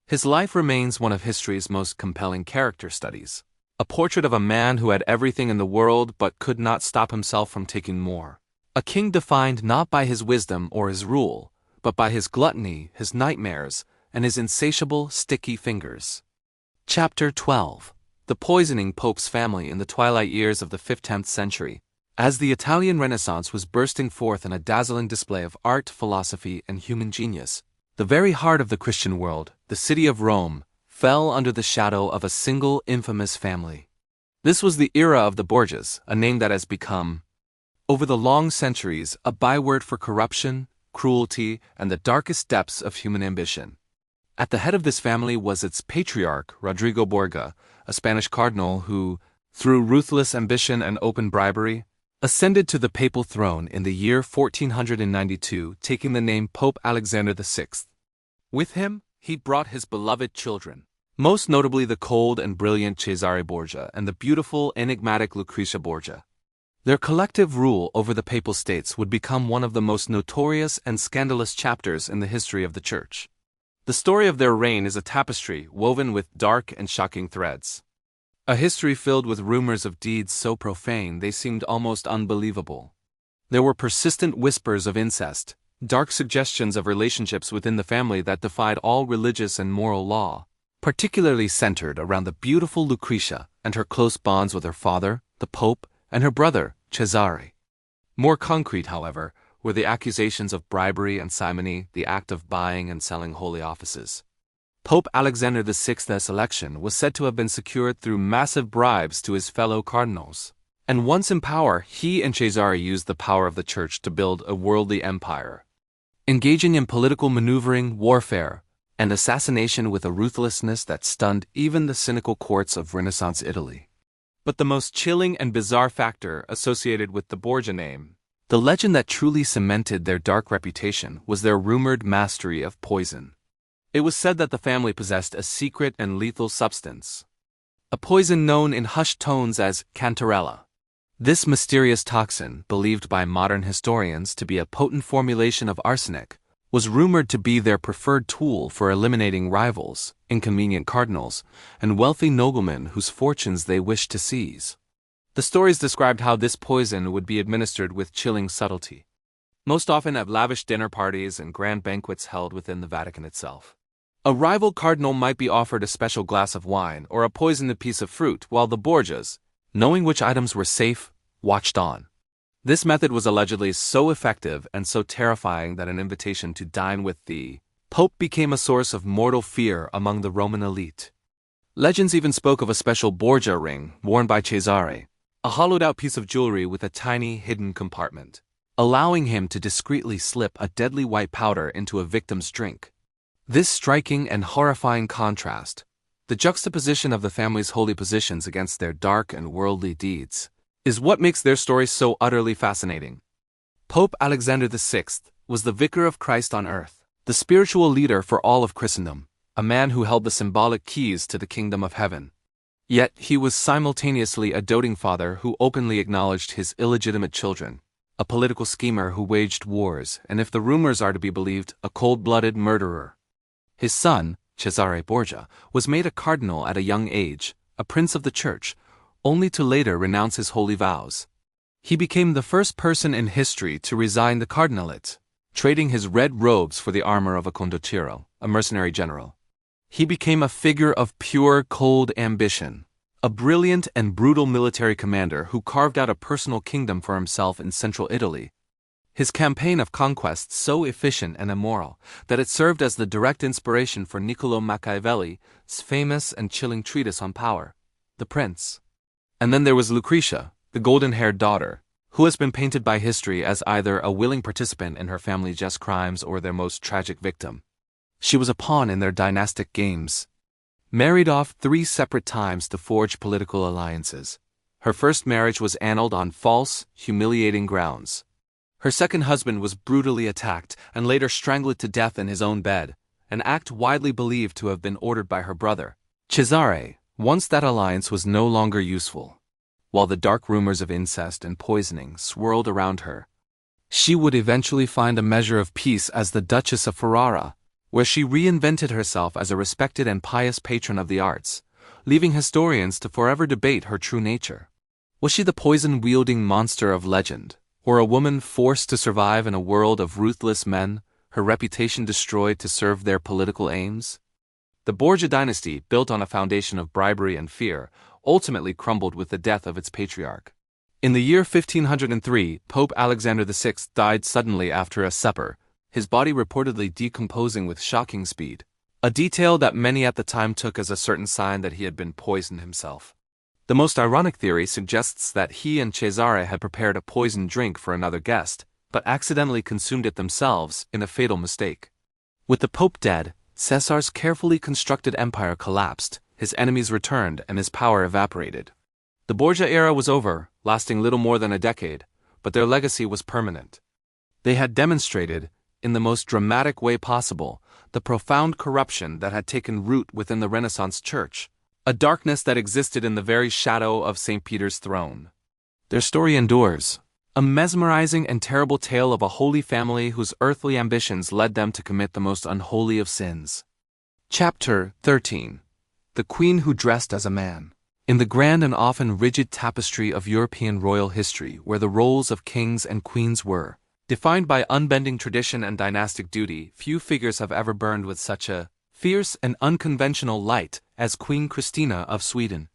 His life remains one of history's most compelling character studies, a portrait of a man who had everything in the world but could not stop himself from taking more. A king defined not by his wisdom or his rule, but by his gluttony, his nightmares, and his insatiable, sticky fingers. Chapter 12. The Poisoning Pope's Family in the Twilight Years of the 15th Century. As the Italian Renaissance was bursting forth in a dazzling display of art, philosophy, and human genius, the very heart of the Christian world, the city of Rome, fell under the shadow of a single infamous family. This was the era of the Borgias, a name that has become, over the long centuries, a byword for corruption, cruelty, and the darkest depths of human ambition. At the head of this family was its patriarch, Rodrigo Borgia, a Spanish cardinal who, through ruthless ambition and open bribery, ascended to the papal throne in the year 1492, taking the name Pope Alexander VI. With him, he brought his beloved children, most notably the cold and brilliant Cesare Borgia and the beautiful, enigmatic Lucretia Borgia. Their collective rule over the Papal States would become one of the most notorious and scandalous chapters in the history of the Church. The story of their reign is a tapestry woven with dark and shocking threads. A history filled with rumors of deeds so profane they seemed almost unbelievable. There were persistent whispers of incest, dark suggestions of relationships within the family that defied all religious and moral law, particularly centered around the beautiful Lucretia and her close bonds with her father, the Pope, and her brother, Cesare. More concrete, however, were the accusations of bribery and simony, the act of buying and selling holy offices. Pope Alexander VI's election was said to have been secured through massive bribes to his fellow cardinals. And once in power, he and Cesare used the power of the Church to build a worldly empire, engaging in political maneuvering, warfare, and assassination with a ruthlessness that stunned even the cynical courts of Renaissance Italy. But the most chilling and bizarre factor associated with the Borgia name, the legend that truly cemented their dark reputation, was their rumored mastery of poison. It was said that the family possessed a secret and lethal substance, a poison known in hushed tones as cantarella. This mysterious toxin, believed by modern historians to be a potent formulation of arsenic, was rumored to be their preferred tool for eliminating rivals, inconvenient cardinals, and wealthy noblemen whose fortunes they wished to seize. The stories described how this poison would be administered with chilling subtlety, most often at lavish dinner parties and grand banquets held within the Vatican itself. A rival cardinal might be offered a special glass of wine or a poisoned piece of fruit, while the Borgias, knowing which items were safe, watched on. This method was allegedly so effective and so terrifying that an invitation to dine with the Pope became a source of mortal fear among the Roman elite. Legends even spoke of a special Borgia ring worn by Cesare, a hollowed-out piece of jewelry with a tiny hidden compartment, allowing him to discreetly slip a deadly white powder into a victim's drink. This striking and horrifying contrast, the juxtaposition of the family's holy positions against their dark and worldly deeds, is what makes their story so utterly fascinating. Pope Alexander VI was the vicar of Christ on earth, the spiritual leader for all of Christendom, a man who held the symbolic keys to the kingdom of heaven. Yet he was simultaneously a doting father who openly acknowledged his illegitimate children, a political schemer who waged wars, and if the rumors are to be believed, a cold-blooded murderer. His son, Cesare Borgia, was made a cardinal at a young age, a prince of the church, only to later renounce his holy vows. He became the first person in history to resign the cardinalate, trading his red robes for the armor of a condottiero, a mercenary general. He became a figure of pure, cold ambition, a brilliant and brutal military commander who carved out a personal kingdom for himself in central Italy. His campaign of conquest so efficient and immoral that it served as the direct inspiration for Niccolò Machiavelli's famous and chilling treatise on power, The Prince. And then there was Lucretia, the golden-haired daughter, who has been painted by history as either a willing participant in her family's just crimes or their most tragic victim. She was a pawn in their dynastic games. Married off 3 separate times to forge political alliances, her first marriage was annulled on false, humiliating grounds. Her second husband was brutally attacked and later strangled to death in his own bed, an act widely believed to have been ordered by her brother, Cesare, once that alliance was no longer useful. While the dark rumors of incest and poisoning swirled around her, she would eventually find a measure of peace as the Duchess of Ferrara, where she reinvented herself as a respected and pious patron of the arts, leaving historians to forever debate her true nature. Was she the poison-wielding monster of legend, or a woman forced to survive in a world of ruthless men, her reputation destroyed to serve their political aims? The Borgia dynasty, built on a foundation of bribery and fear, ultimately crumbled with the death of its patriarch. In the year 1503, Pope Alexander VI died suddenly after a supper, his body reportedly decomposing with shocking speed, a detail that many at the time took as a certain sign that he had been poisoned himself. The most ironic theory suggests that he and Cesare had prepared a poisoned drink for another guest, but accidentally consumed it themselves in a fatal mistake. With the Pope dead, Caesar's carefully constructed empire collapsed, his enemies returned, and his power evaporated. The Borgia era was over, lasting little more than a decade, but their legacy was permanent. They had demonstrated, in the most dramatic way possible, the profound corruption that had taken root within the Renaissance Church, a darkness that existed in the very shadow of St. Peter's throne. Their story endures, a mesmerizing and terrible tale of a holy family whose earthly ambitions led them to commit the most unholy of sins. Chapter 13. The Queen Who Dressed as a Man. In the grand and often rigid tapestry of European royal history, where the roles of kings and queens were defined by unbending tradition and dynastic duty, few figures have ever burned with such a fierce and unconventional light as Queen Christina of Sweden.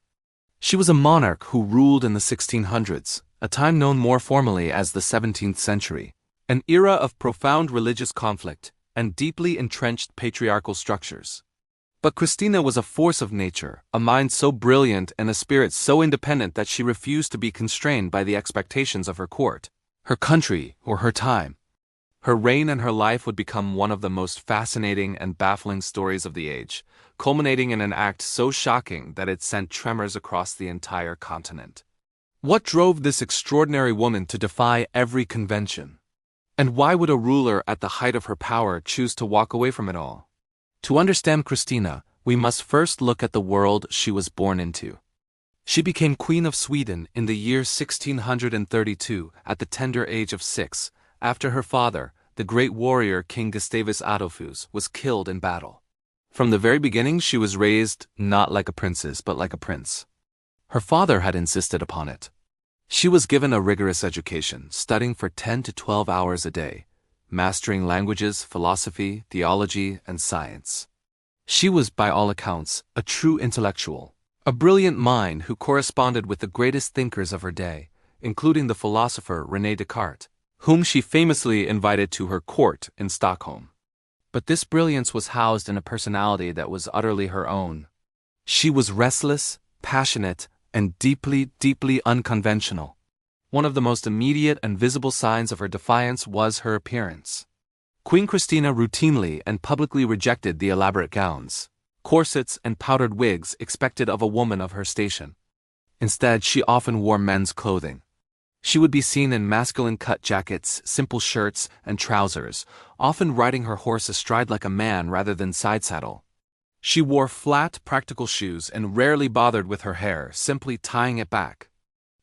She was a monarch who ruled in the 1600s, a time known more formally as the 17th century, an era of profound religious conflict and deeply entrenched patriarchal structures. But Christina was a force of nature, a mind so brilliant and a spirit so independent that she refused to be constrained by the expectations of her court, her country, or her time. Her reign and her life would become one of the most fascinating and baffling stories of the age, culminating in an act so shocking that it sent tremors across the entire continent. What drove this extraordinary woman to defy every convention? And why would a ruler at the height of her power choose to walk away from it all? To understand Christina, we must first look at the world she was born into. She became Queen of Sweden in the year 1632 at the tender age of 6, after her father, the great warrior King Gustavus Adolphus, was killed in battle. From the very beginning she was raised not like a princess but like a prince. Her father had insisted upon it. She was given a rigorous education, studying for 10 to 12 hours a day, mastering languages, philosophy, theology, and science. She was, by all accounts, a true intellectual, a brilliant mind who corresponded with the greatest thinkers of her day, including the philosopher René Descartes, whom she famously invited to her court in Stockholm. But this brilliance was housed in a personality that was utterly her own. She was restless, passionate, and deeply, deeply unconventional. One of the most immediate and visible signs of her defiance was her appearance. Queen Christina routinely and publicly rejected the elaborate gowns, corsets, and powdered wigs expected of a woman of her station. Instead, she often wore men's clothing. She would be seen in masculine cut jackets, simple shirts, and trousers, often riding her horse astride like a man rather than side saddle. She wore flat, practical shoes and rarely bothered with her hair, simply tying it back.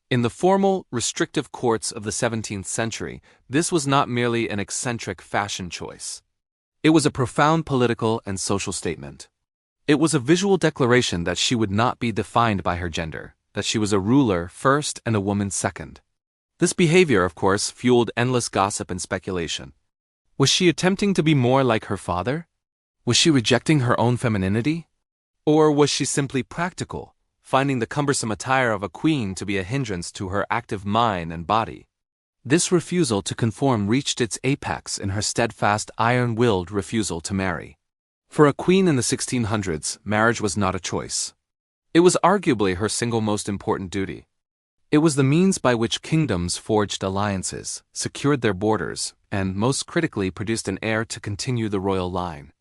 In the formal, restrictive courts of the 17th century, this was not merely an eccentric fashion choice. It was a profound political and social statement. It was a visual declaration that she would not be defined by her gender, that she was a ruler first and a woman second. This behavior, of course, fueled endless gossip and speculation. Was she attempting to be more like her father? Was she rejecting her own femininity? Or was she simply practical, finding the cumbersome attire of a queen to be a hindrance to her active mind and body? This refusal to conform reached its apex in her steadfast, iron-willed refusal to marry. For a queen in the 1600s, marriage was not a choice. It was arguably her single most important duty. It was the means by which kingdoms forged alliances, secured their borders, and, most critically, produced an heir to continue the royal line.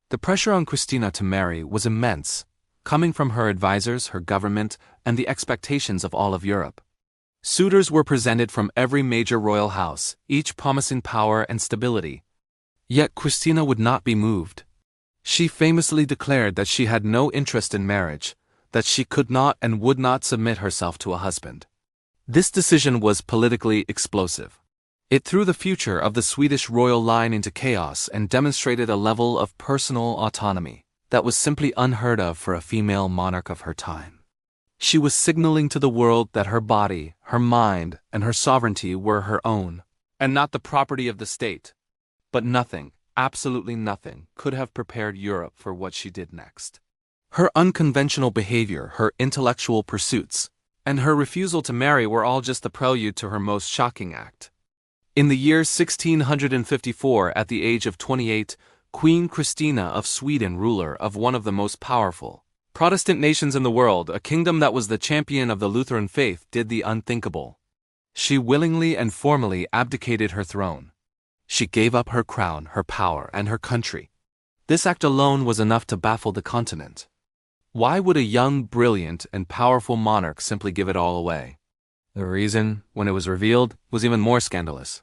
The pressure on Christina to marry was immense, coming from her advisors, her government, and the expectations of all of Europe. Suitors were presented from every major royal house, each promising power and stability. Yet Christina would not be moved. She famously declared that she had no interest in marriage, that she could not and would not submit herself to a husband. This decision was politically explosive. It threw the future of the Swedish royal line into chaos and demonstrated a level of personal autonomy that was simply unheard of for a female monarch of her time. She was signaling to the world that her body, her mind, and her sovereignty were her own, and not the property of the state. But nothing, absolutely nothing, could have prepared Europe for what she did next. Her unconventional behavior, her intellectual pursuits, and her refusal to marry were all just the prelude to her most shocking act. In the year 1654, at the age of 28, Queen Christina of Sweden, ruler of one of the most powerful Protestant nations in the world, a kingdom that was the champion of the Lutheran faith, did the unthinkable. She willingly and formally abdicated her throne. She gave up her crown, her power, and her country. This act alone was enough to baffle the continent. Why would a young, brilliant, and powerful monarch simply give it all away? The reason, when it was revealed, was even more scandalous.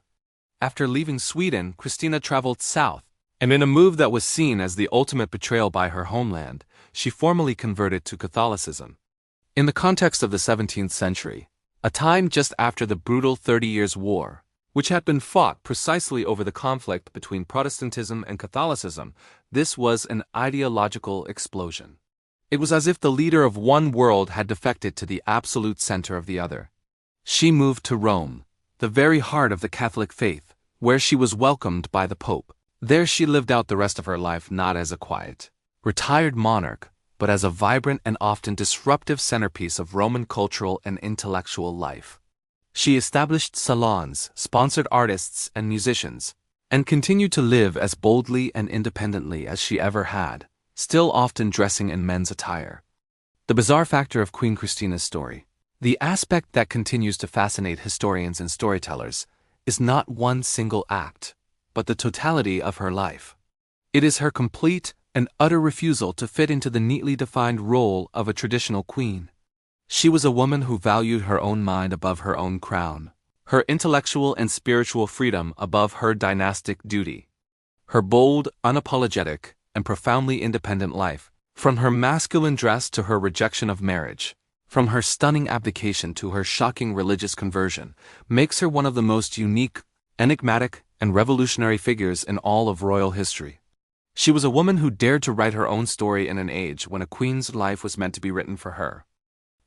After leaving Sweden, Christina traveled south, and in a move that was seen as the ultimate betrayal by her homeland, she formally converted to Catholicism. In the context of the 17th century, a time just after the brutal 30 Years' War, which had been fought precisely over the conflict between Protestantism and Catholicism, this was an ideological explosion. It was as if the leader of one world had defected to the absolute center of the other. She moved to Rome, the very heart of the Catholic faith, where she was welcomed by the Pope. There she lived out the rest of her life not as a quiet, retired monarch, but as a vibrant and often disruptive centerpiece of Roman cultural and intellectual life. She established salons, sponsored artists and musicians, and continued to live as boldly and independently as she ever had, still often dressing in men's attire. The bizarre factor of Queen Christina's story, the aspect that continues to fascinate historians and storytellers, is not one single act, but the totality of her life. It is her complete and utter refusal to fit into the neatly defined role of a traditional queen. She was a woman who valued her own mind above her own crown, her intellectual and spiritual freedom above her dynastic duty. Her bold, unapologetic, and profoundly independent life, from her masculine dress to her rejection of marriage, from her stunning abdication to her shocking religious conversion, makes her one of the most unique, enigmatic, and revolutionary figures in all of royal history. She was a woman who dared to write her own story in an age when a queen's life was meant to be written for her.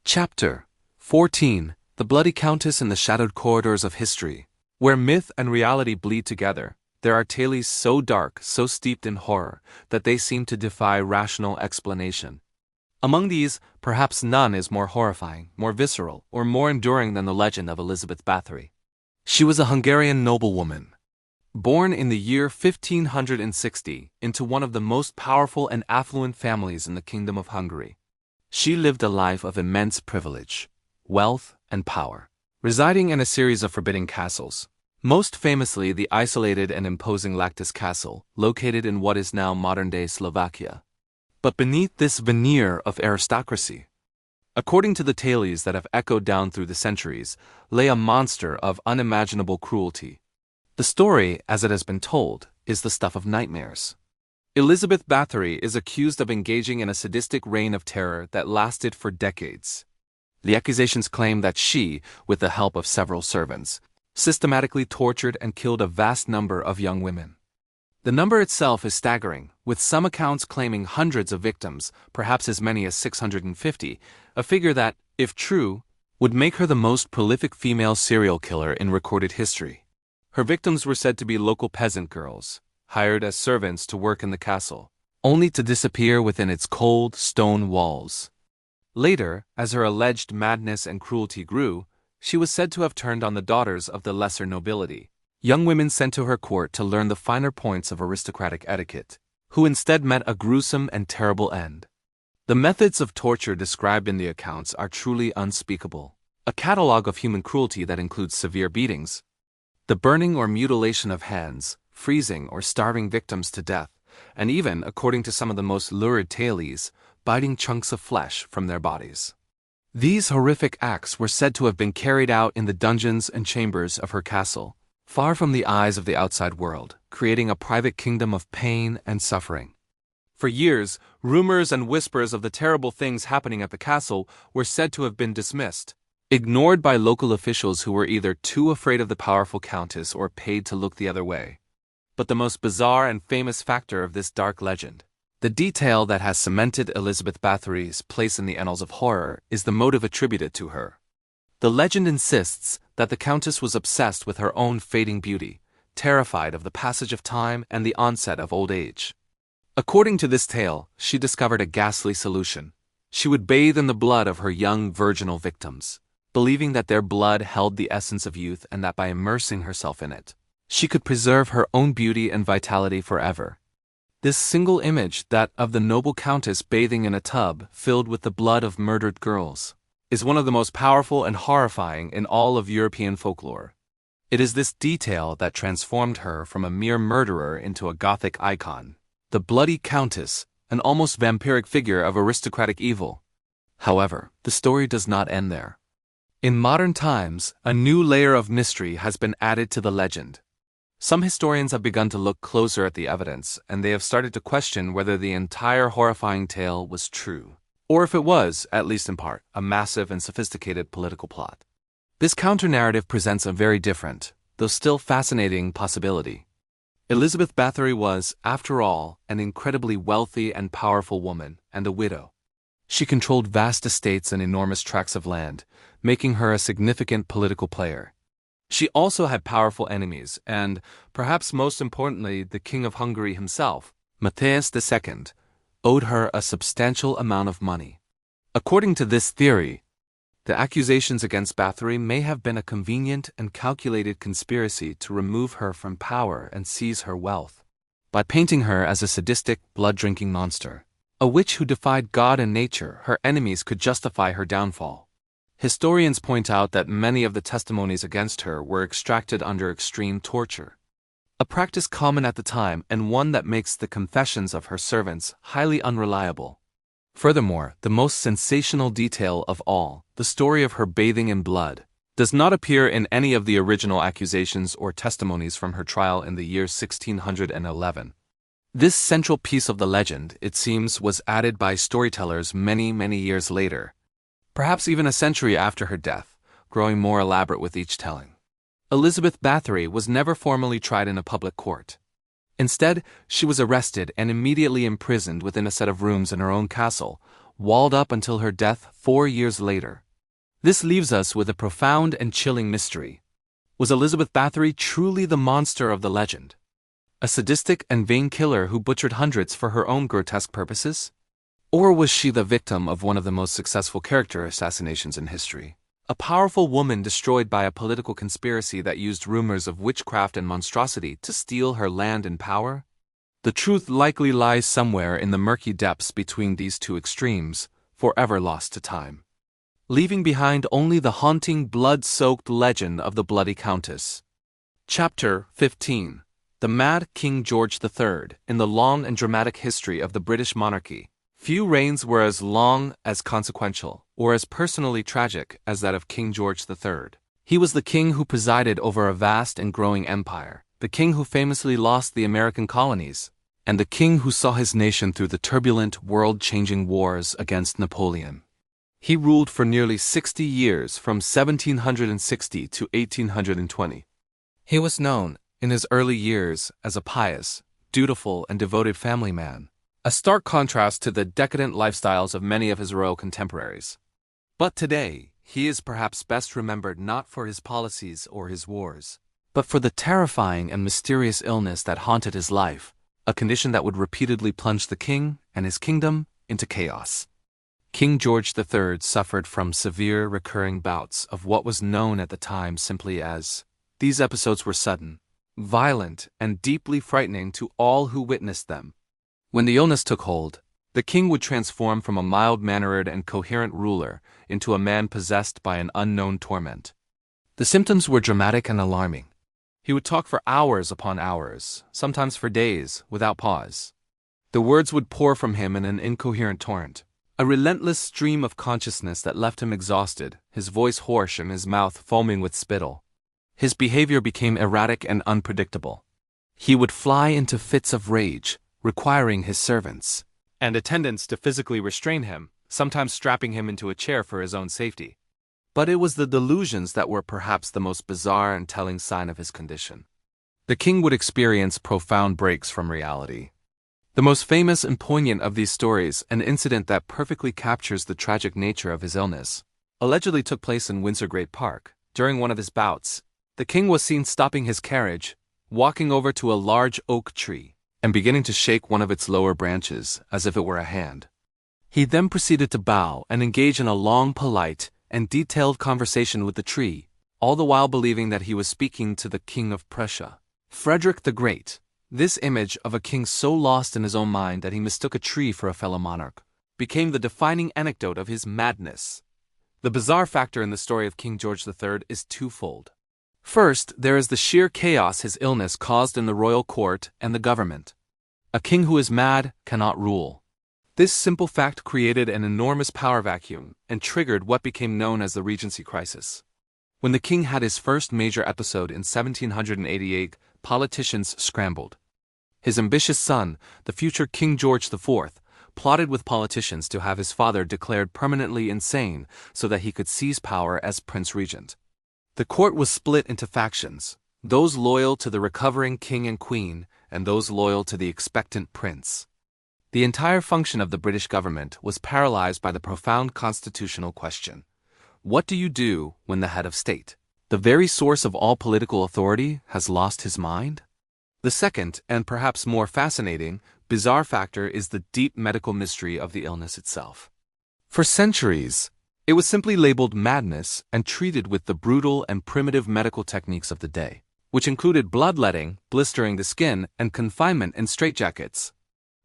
Chapter 14: The Bloody Countess in the Shadowed Corridors of History. Where myth and reality bleed together, there are tales so dark, so steeped in horror, that they seem to defy rational explanation. Among these, perhaps none is more horrifying, more visceral, or more enduring than the legend of Elizabeth Bathory. She was a Hungarian noblewoman, born in the year 1560 into one of the most powerful and affluent families in the Kingdom of Hungary. She lived a life of immense privilege, wealth, and power, residing in a series of forbidding castles, most famously the isolated and imposing Lactis Castle, located in what is now modern-day Slovakia. But beneath this veneer of aristocracy, According to the tales that have echoed down through the centuries, lay a monster of unimaginable cruelty. The story, as it has been told, is the stuff of nightmares. Elizabeth Bathory is accused of engaging in a sadistic reign of terror that lasted for decades. The accusations claim that she, with the help of several servants, systematically tortured and killed a vast number of young women. The number itself is staggering, with some accounts claiming hundreds of victims, perhaps as many as 650, a figure that, if true, would make her the most prolific female serial killer in recorded history. Her victims were said to be local peasant girls, hired as servants to work in the castle, only to disappear within its cold, stone walls. Later, as her alleged madness and cruelty grew, she was said to have turned on the daughters of the lesser nobility, young women sent to her court to learn the finer points of aristocratic etiquette, who instead met a gruesome and terrible end. The methods of torture described in the accounts are truly unspeakable, a catalogue of human cruelty that includes severe beatings, the burning or mutilation of hands, freezing or starving victims to death, and even, according to some of the most lurid tales, biting chunks of flesh from their bodies. These horrific acts were said to have been carried out in the dungeons and chambers of her castle, far from the eyes of the outside world, creating a private kingdom of pain and suffering. For years, rumors and whispers of the terrible things happening at the castle were said to have been dismissed, ignored by local officials who were either too afraid of the powerful countess or paid to look the other way. But the most bizarre and famous factor of this dark legend, the detail that has cemented Elizabeth Bathory's place in the annals of horror, is the motive attributed to her. The legend insists that the countess was obsessed with her own fading beauty, terrified of the passage of time and the onset of old age. According to this tale, she discovered a ghastly solution. She would bathe in the blood of her young virginal victims, believing that their blood held the essence of youth and that by immersing herself in it, she could preserve her own beauty and vitality forever. This single image, that of the noble countess bathing in a tub filled with the blood of murdered girls, is one of the most powerful and horrifying in all of European folklore. It is this detail that transformed her from a mere murderer into a Gothic icon, the bloody countess, an almost vampiric figure of aristocratic evil. However, the story does not end there. In modern times, a new layer of mystery has been added to the legend. Some historians have begun to look closer at the evidence, and they have started to question whether the entire horrifying tale was true, or if it was, at least in part, a massive and sophisticated political plot. This counter-narrative presents a very different, though still fascinating, possibility. Elizabeth Bathory was, after all, an incredibly wealthy and powerful woman, and a widow. She controlled vast estates and enormous tracts of land, making her a significant political player. She also had powerful enemies, and, perhaps most importantly, the King of Hungary himself, Matthias II, owed her a substantial amount of money. According to this theory, the accusations against Bathory may have been a convenient and calculated conspiracy to remove her from power and seize her wealth, by painting her as a sadistic, blood-drinking monster, a witch who defied God and nature. Her enemies could justify her downfall. Historians point out that many of the testimonies against her were extracted under extreme torture, a practice common at the time and one that makes the confessions of her servants highly unreliable. Furthermore, the most sensational detail of all, the story of her bathing in blood, does not appear in any of the original accusations or testimonies from her trial in the year 1611. This central piece of the legend, it seems, was added by storytellers many, many years later, perhaps even a century after her death, growing more elaborate with each telling. Elizabeth Bathory was never formally tried in a public court. Instead, she was arrested and immediately imprisoned within a set of rooms in her own castle, walled up until her death 4 years later. This leaves us with a profound and chilling mystery. Was Elizabeth Bathory truly the monster of the legend? A sadistic and vain killer who butchered hundreds for her own grotesque purposes? Or was she the victim of one of the most successful character assassinations in history? A powerful woman destroyed by a political conspiracy that used rumors of witchcraft and monstrosity to steal her land and power? The truth likely lies somewhere in the murky depths between these two extremes, forever lost to time, leaving behind only the haunting, blood-soaked legend of the Bloody Countess. Chapter 15. The Mad King George III. In the long and dramatic history of the British monarchy, few reigns were as long, as consequential, or as personally tragic as that of King George III. He was the king who presided over a vast and growing empire, the king who famously lost the American colonies, and the king who saw his nation through the turbulent, world-changing wars against Napoleon. He ruled for nearly 60 years from 1760 to 1820. He was known, in his early years, as a pious, dutiful, and devoted family man, a stark contrast to the decadent lifestyles of many of his royal contemporaries. But today, he is perhaps best remembered not for his policies or his wars, but for the terrifying and mysterious illness that haunted his life, a condition that would repeatedly plunge the king and his kingdom into chaos. King George III suffered from severe recurring bouts of what was known at the time simply as. These episodes were sudden, violent, and deeply frightening to all who witnessed them. When the illness took hold, the king would transform from a mild-mannered and coherent ruler into a man possessed by an unknown torment. The symptoms were dramatic and alarming. He would talk for hours upon hours, sometimes for days, without pause. The words would pour from him in an incoherent torrent, a relentless stream of consciousness that left him exhausted, his voice hoarse and his mouth foaming with spittle. His behavior became erratic and unpredictable. He would fly into fits of rage, requiring his servants and attendants to physically restrain him, sometimes strapping him into a chair for his own safety. But it was the delusions that were perhaps the most bizarre and telling sign of his condition. The king would experience profound breaks from reality. The most famous and poignant of these stories, an incident that perfectly captures the tragic nature of his illness, allegedly took place in Windsor Great Park. During one of his bouts, the king was seen stopping his carriage, walking over to a large oak tree, and beginning to shake one of its lower branches as if it were a hand. He then proceeded to bow and engage in a long, polite, and detailed conversation with the tree, all the while believing that he was speaking to the King of Prussia, Frederick the Great. This image of a king so lost in his own mind that he mistook a tree for a fellow monarch became the defining anecdote of his madness. The bizarre factor in the story of King George III is twofold. First, there is the sheer chaos his illness caused in the royal court and the government. A king who is mad cannot rule. This simple fact created an enormous power vacuum and triggered what became known as the Regency crisis. When the king had his first major episode in 1788, politicians scrambled. His ambitious son, the future King George IV, plotted with politicians to have his father declared permanently insane so that he could seize power as Prince Regent. The court was split into factions, those loyal to the recovering king and queen, and those loyal to the expectant prince. The entire function of the British government was paralyzed by the profound constitutional question: what do you do when the head of state, the very source of all political authority, has lost his mind? The second, and perhaps more fascinating, bizarre factor is the deep medical mystery of the illness itself. For centuries, it was simply labeled madness and treated with the brutal and primitive medical techniques of the day, which included bloodletting, blistering the skin, and confinement in straitjackets.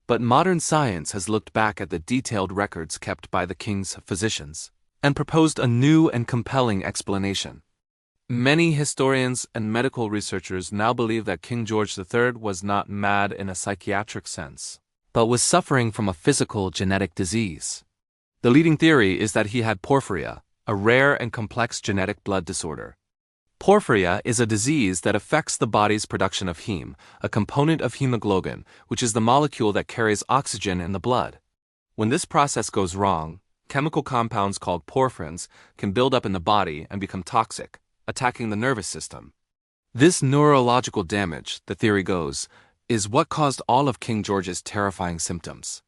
But modern science has looked back at the detailed records kept by the king's physicians and proposed a new and compelling explanation. Many historians and medical researchers now believe that King George III was not mad in a psychiatric sense, but was suffering from a physical genetic disease. The leading theory is that he had porphyria, a rare and complex genetic blood disorder. Porphyria is a disease that affects the body's production of heme, a component of hemoglobin, which is the molecule that carries oxygen in the blood. When this process goes wrong, chemical compounds called porphyrins can build up in the body and become toxic, attacking the nervous system. This neurological damage, the theory goes, is what caused all of King George's terrifying symptoms.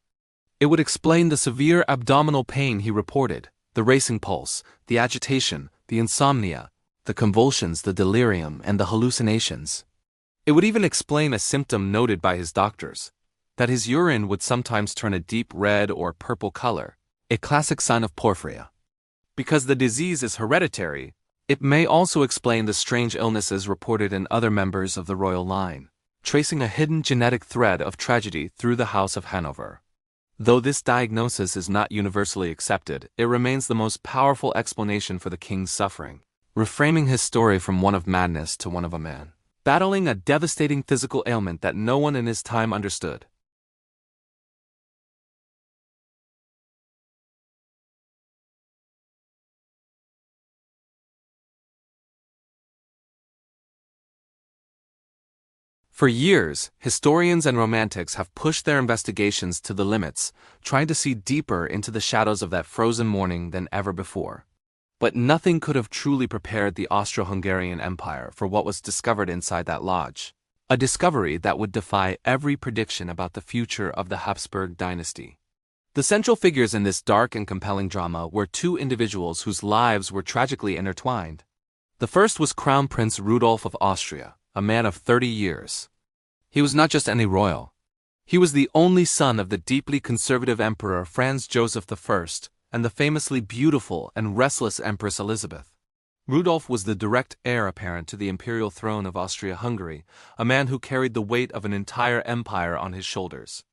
It would explain the severe abdominal pain he reported, the racing pulse, the agitation, the insomnia, the convulsions, the delirium, and the hallucinations. It would even explain a symptom noted by his doctors, that his urine would sometimes turn a deep red or purple color, a classic sign of porphyria. Because the disease is hereditary, it may also explain the strange illnesses reported in other members of the royal line, tracing a hidden genetic thread of tragedy through the House of Hanover. Though this diagnosis is not universally accepted, it remains the most powerful explanation for the king's suffering, reframing his story from one of madness to one of a man, battling a devastating physical ailment that no one in his time understood. For years, historians and romantics have pushed their investigations to the limits, trying to see deeper into the shadows of that frozen morning than ever before. But nothing could have truly prepared the Austro-Hungarian Empire for what was discovered inside that lodge. A discovery that would defy every prediction about the future of the Habsburg dynasty. The central figures in this dark and compelling drama were two individuals whose lives were tragically intertwined. The first was Crown Prince Rudolf of Austria, a man of 30 years. He was not just any royal. He was the only son of the deeply conservative Emperor Franz Joseph I and the famously beautiful and restless Empress Elizabeth. Rudolf was the direct heir apparent to the imperial throne of Austria-Hungary, a man who carried the weight of an entire empire on his shoulders.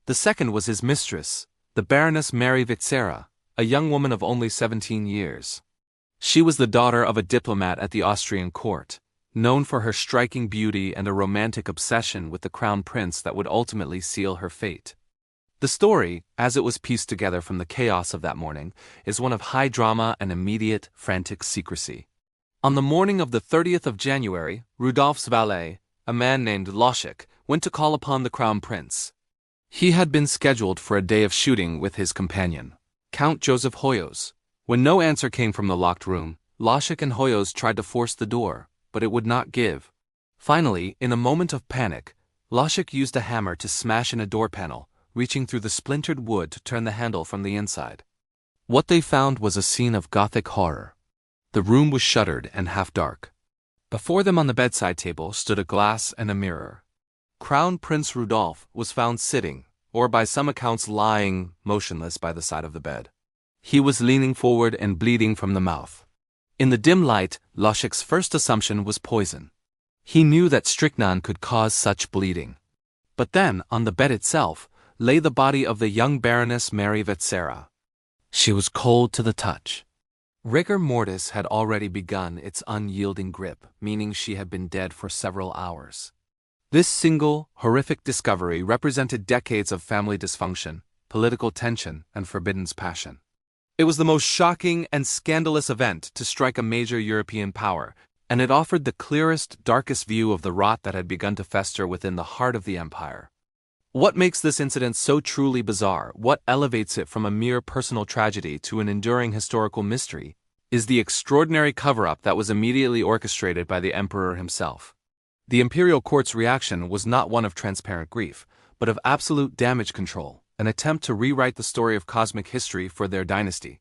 The second was his mistress, the Baroness Mary Witzera, a young woman of only 17 years. She was the daughter of a diplomat at the Austrian court, known for her striking beauty and a romantic obsession with the crown prince that would ultimately seal her fate. The story, as it was pieced together from the chaos of that morning, is one of high drama and immediate, frantic secrecy. On the morning of the 30th of January, Rudolf's valet, a man named Losek, went to call upon the crown prince. He had been scheduled for a day of shooting with his companion, Count Joseph Hoyos. When no answer came from the locked room, Losek and Hoyos tried to force the door, but it would not give. Finally, in a moment of panic, Losek used a hammer to smash in a door panel, reaching through the splintered wood to turn the handle from the inside. What they found was a scene of Gothic horror. The room was shuttered and half dark. Before them on the bedside table stood a glass and a mirror. Crown Prince Rudolf was found sitting, or by some accounts lying, motionless by the side of the bed. He was leaning forward and bleeding from the mouth. In the dim light, Losek's first assumption was poison. He knew that strychnine could cause such bleeding. But then, on the bed itself, lay the body of the young Baroness Mary Witzera. She was cold to the touch. Rigor mortis had already begun its unyielding grip, meaning she had been dead for several hours. This single, horrific discovery represented decades of family dysfunction, political tension, and forbidden passion. It was the most shocking and scandalous event to strike a major European power, and it offered the clearest, darkest view of the rot that had begun to fester within the heart of the empire. What makes this incident so truly bizarre, what elevates it from a mere personal tragedy to an enduring historical mystery, is the extraordinary cover-up that was immediately orchestrated by the emperor himself. The imperial court's reaction was not one of transparent grief, but of absolute damage control, an attempt to rewrite the story of cosmic history for their dynasty.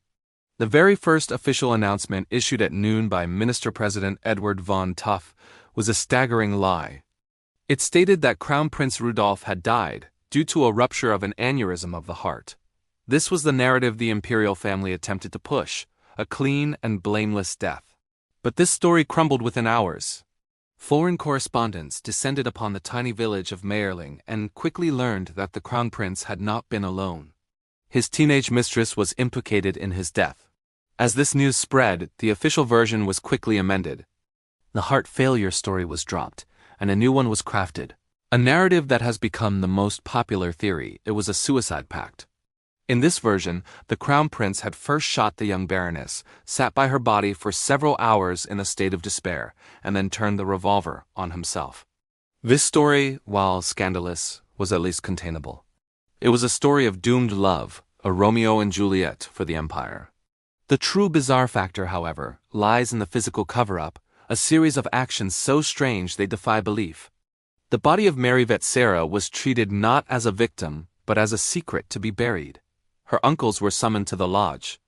The very first official announcement issued at noon by Minister-President Edward von Tuff was a staggering lie. It stated that Crown Prince Rudolf had died due to a rupture of an aneurysm of the heart. This was the narrative the imperial family attempted to push, a clean and blameless death. But this story crumbled within hours. Foreign correspondents descended upon the tiny village of Mayerling and quickly learned that the crown prince had not been alone. His teenage mistress was implicated in his death. As this news spread, the official version was quickly amended. The heart failure story was dropped, and a new one was crafted. A narrative that has become the most popular theory. It was a suicide pact. In this version, the crown prince had first shot the young baroness, sat by her body for several hours in a state of despair, and then turned the revolver on himself. This story, while scandalous, was at least containable. It was a story of doomed love, a Romeo and Juliet for the empire. The true bizarre factor, however, lies in the physical cover-up, a series of actions so strange they defy belief. The body of Mary Witzera was treated not as a victim, but as a secret to be buried. Her uncles were summoned to the lodge.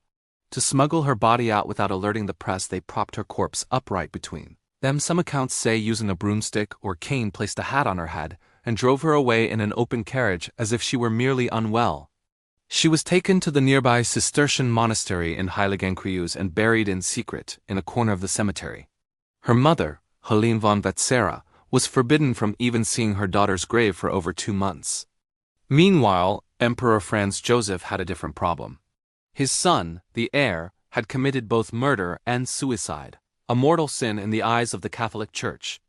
To smuggle her body out without alerting the press, they propped her corpse upright between them. Some accounts say using a broomstick or cane placed a hat on her head and drove her away in an open carriage as if she were merely unwell. She was taken to the nearby Cistercian monastery in Heiligenkreuz and buried in secret in a corner of the cemetery. Her mother, Helene von Wetzera, was forbidden from even seeing her daughter's grave for over 2 months. Meanwhile, Emperor Franz Joseph had a different problem. His son, the heir, had committed both murder and suicide, a mortal sin in the eyes of the Catholic Church.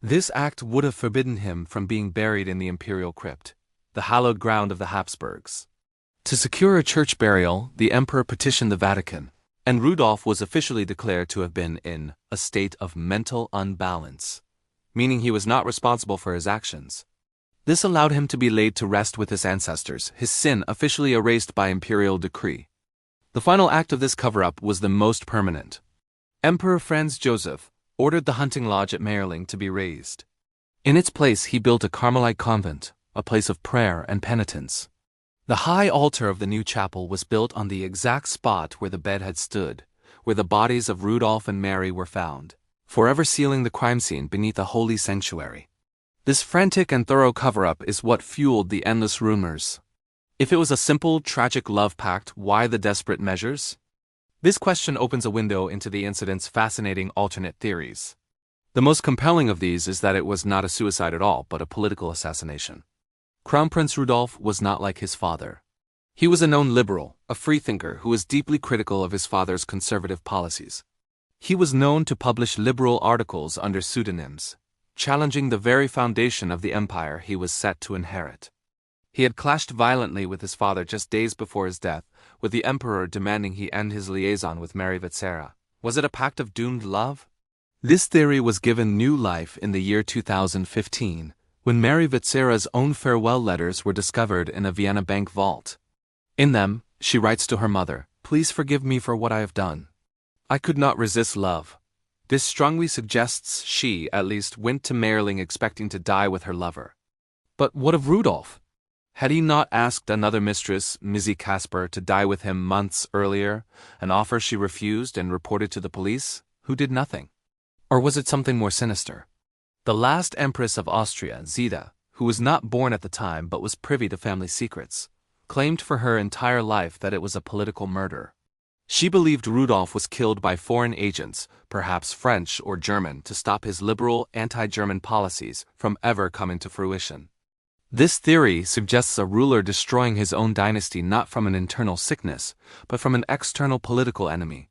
This act would have forbidden him from being buried in the imperial crypt, the hallowed ground of the Habsburgs. To secure a church burial, the emperor petitioned the Vatican, and Rudolf was officially declared to have been in a state of mental unbalance. meaning he was not responsible for his actions. This allowed him to be laid to rest with his ancestors, his sin officially erased by imperial decree. The final act of this cover-up was the most permanent. Emperor Franz Joseph ordered the hunting lodge at Mayerling to be razed. In its place he built a Carmelite convent, a place of prayer and penitence. The high altar of the new chapel was built on the exact spot where the bed had stood, where the bodies of Rudolph and Mary were found, forever sealing the crime scene beneath a holy sanctuary. This frantic and thorough cover-up is what fueled the endless rumors. If it was a simple, tragic love pact, why the desperate measures? This question opens a window into the incident's fascinating alternate theories. The most compelling of these is that it was not a suicide at all, but a political assassination. Crown Prince Rudolph was not like his father. He was a known liberal, a freethinker who was deeply critical of his father's conservative policies. He was known to publish liberal articles under pseudonyms, challenging the very foundation of the empire he was set to inherit. He had clashed violently with his father just days before his death, with the emperor demanding he end his liaison with Mary Vetsera. Was it a pact of doomed love? This theory was given new life in the year 2015, when Mary Vetsera's own farewell letters were discovered in a Vienna bank vault. In them, she writes to her mother, "Please forgive me for what I have done. I could not resist love." This strongly suggests she, at least, went to Mayerling expecting to die with her lover. But what of Rudolph? Had he not asked another mistress, Mizzy Casper, to die with him months earlier, an offer she refused and reported to the police, who did nothing? Or was it something more sinister? The last Empress of Austria, Zita, who was not born at the time but was privy to family secrets, claimed for her entire life that it was a political murder. She believed Rudolph was killed by foreign agents, perhaps French or German, to stop his liberal, anti-German policies from ever coming to fruition. This theory suggests a ruler destroying his own dynasty not from an internal sickness, but from an external political enemy.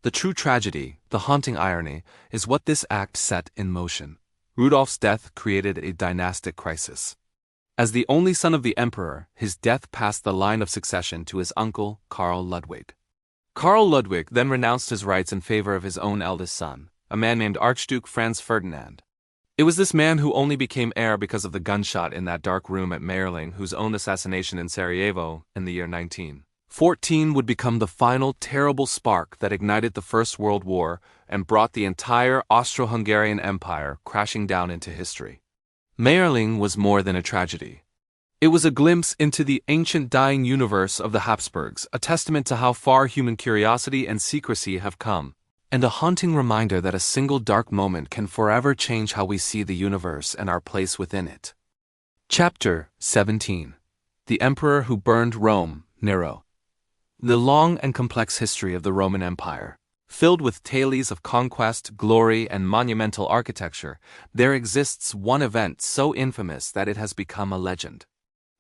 The true tragedy, the haunting irony, is what this act set in motion. Rudolph's death created a dynastic crisis. As the only son of the emperor, his death passed the line of succession to his uncle, Karl Ludwig. Karl Ludwig then renounced his rights in favor of his own eldest son, a man named Archduke Franz Ferdinand. It was this man who only became heir because of the gunshot in that dark room at Mayerling, whose own assassination in Sarajevo in the year 1914 would become the final terrible spark that ignited the First World War and brought the entire Austro-Hungarian Empire crashing down into history. Mayerling was more than a tragedy. It was a glimpse into the ancient dying universe of the Habsburgs, a testament to how far human curiosity and secrecy have come, and a haunting reminder that a single dark moment can forever change how we see the universe and our place within it. Chapter 17. The Emperor Who Burned Rome, Nero. The long and complex history of the Roman Empire. Filled with tales of conquest, glory, and monumental architecture, there exists one event so infamous that it has become a legend.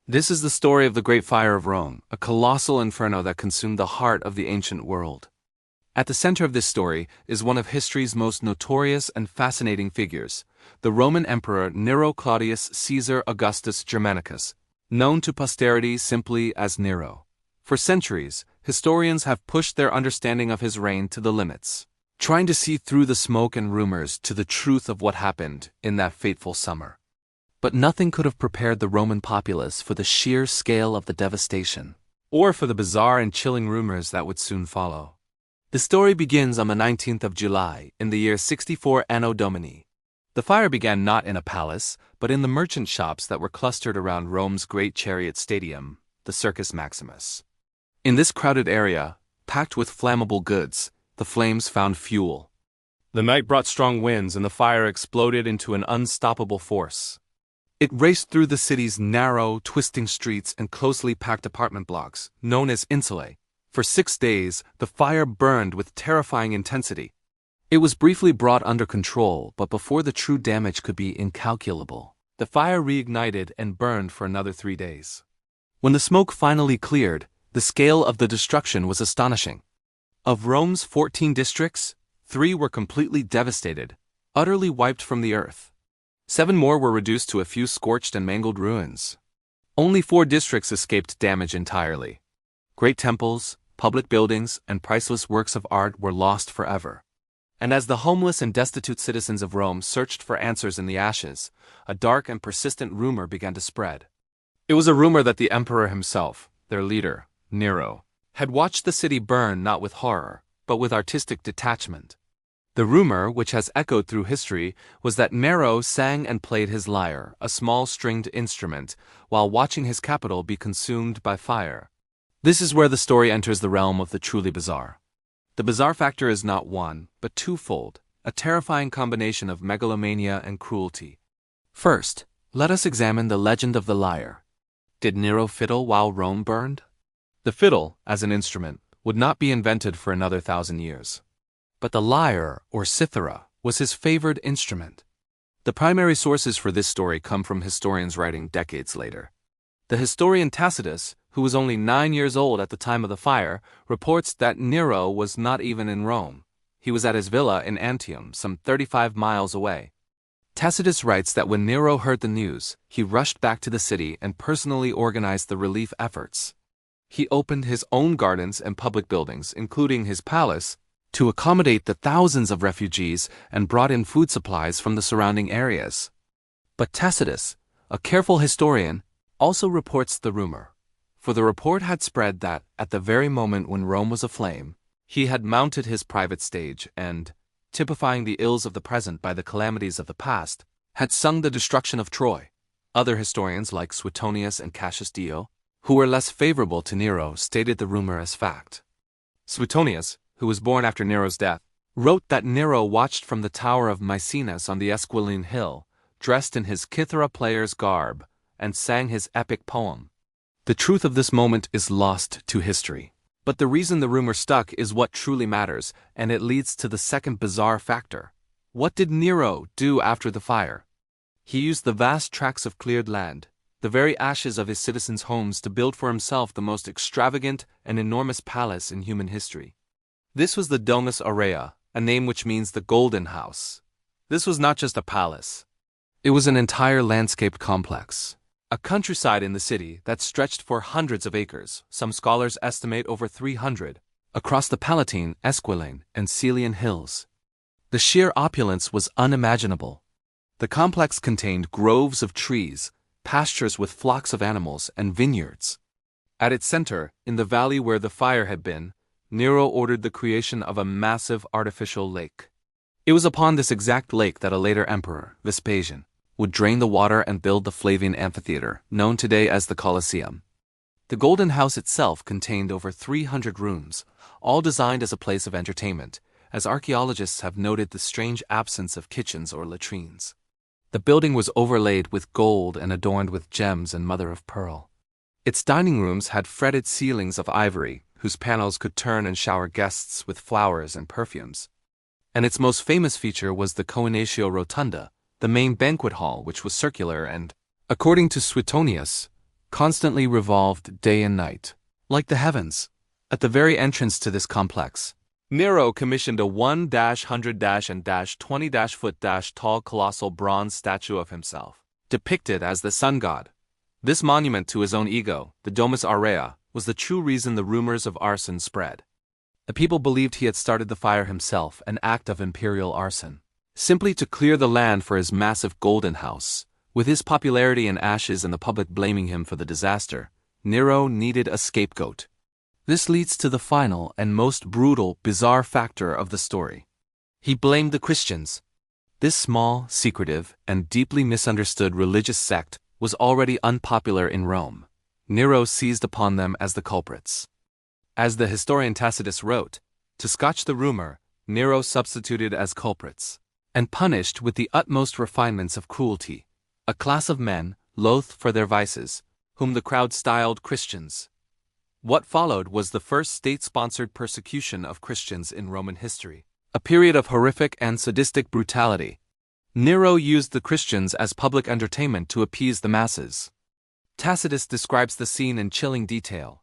This is the story of the Great Fire of Rome, a colossal inferno that consumed the heart of the ancient world. At the center of this story is one of history's most notorious and fascinating figures, the Roman Emperor Nero Claudius Caesar Augustus Germanicus, known to posterity simply as Nero. For centuries, historians have pushed their understanding of his reign to the limits, trying to see through the smoke and rumors to the truth of what happened in that fateful summer. But nothing could have prepared the Roman populace for the sheer scale of the devastation, or for the bizarre and chilling rumors that would soon follow. The story begins on the 19th of July, in the year 64 Anno Domini. The fire began not in a palace, but in the merchant shops that were clustered around Rome's great chariot stadium, the Circus Maximus. In this crowded area, packed with flammable goods, the flames found fuel. The night brought strong winds and the fire exploded into an unstoppable force. It raced through the city's narrow, twisting streets and closely packed apartment blocks, known as insulae. For 6 days, the fire burned with terrifying intensity. It was briefly brought under control, but before the true damage could be incalculable, the fire reignited and burned for another 3 days. When the smoke finally cleared, the scale of the destruction was astonishing. Of Rome's 14 districts, 3 were completely devastated, utterly wiped from the earth. 7 more were reduced to a few scorched and mangled ruins. Only 4 districts escaped damage entirely. Great temples, public buildings, and priceless works of art were lost forever. And as the homeless and destitute citizens of Rome searched for answers in the ashes, a dark and persistent rumor began to spread. It was a rumor that the emperor himself, their leader, Nero, had watched the city burn not with horror, but with artistic detachment. The rumor, which has echoed through history, was that Nero sang and played his lyre, a small stringed instrument, while watching his capital be consumed by fire. This is where the story enters the realm of the truly bizarre. The bizarre factor is not one, but twofold, a terrifying combination of megalomania and cruelty. First, let us examine the legend of the lyre. Did Nero fiddle while Rome burned? The fiddle, as an instrument, would not be invented for another 1,000 years. But the lyre, or cithara, was his favored instrument. The primary sources for this story come from historians writing decades later. The historian Tacitus, who was only 9 years old at the time of the fire, reports that Nero was not even in Rome. He was at his villa in Antium, some 35 miles away. Tacitus writes that when Nero heard the news, he rushed back to the city and personally organized the relief efforts. He opened his own gardens and public buildings, including his palace, to accommodate the thousands of refugees and brought in food supplies from the surrounding areas. But Tacitus, a careful historian, also reports the rumor. For the report had spread that, at the very moment when Rome was aflame, he had mounted his private stage and, typifying the ills of the present by the calamities of the past, had sung the destruction of Troy. Other historians like Suetonius and Cassius Dio, who were less favorable to Nero, stated the rumor as fact. Suetonius, who was born after Nero's death, wrote that Nero watched from the tower of Maecenas on the Esquiline Hill, dressed in his cithara player's garb, and sang his epic poem. The truth of this moment is lost to history. But the reason the rumor stuck is what truly matters, and it leads to the second bizarre factor. What did Nero do after the fire? He used the vast tracts of cleared land, the very ashes of his citizens' homes, to build for himself the most extravagant and enormous palace in human history. This was the Domus Aurea, a name which means the Golden House. This was not just a palace. It was an entire landscaped complex. A countryside in the city that stretched for hundreds of acres, some scholars estimate over 300, across the Palatine, Esquiline, and Celian hills. The sheer opulence was unimaginable. The complex contained groves of trees, pastures with flocks of animals, and vineyards. At its center, in the valley where the fire had been, Nero ordered the creation of a massive artificial lake. It was upon this exact lake that a later emperor, Vespasian, would drain the water and build the Flavian Amphitheater, known today as the Colosseum. The Golden House itself contained over 300 rooms, all designed as a place of entertainment, as archaeologists have noted the strange absence of kitchens or latrines. The building was overlaid with gold and adorned with gems and mother of pearl. Its dining rooms had fretted ceilings of ivory, whose panels could turn and shower guests with flowers and perfumes. And its most famous feature was the Coinatio Rotunda, the main banquet hall, which was circular and, according to Suetonius, constantly revolved day and night, like the heavens. At the very entrance to this complex, Nero commissioned a 1-100-and-20-foot tall colossal bronze statue of himself, depicted as the sun god. This monument to his own ego, the Domus Aurea, was the true reason the rumors of arson spread. The people believed he had started the fire himself, an act of imperial arson, simply to clear the land for his massive golden house. With his popularity in ashes and the public blaming him for the disaster, Nero needed a scapegoat. This leads to the final and most brutal, bizarre factor of the story. He blamed the Christians. This small, secretive, and deeply misunderstood religious sect was already unpopular in Rome. Nero seized upon them as the culprits. As the historian Tacitus wrote, to scotch the rumor, Nero substituted as culprits, and punished with the utmost refinements of cruelty, a class of men, loath for their vices, whom the crowd styled Christians. What followed was the first state-sponsored persecution of Christians in Roman history, a period of horrific and sadistic brutality. Nero used the Christians as public entertainment to appease the masses. Tacitus describes the scene in chilling detail.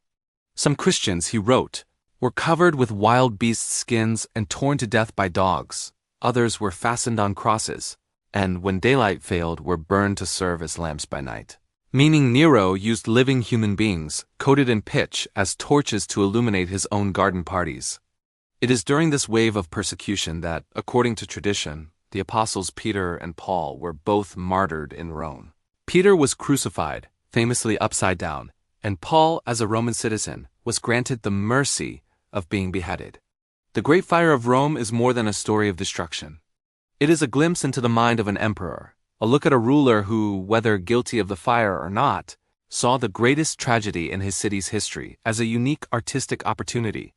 Some Christians, he wrote, were covered with wild beast skins and torn to death by dogs. Others were fastened on crosses, and when daylight failed were burned to serve as lamps by night. Meaning Nero used living human beings, coated in pitch, as torches to illuminate his own garden parties. It is during this wave of persecution that, according to tradition, the apostles Peter and Paul were both martyred in Rome. Peter was crucified, famously upside down, and Paul, as a Roman citizen, was granted the mercy of being beheaded. The Great Fire of Rome is more than a story of destruction. It is a glimpse into the mind of an emperor, a look at a ruler who, whether guilty of the fire or not, saw the greatest tragedy in his city's history as a unique artistic opportunity.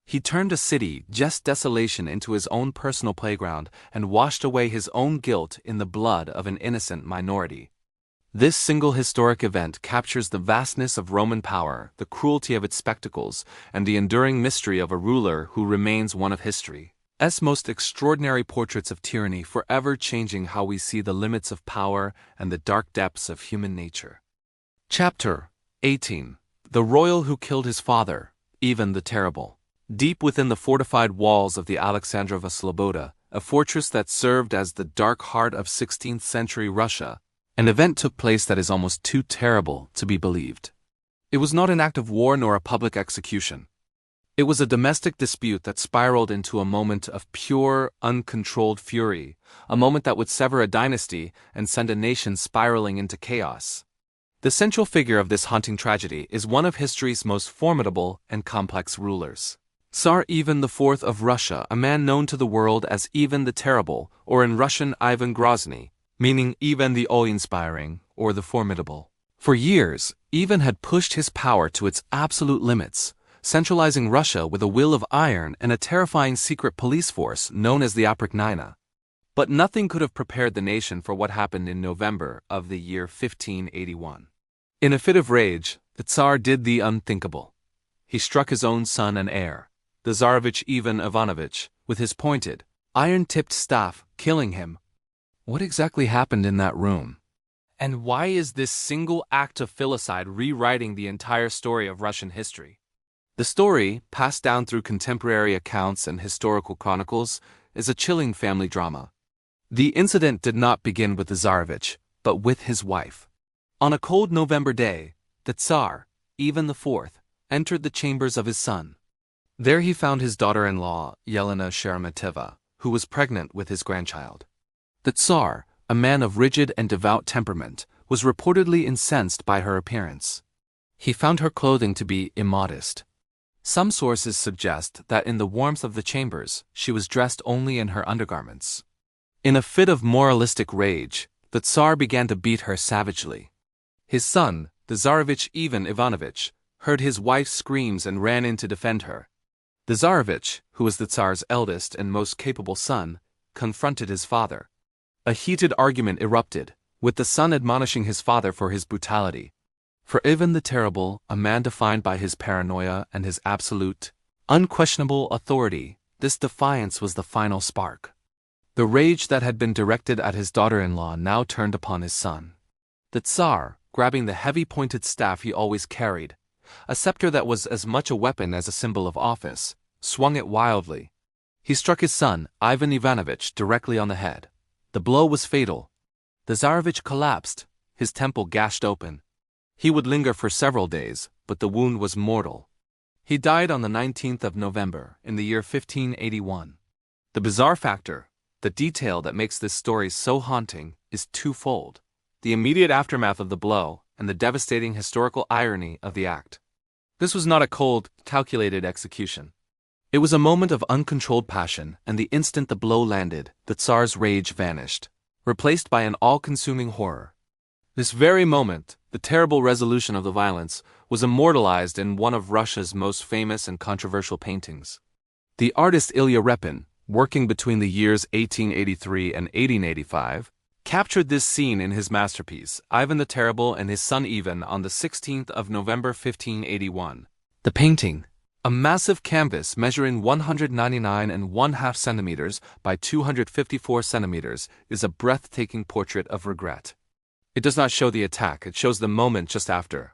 He turned a city just desolation into his own personal playground and washed away his own guilt in the blood of an innocent minority. This single historic event captures the vastness of Roman power, the cruelty of its spectacles, and the enduring mystery of a ruler who remains one of history's most extraordinary portraits of tyranny, forever changing how we see the limits of power and the dark depths of human nature. Chapter 18. The Royal Who Killed His Father, Ivan the Terrible. Deep within the fortified walls of the Alexandrova Sloboda, a fortress that served as the dark heart of 16th century Russia, an event took place that is almost too terrible to be believed. It was not an act of war nor a public execution. It was a domestic dispute that spiraled into a moment of pure, uncontrolled fury, a moment that would sever a dynasty and send a nation spiraling into chaos. The central figure of this haunting tragedy is one of history's most formidable and complex rulers. Tsar Ivan IV of Russia, a man known to the world as Ivan the Terrible, or in Russian Ivan Grozny, meaning Ivan the awe-inspiring, or the formidable. For years, Ivan had pushed his power to its absolute limits, centralizing Russia with a will of iron and a terrifying secret police force known as the Oprichnina. But nothing could have prepared the nation for what happened in November of the year 1581. In a fit of rage, the Tsar did the unthinkable. He struck his own son and heir, the Tsarevich Ivan Ivanovich, with his pointed, iron-tipped staff, killing him. What exactly happened in that room? And why is this single act of filicide rewriting the entire story of Russian history? The story, passed down through contemporary accounts and historical chronicles, is a chilling family drama. The incident did not begin with the Tsarevich, but with his wife. On a cold November day, the Tsar, Ivan IV, entered the chambers of his son. There he found his daughter-in-law, Yelena Sheremeteva, who was pregnant with his grandchild. The Tsar, a man of rigid and devout temperament, was reportedly incensed by her appearance. He found her clothing to be immodest. Some sources suggest that in the warmth of the chambers, she was dressed only in her undergarments. In a fit of moralistic rage, the Tsar began to beat her savagely. His son, the Tsarevich Ivan Ivanovich, heard his wife's screams and ran in to defend her. The Tsarevich, who was the Tsar's eldest and most capable son, confronted his father. A heated argument erupted, with the son admonishing his father for his brutality. For Ivan the Terrible, a man defined by his paranoia and his absolute, unquestionable authority, this defiance was the final spark. The rage that had been directed at his daughter-in-law now turned upon his son. The Tsar, grabbing the heavy-pointed staff he always carried, a scepter that was as much a weapon as a symbol of office, swung it wildly. He struck his son, Ivan Ivanovich, directly on the head. The blow was fatal. The Tsarevich collapsed, his temple gashed open. He would linger for several days, but the wound was mortal. He died on the 19th of November, in the year 1581. The bizarre factor, the detail that makes this story so haunting, is twofold: the immediate aftermath of the blow and the devastating historical irony of the act. This was not a cold, calculated execution. It was a moment of uncontrolled passion, and the instant the blow landed, the Tsar's rage vanished, replaced by an all-consuming horror. This very moment, the terrible resolution of the violence, was immortalized in one of Russia's most famous and controversial paintings. The artist Ilya Repin, working between the years 1883 and 1885, captured this scene in his masterpiece, Ivan the Terrible and His Son Ivan, on the 16th of November 1581. The painting, a massive canvas measuring 199½ centimeters by 254 centimeters, is a breathtaking portrait of regret. It does not show the attack, it shows the moment just after.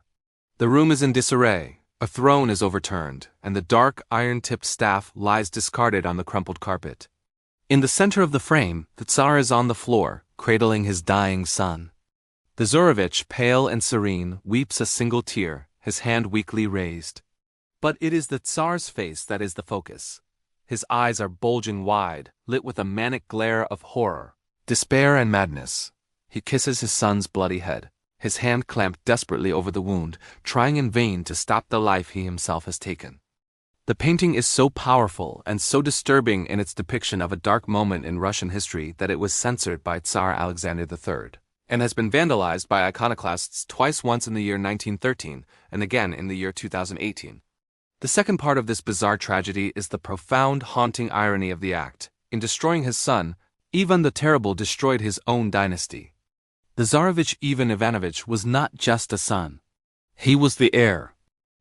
The room is in disarray, a throne is overturned, and the dark, iron-tipped staff lies discarded on the crumpled carpet. In the center of the frame, the Tsar is on the floor, cradling his dying son. The Tsarevich, pale and serene, weeps a single tear, his hand weakly raised. But it is the Tsar's face that is the focus. His eyes are bulging wide, lit with a manic glare of horror, despair and madness. He kisses his son's bloody head, his hand clamped desperately over the wound, trying in vain to stop the life he himself has taken. The painting is so powerful and so disturbing in its depiction of a dark moment in Russian history that it was censored by Tsar Alexander III, and has been vandalized by iconoclasts twice, once in the year 1913 and again in the year 2018. The second part of this bizarre tragedy is the profound, haunting irony of the act. In destroying his son, Ivan the Terrible destroyed his own dynasty. The Tsarevich Ivan Ivanovich was not just a son. He was the heir.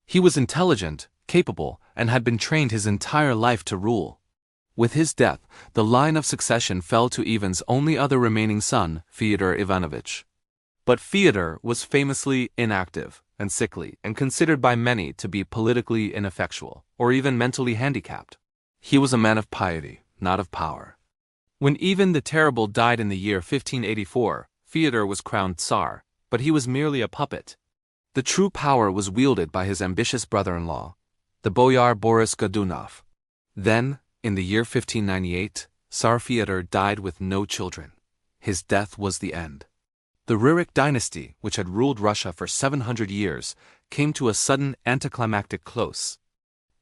He was intelligent, capable, and had been trained his entire life to rule. With his death, the line of succession fell to Ivan's only other remaining son, Fyodor Ivanovich. But Fyodor was famously inactive and sickly, and considered by many to be politically ineffectual, or even mentally handicapped. He was a man of piety, not of power. When Ivan the Terrible died in the year 1584, Fyodor was crowned Tsar, but he was merely a puppet. The true power was wielded by his ambitious brother-in-law, the Boyar Boris Godunov. Then, in the year 1598, Tsar Fyodor died with no children. His death was the end. The Rurik dynasty, which had ruled Russia for 700 years, came to a sudden anticlimactic close.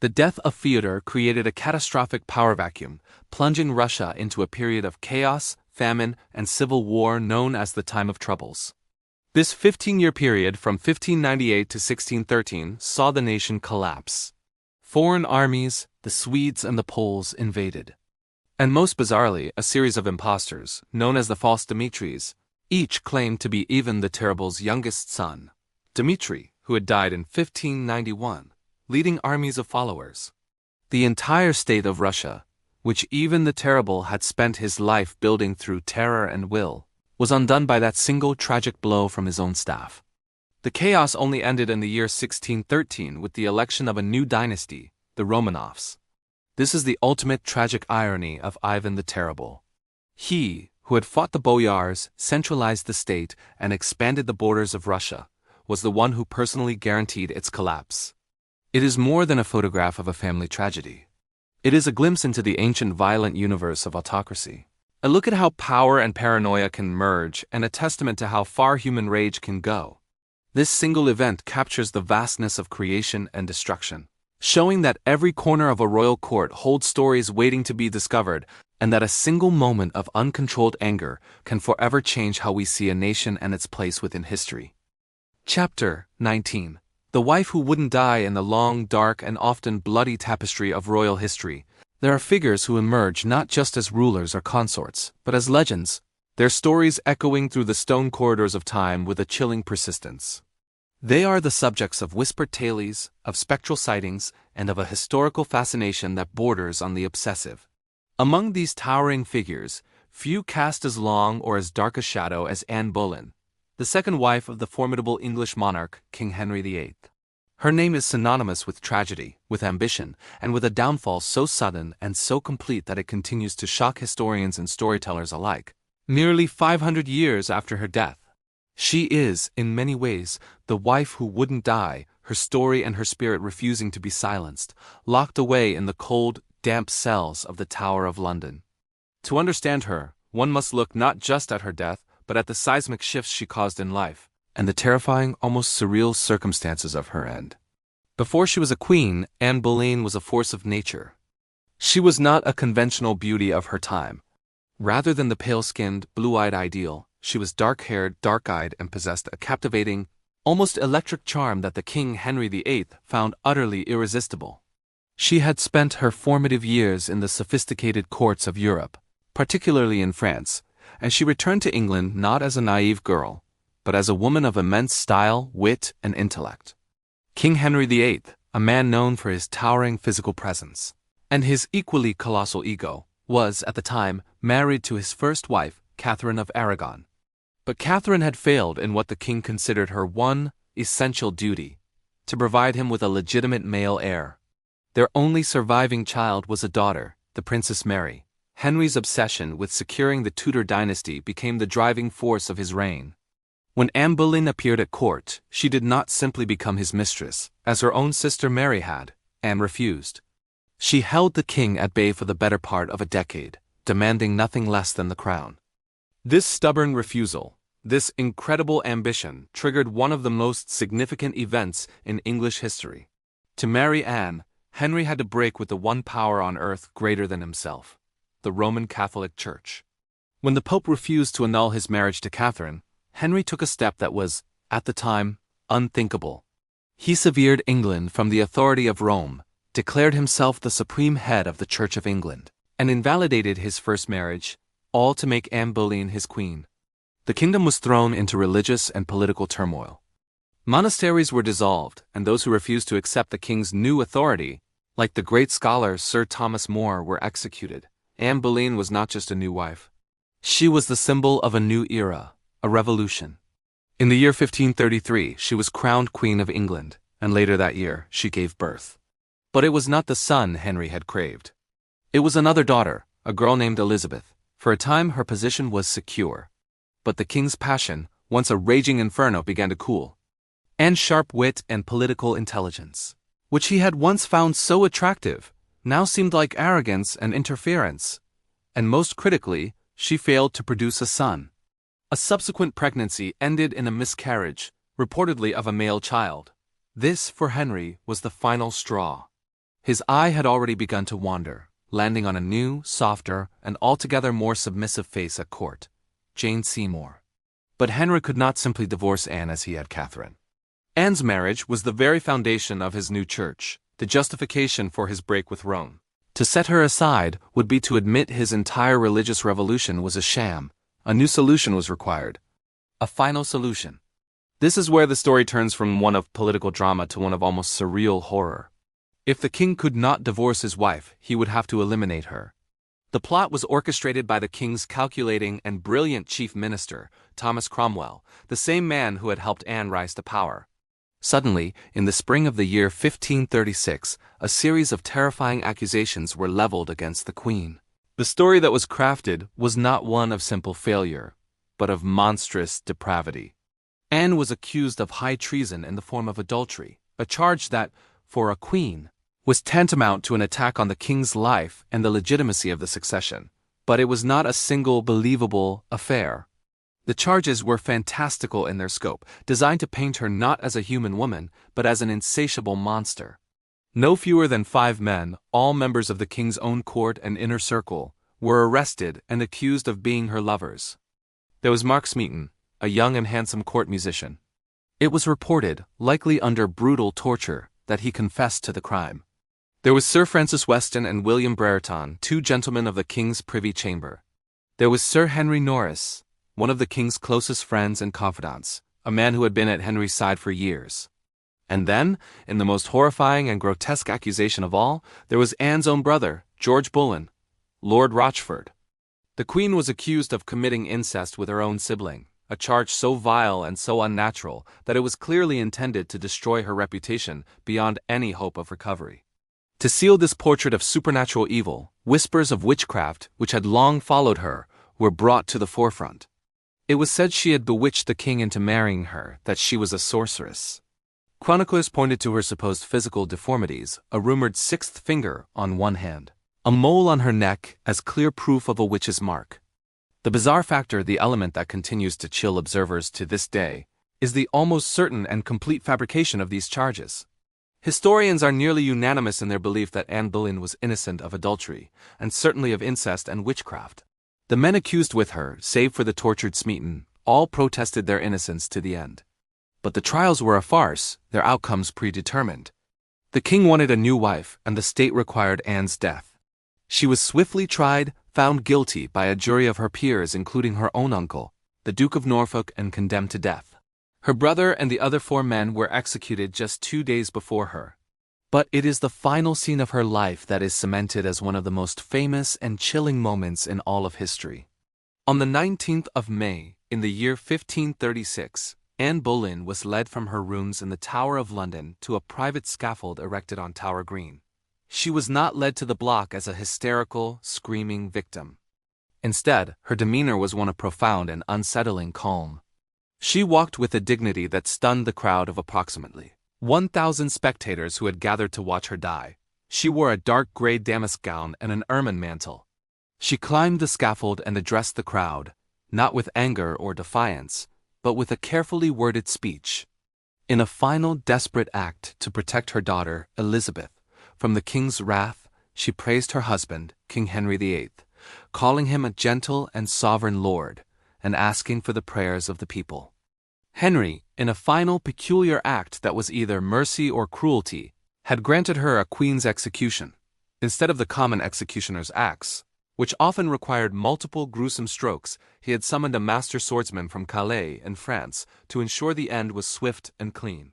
The death of Fyodor created a catastrophic power vacuum, plunging Russia into a period of chaos, famine, and civil war known as the Time of Troubles. This 15-year period from 1598 to 1613 saw the nation collapse. Foreign armies, the Swedes and the Poles, invaded. And most bizarrely, a series of impostors, known as the false Dimitris, each claimed to be Ivan the Terrible's youngest son, Dmitri, who had died in 1591, leading armies of followers. The entire state of Russia, which Ivan the Terrible had spent his life building through terror and will, was undone by that single tragic blow from his own staff. The chaos only ended in the year 1613 with the election of a new dynasty, the Romanovs. This is the ultimate tragic irony of Ivan the Terrible. He, who had fought the boyars, centralized the state, and expanded the borders of Russia, was the one who personally guaranteed its collapse. It is more than a photograph of a family tragedy. It is a glimpse into the ancient violent universe of autocracy. A look at how power and paranoia can merge, and a testament to how far human rage can go. This single event captures the vastness of creation and destruction, showing that every corner of a royal court holds stories waiting to be discovered, and that a single moment of uncontrolled anger can forever change how we see a nation and its place within history. Chapter 19. The wife who wouldn't die. In the long, dark, and often bloody tapestry of royal history, there are figures who emerge not just as rulers or consorts, but as legends, their stories echoing through the stone corridors of time with a chilling persistence. They are the subjects of whispered tales, of spectral sightings, and of a historical fascination that borders on the obsessive. Among these towering figures, few cast as long or as dark a shadow as Anne Boleyn, the second wife of the formidable English monarch, King Henry VIII. Her name is synonymous with tragedy, with ambition, and with a downfall so sudden and so complete that it continues to shock historians and storytellers alike. Nearly 500 years after her death, she is, in many ways, the wife who wouldn't die, her story and her spirit refusing to be silenced, locked away in the cold, damp cells of the Tower of London. To understand her, one must look not just at her death, but at the seismic shifts she caused in life, and the terrifying, almost surreal circumstances of her end. Before she was a queen, Anne Boleyn was a force of nature. She was not a conventional beauty of her time. Rather than the pale-skinned, blue-eyed ideal, she was dark-haired, dark-eyed, and possessed a captivating, almost electric charm that the King Henry VIII found utterly irresistible. She had spent her formative years in the sophisticated courts of Europe, particularly in France, and she returned to England not as a naive girl, but as a woman of immense style, wit, and intellect. King Henry VIII, a man known for his towering physical presence, and his equally colossal ego, was, at the time, married to his first wife, Catherine of Aragon. But Catherine had failed in what the king considered her one essential duty, to provide him with a legitimate male heir. Their only surviving child was a daughter, the Princess Mary. Henry's obsession with securing the Tudor dynasty became the driving force of his reign. When Anne Boleyn appeared at court, she did not simply become his mistress, as her own sister Mary had. Anne refused. She held the king at bay for the better part of a decade, demanding nothing less than the crown. This stubborn refusal, this incredible ambition, triggered one of the most significant events in English history. To marry Anne, Henry had to break with the one power on earth greater than himself, the Roman Catholic Church. When the Pope refused to annul his marriage to Catherine, Henry took a step that was, at the time, unthinkable. He severed England from the authority of Rome, declared himself the supreme head of the Church of England, and invalidated his first marriage, all to make Anne Boleyn his queen. The kingdom was thrown into religious and political turmoil. Monasteries were dissolved, and those who refused to accept the king's new authority, like the great scholar Sir Thomas More, were executed. Anne Boleyn was not just a new wife. She was the symbol of a new era, a revolution. In the year 1533, she was crowned Queen of England, and later that year, she gave birth. But it was not the son Henry had craved. It was another daughter, a girl named Elizabeth. For a time, her position was secure. But the king's passion, once a raging inferno, began to cool. Anne's sharp wit and political intelligence, which he had once found so attractive, now seemed like arrogance and interference. And most critically, she failed to produce a son. A subsequent pregnancy ended in a miscarriage, reportedly of a male child. This, for Henry, was the final straw. His eye had already begun to wander, landing on a new, softer, and altogether more submissive face at court, Jane Seymour. But Henry could not simply divorce Anne as he had Catherine. Anne's marriage was the very foundation of his new church, the justification for his break with Rome. To set her aside would be to admit his entire religious revolution was a sham. A new solution was required. A final solution. This is where the story turns from one of political drama to one of almost surreal horror. If the king could not divorce his wife, he would have to eliminate her. The plot was orchestrated by the king's calculating and brilliant chief minister, Thomas Cromwell, the same man who had helped Anne rise to power. Suddenly, in the spring of the year 1536, a series of terrifying accusations were leveled against the queen. The story that was crafted was not one of simple failure, but of monstrous depravity. Anne was accused of high treason in the form of adultery, a charge that, for a queen, was tantamount to an attack on the king's life and the legitimacy of the succession. But it was not a single believable affair. The charges were fantastical in their scope, designed to paint her not as a human woman, but as an insatiable monster. No fewer than 5 men, all members of the king's own court and inner circle, were arrested and accused of being her lovers. There was Mark Smeaton, a young and handsome court musician. It was reported, likely under brutal torture, that he confessed to the crime. There was Sir Francis Weston and William Brereton, 2 gentlemen of the king's privy chamber. There was Sir Henry Norris, one of the king's closest friends and confidants, a man who had been at Henry's side for years. And then, in the most horrifying and grotesque accusation of all, there was Anne's own brother, George Bullen, Lord Rochford. The queen was accused of committing incest with her own sibling, a charge so vile and so unnatural that it was clearly intended to destroy her reputation beyond any hope of recovery. To seal this portrait of supernatural evil, whispers of witchcraft, which had long followed her, were brought to the forefront. It was said she had bewitched the king into marrying her, that she was a sorceress. Chroniclers pointed to her supposed physical deformities, a rumored 6th finger on one hand, a mole on her neck as clear proof of a witch's mark. The bizarre factor, the element that continues to chill observers to this day, is the almost certain and complete fabrication of these charges. Historians are nearly unanimous in their belief that Anne Boleyn was innocent of adultery, and certainly of incest and witchcraft. The men accused with her, save for the tortured Smeaton, all protested their innocence to the end. But the trials were a farce, their outcomes predetermined. The king wanted a new wife, and the state required Anne's death. She was swiftly tried, found guilty by a jury of her peers, including her own uncle, the Duke of Norfolk, and condemned to death. Her brother and the other 4 men were executed just 2 days before her. But it is the final scene of her life that is cemented as one of the most famous and chilling moments in all of history. On the 19th of May, in the year 1536, Anne Boleyn was led from her rooms in the Tower of London to a private scaffold erected on Tower Green. She was not led to the block as a hysterical, screaming victim. Instead, her demeanor was one of profound and unsettling calm. She walked with a dignity that stunned the crowd of approximately 1,000 spectators who had gathered to watch her die. She wore a dark gray damask gown and an ermine mantle. She climbed the scaffold and addressed the crowd, not with anger or defiance, but with a carefully worded speech. In a final desperate act to protect her daughter, Elizabeth, from the king's wrath, she praised her husband, King Henry VIII, calling him a gentle and sovereign lord, and asking for the prayers of the people. Henry, in a final peculiar act that was either mercy or cruelty, had granted her a queen's execution, instead of the common executioner's axe, which often required multiple gruesome strokes. He had summoned a master swordsman from Calais in France to ensure the end was swift and clean.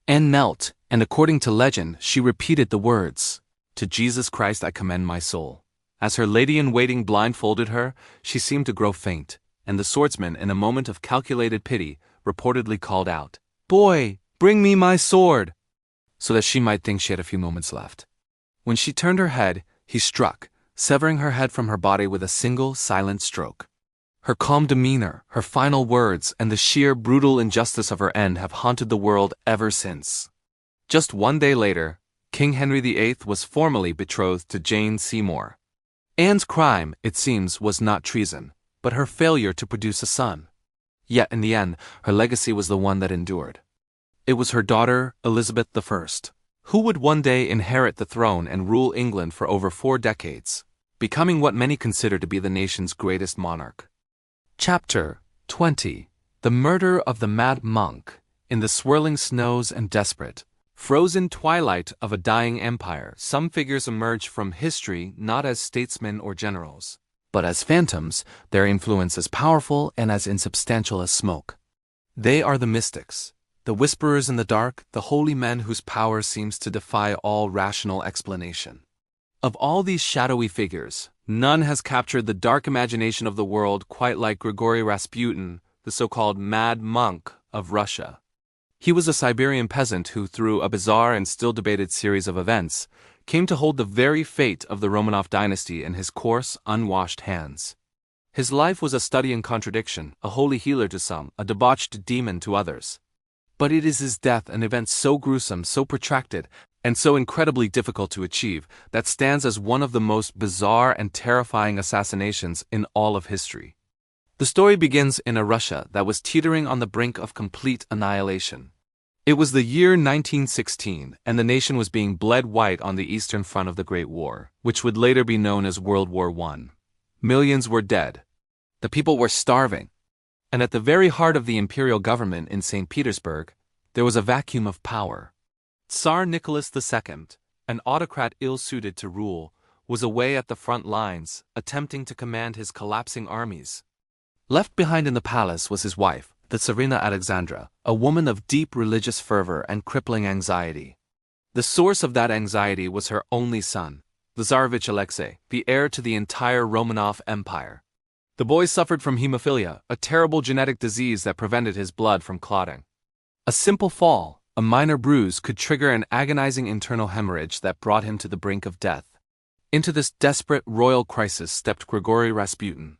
Anne knelt, and according to legend, she repeated the words, "To Jesus Christ I commend my soul." As her lady-in-waiting blindfolded her, she seemed to grow faint, and the swordsman, in a moment of calculated pity, reportedly called out, "Boy, bring me my sword," so that she might think she had a few moments left. When she turned her head, he struck, severing her head from her body with a single, silent stroke. Her calm demeanor, her final words, and the sheer brutal injustice of her end have haunted the world ever since. Just one day later, King Henry VIII was formally betrothed to Jane Seymour. Anne's crime, it seems, was not treason, but her failure to produce a son. Yet in the end, her legacy was the one that endured. It was her daughter, Elizabeth I, who would one day inherit the throne and rule England for over 4 decades, becoming what many consider to be the nation's greatest monarch. Chapter 20. The Murder of the Mad Monk. In the swirling snows and desperate, frozen twilight of a dying empire, some figures emerge from history not as statesmen or generals, but as phantoms, their influence as powerful and as insubstantial as smoke. They are the mystics, the whisperers in the dark, the holy men whose power seems to defy all rational explanation. Of all these shadowy figures, none has captured the dark imagination of the world quite like Grigory Rasputin, the so-called Mad Monk of Russia. He was a Siberian peasant who, through a bizarre and still debated series of events, came to hold the very fate of the Romanov dynasty in his coarse, unwashed hands. His life was a study in contradiction, a holy healer to some, a debauched demon to others. But it is his death, an event so gruesome, so protracted, and so incredibly difficult to achieve, that stands as one of the most bizarre and terrifying assassinations in all of history. The story begins in a Russia that was teetering on the brink of complete annihilation. It was the year 1916, and the nation was being bled white on the Eastern Front of the Great War, which would later be known as World War I. Millions were dead. The people were starving. And at the very heart of the imperial government in St. Petersburg, there was a vacuum of power. Tsar Nicholas II, an autocrat ill-suited to rule, was away at the front lines, attempting to command his collapsing armies. Left behind in the palace was his wife, the Tsarina Alexandra, a woman of deep religious fervor and crippling anxiety. The source of that anxiety was her only son, the Tsarevich Alexei, the heir to the entire Romanov Empire. The boy suffered from hemophilia, a terrible genetic disease that prevented his blood from clotting. A simple fall, a minor bruise, could trigger an agonizing internal hemorrhage that brought him to the brink of death. Into this desperate royal crisis stepped Grigory Rasputin.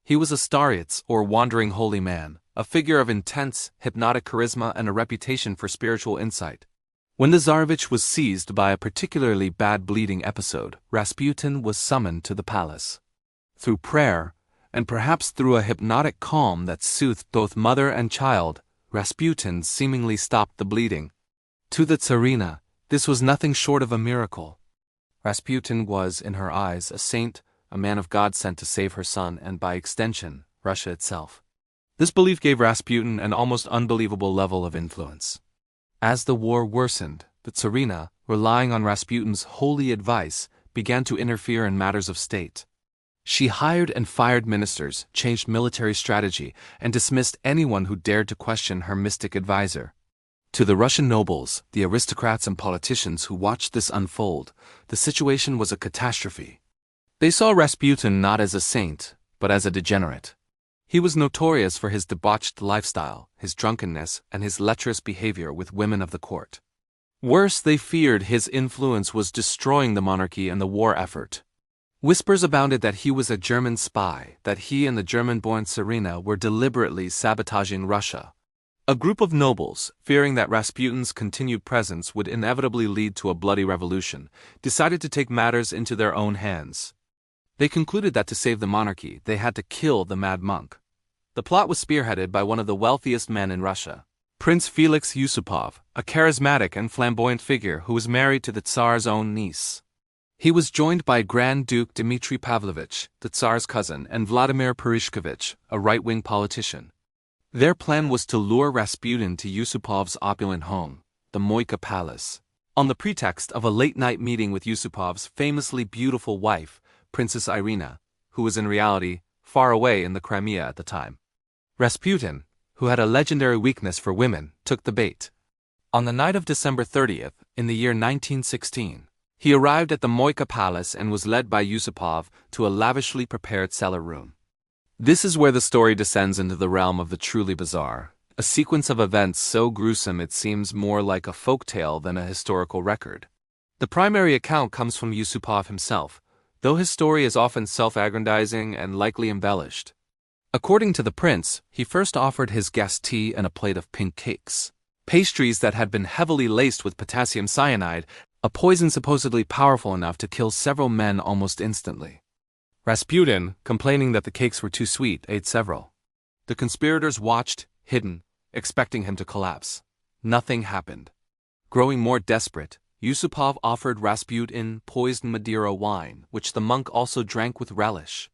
He was a starets, or wandering holy man, a figure of intense, hypnotic charisma and a reputation for spiritual insight. When the Tsarevich was seized by a particularly bad bleeding episode, Rasputin was summoned to the palace. Through prayer, and perhaps through a hypnotic calm that soothed both mother and child, Rasputin seemingly stopped the bleeding. To the Tsarina, this was nothing short of a miracle. Rasputin was, in her eyes, a saint, a man of God sent to save her son and, by extension, Russia itself. This belief gave Rasputin an almost unbelievable level of influence. As the war worsened, the Tsarina, relying on Rasputin's holy advice, began to interfere in matters of state. She hired and fired ministers, changed military strategy, and dismissed anyone who dared to question her mystic advisor. To the Russian nobles, the aristocrats and politicians who watched this unfold, the situation was a catastrophe. They saw Rasputin not as a saint, but as a degenerate. He was notorious for his debauched lifestyle, his drunkenness, and his lecherous behavior with women of the court. Worse, they feared his influence was destroying the monarchy and the war effort. Whispers abounded that he was a German spy, that he and the German-born Tsarina were deliberately sabotaging Russia. A group of nobles, fearing that Rasputin's continued presence would inevitably lead to a bloody revolution, decided to take matters into their own hands. They concluded that to save the monarchy, they had to kill the mad monk. The plot was spearheaded by one of the wealthiest men in Russia, Prince Felix Yusupov, a charismatic and flamboyant figure who was married to the Tsar's own niece. He was joined by Grand Duke Dmitry Pavlovich, the Tsar's cousin, and Vladimir Purishkovich, a right-wing politician. Their plan was to lure Rasputin to Yusupov's opulent home, the Moika Palace, on the pretext of a late-night meeting with Yusupov's famously beautiful wife, Princess Irina, who was in reality far away in the Crimea at the time. Rasputin, who had a legendary weakness for women, took the bait. On the night of December 30th, in the year 1916, he arrived at the Moika Palace and was led by Yusupov to a lavishly prepared cellar room. This is where the story descends into the realm of the truly bizarre, a sequence of events so gruesome it seems more like a folktale than a historical record. The primary account comes from Yusupov himself, though his story is often self-aggrandizing and likely embellished. According to the prince, he first offered his guests tea and a plate of pink cakes, pastries that had been heavily laced with potassium cyanide, a poison supposedly powerful enough to kill several men almost instantly. Rasputin, complaining that the cakes were too sweet, ate several. The conspirators watched, hidden, expecting him to collapse. Nothing happened. Growing more desperate, Yusupov offered Rasputin poisoned Madeira wine, which the monk also drank with relish.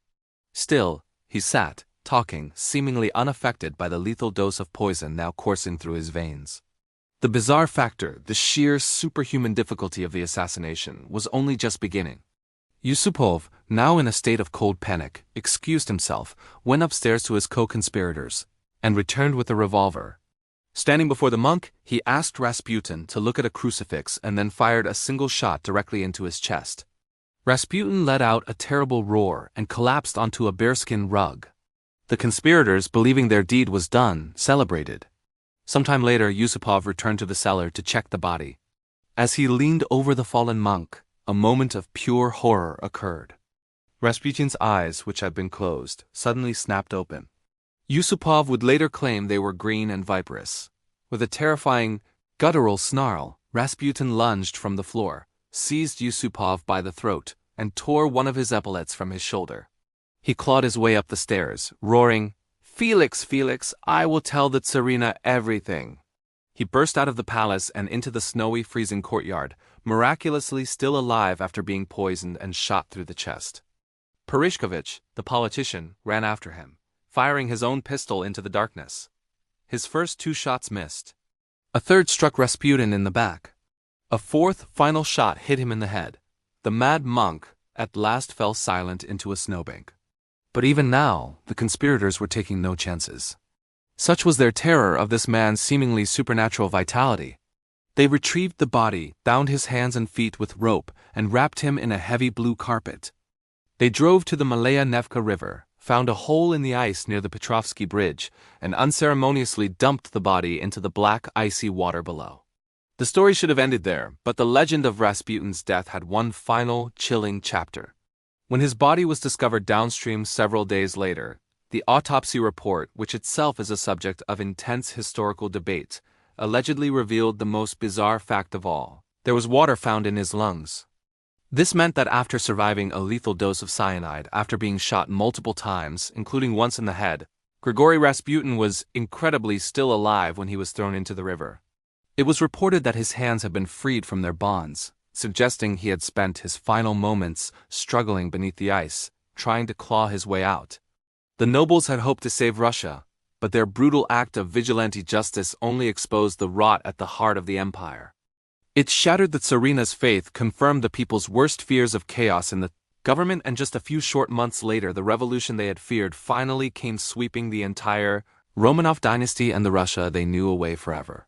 Still, he sat, talking, seemingly unaffected by the lethal dose of poison now coursing through his veins. The bizarre factor, the sheer superhuman difficulty of the assassination, was only just beginning. Yusupov, now in a state of cold panic, excused himself, went upstairs to his co-conspirators, and returned with a revolver. Standing before the monk, he asked Rasputin to look at a crucifix and then fired a single shot directly into his chest. Rasputin let out a terrible roar and collapsed onto a bearskin rug. The conspirators, believing their deed was done, celebrated. Sometime later, Yusupov returned to the cellar to check the body. As he leaned over the fallen monk, a moment of pure horror occurred. Rasputin's eyes, which had been closed, suddenly snapped open. Yusupov would later claim they were green and viperous. With a terrifying, guttural snarl, Rasputin lunged from the floor, seized Yusupov by the throat, and tore one of his epaulets from his shoulder. He clawed his way up the stairs, roaring, "Felix, Felix, I will tell the Tsarina everything." He burst out of the palace and into the snowy, freezing courtyard, miraculously still alive after being poisoned and shot through the chest. Purishkovich, the politician, ran after him, firing his own pistol into the darkness. His first 2 shots missed. A third struck Rasputin in the back. A fourth, final shot hit him in the head. The mad monk at last fell silent into a snowbank. But even now, the conspirators were taking no chances. Such was their terror of this man's seemingly supernatural vitality. They retrieved the body, bound his hands and feet with rope, and wrapped him in a heavy blue carpet. They drove to the Malaya Nevka River, found a hole in the ice near the Petrovsky Bridge, and unceremoniously dumped the body into the black, icy water below. The story should have ended there, but the legend of Rasputin's death had one final, chilling chapter. When his body was discovered downstream several days later, the autopsy report, which itself is a subject of intense historical debate, allegedly revealed the most bizarre fact of all. There was water found in his lungs. This meant that after surviving a lethal dose of cyanide after being shot multiple times, including once in the head, Grigory Rasputin was incredibly still alive when he was thrown into the river. It was reported that his hands had been freed from their bonds, suggesting he had spent his final moments struggling beneath the ice, trying to claw his way out. The nobles had hoped to save Russia, but their brutal act of vigilante justice only exposed the rot at the heart of the empire. It shattered the Tsarina's faith, confirmed the people's worst fears of chaos in the government, and just a few short months later the revolution they had feared finally came sweeping the entire Romanov dynasty and the Russia they knew away forever.